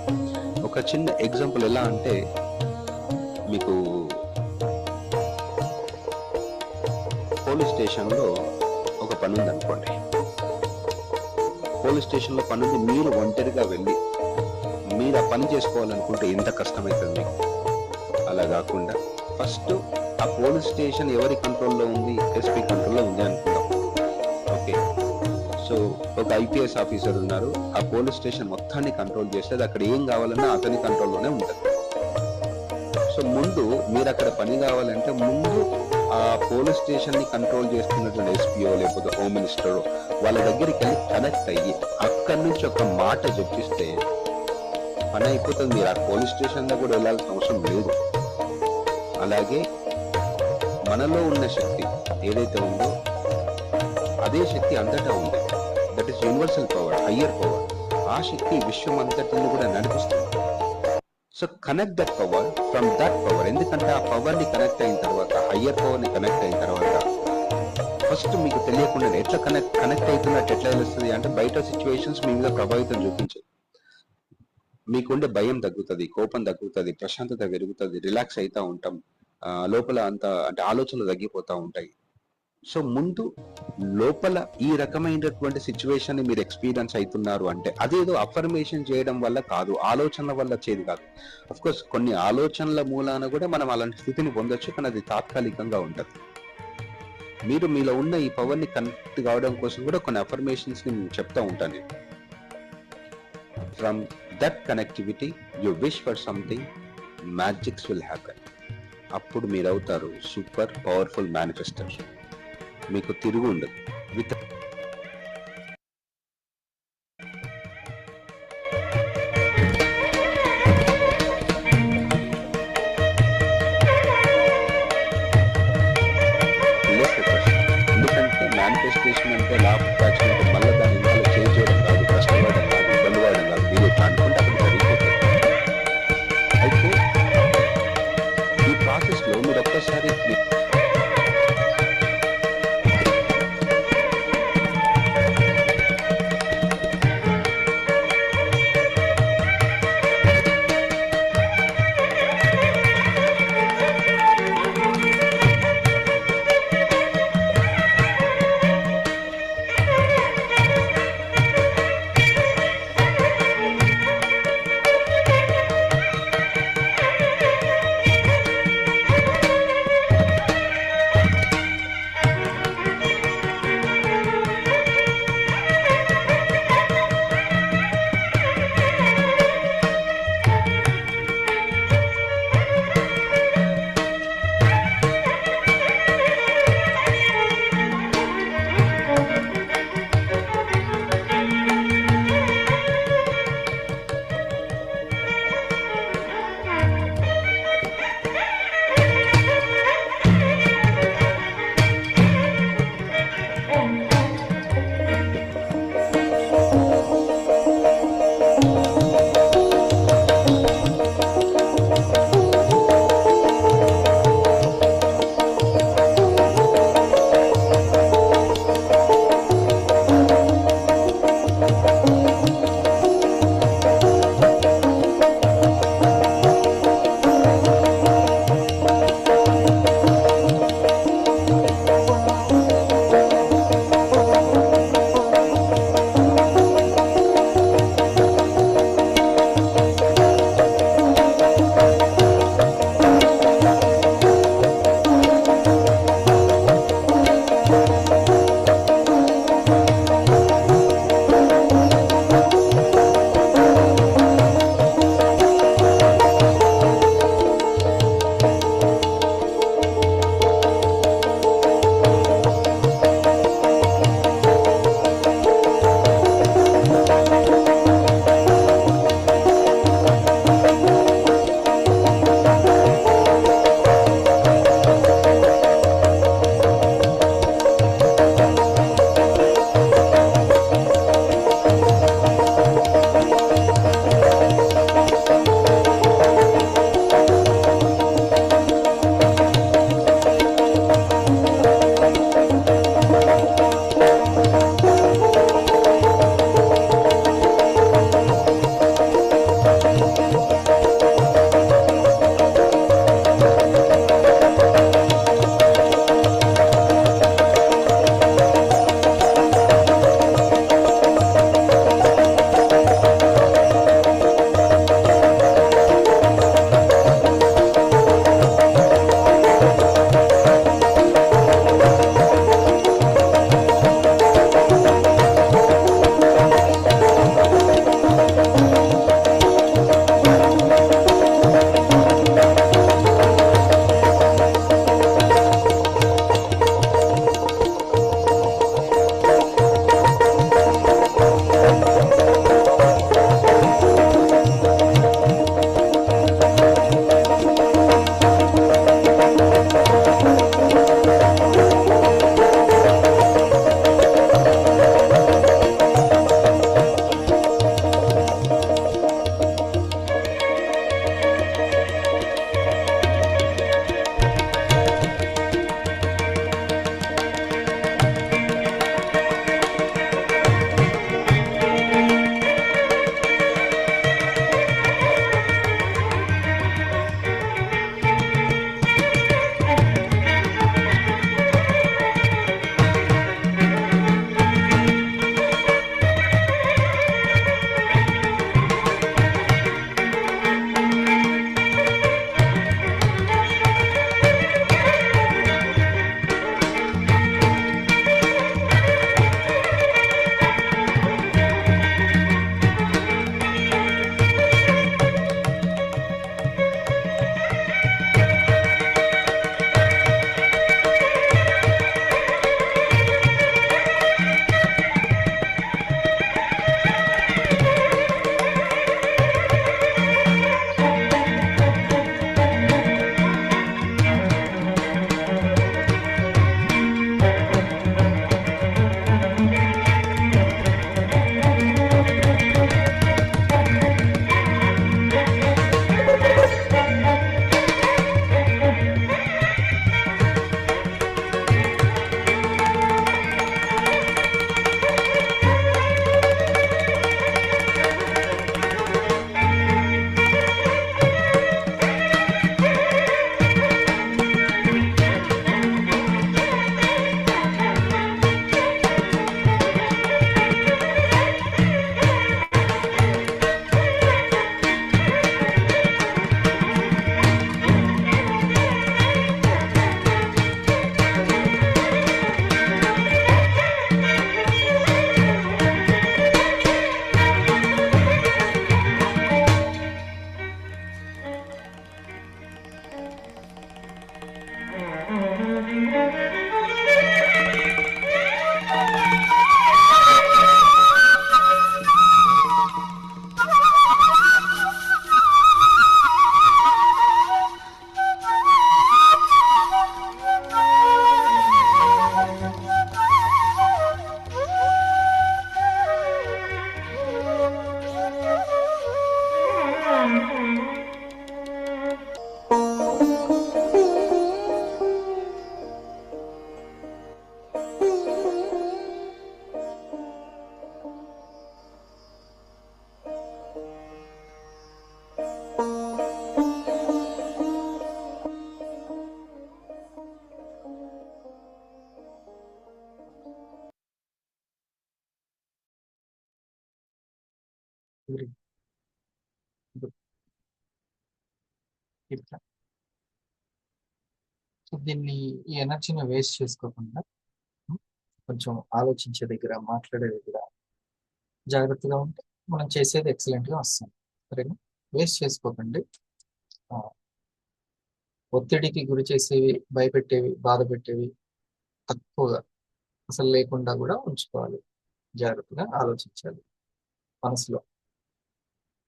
ఒక చిన్న ఎగ్జాంపుల్ ఎలా అంటే, మీకు పోలీస్ స్టేషన్లో ఒక పని ఉంది అనుకోండి. పోలీస్ స్టేషన్లో పని ఉంది, మీరు ఒంటరిగా వెళ్ళి మీ మీరు ఆ పని చేసుకోవాలనుకుంటే ఎంత కష్టమవుతుంది మీకు. అలా కాకుండా ఫస్ట్ ఆ పోలీస్ స్టేషన్ ఎవరి కంట్రోల్లో ఉంది, ఎస్పీ కంట్రోల్లో ఉంది అనుకుందాం. ఓకే, సో ఒక ఐపీఎస్ ఆఫీసర్ ఉన్నారు, ఆ పోలీస్ స్టేషన్ మొత్తాన్ని కంట్రోల్ చేస్తే అక్కడ ఏం కావాలన్నా అతని కంట్రోల్లోనే ఉంటుంది. సో ముందు మీరు అక్కడ పని కావాలంటే ముందు ఆ పోలీస్ స్టేషన్ ని కంట్రోల్ చేస్తున్నటువంటి ఎస్పీఓ లేకపోతే హోమ్ మినిస్టర్ వాళ్ళ దగ్గరికి వెళ్ళి కనెక్ట్ అయ్యి అక్కడి నుంచి ఒక మాట చెప్పిస్తే పని అయిపోతుంది. మీరు ఆ పోలీస్ స్టేషన్ లో కూడా వెళ్ళాల్సిన అవసరం లేదు. అలాగే మనలో ఉన్న శక్తి ఏదైతే ఉందో అదే శక్తి అంతటా ఉంది. That is universal power, higher power. ఆ శక్తి విశ్వం అంతటిని కూడా నడిపిస్తుంది. So connect that power from that power. ఎందుకంటే ఆ పవర్ ని కనెక్ట్ అయిన తర్వాత, హయ్యర్ పవర్ ని కనెక్ట్ అయిన తర్వాత ఫస్ట్ మీకు తెలియకుండా ఎట్లా కనెక్ట్ అవుతున్నట్టు ఎట్లా తెలుస్తుంది అంటే బయట సిచ్యువేషన్స్ మీ మీద ప్రభావితం చూపించదు. మీకుండే భయం తగ్గుతుంది, కోపం తగ్గుతుంది, ప్రశాంతత పెరుగుతుంది, రిలాక్స్ అవుతా ఉంటాం, లోపల అంత అంటే ఆలోచనలు తగ్గిపోతూ ఉంటాయి. సో ముందు లోపల ఈ రకమైనటువంటి సిచ్యువేషన్ ని మీరు ఎక్స్పీరియన్స్ అవుతున్నారు అంటే అదేదో అఫర్మేషన్ చేయడం వల్ల కాదు, ఆలోచనల వల్ల వచ్చేది కాదు. అఫ్ కోర్స్ కొన్ని ఆలోచనల మూలాన కూడా మనం అలాంటి స్థితిని పొందొచ్చు, కానీ అది తాత్కాలికంగా ఉంటుంది. మీరు మీలో ఉన్న ఈ పవర్ ని కనెక్ట్ కావడం కోసం కూడా కొన్ని అఫర్మేషన్స్ ని నేను చెప్తా ఉంటాను. From that connectivity you wish for something, magics will happen. అప్పుడు మీరు అవుతారు సూపర్ పవర్ఫుల్ మేనిఫెస్టర్. మీకు తిరుగు ఉండదు. విత్ ఎందుకంటే మేనిఫెస్టేషన్ అంటే లా ఆఫ్ అట్రాక్షన్ అంటే మళ్ళీ దాన్ని ఇంకా చేంజ్ చేయడం కాదు, కష్టపడడం కాదు, ఇబ్బంది పడడం కాదు. మీరు ఇట్లా అనుకుంటే అక్కడ జరిగిపోతుంది. అయితే ఈ ప్రాసెస్ లో మీరు ఒక్కసారి Very good. ఇట్లా సో దీన్ని ఈ ఎనర్జీని వేస్ట్ చేసుకోకుండా ఉమ్, కొంచెం ఆలోచించే దగ్గర మాట్లాడే దగ్గర జాగ్రత్తగా ఉంటే మనం చేసేది ఎక్సలెంట్ గా వస్తుంది. సరేనా? వేస్ట్ చేసుకోకండి. ఆ, ఒత్తిడికి గురి చేసేవి, భయపెట్టేవి, బాధ పెట్టేవి తక్కువగా అసలు లేకుండా కూడా ఉంచుకోవాలి. జాగ్రత్తగా ఆలోచించాలి మనసులో.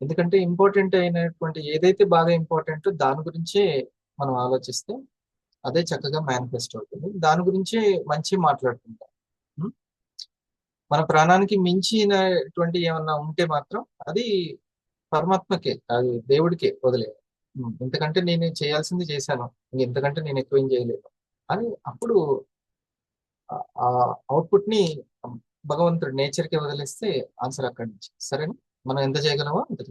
ఎందుకంటే ఇంపార్టెంట్ అయినటువంటి ఏదైతే బాగా ఇంపార్టెంట్ దాని గురించే మనం ఆలోచిస్తే అదే చక్కగా మేనిఫెస్ట్ అవుతుంది. దాని గురించే మంచి మాట్లాడుకుంటాం. ఉం? మన ప్రాణానికి మించినటువంటి ఏమన్నా ఉంటే మాత్రం అది పరమాత్మకే, అది దేవుడికే వదిలేదు. ఇంతకంటే నేను చేయాల్సింది చేశాను, ఇంతకంటే నేను ఎక్కువ ఏం చేయలేదు అని అప్పుడు ఆ అవుట్పుట్ ని భగవంతుడు నేచర్ కి వదిలేస్తే ఆన్సర్ అక్కడి నుంచి. సరేనా? మనం ఎంత చేయగలమో అంత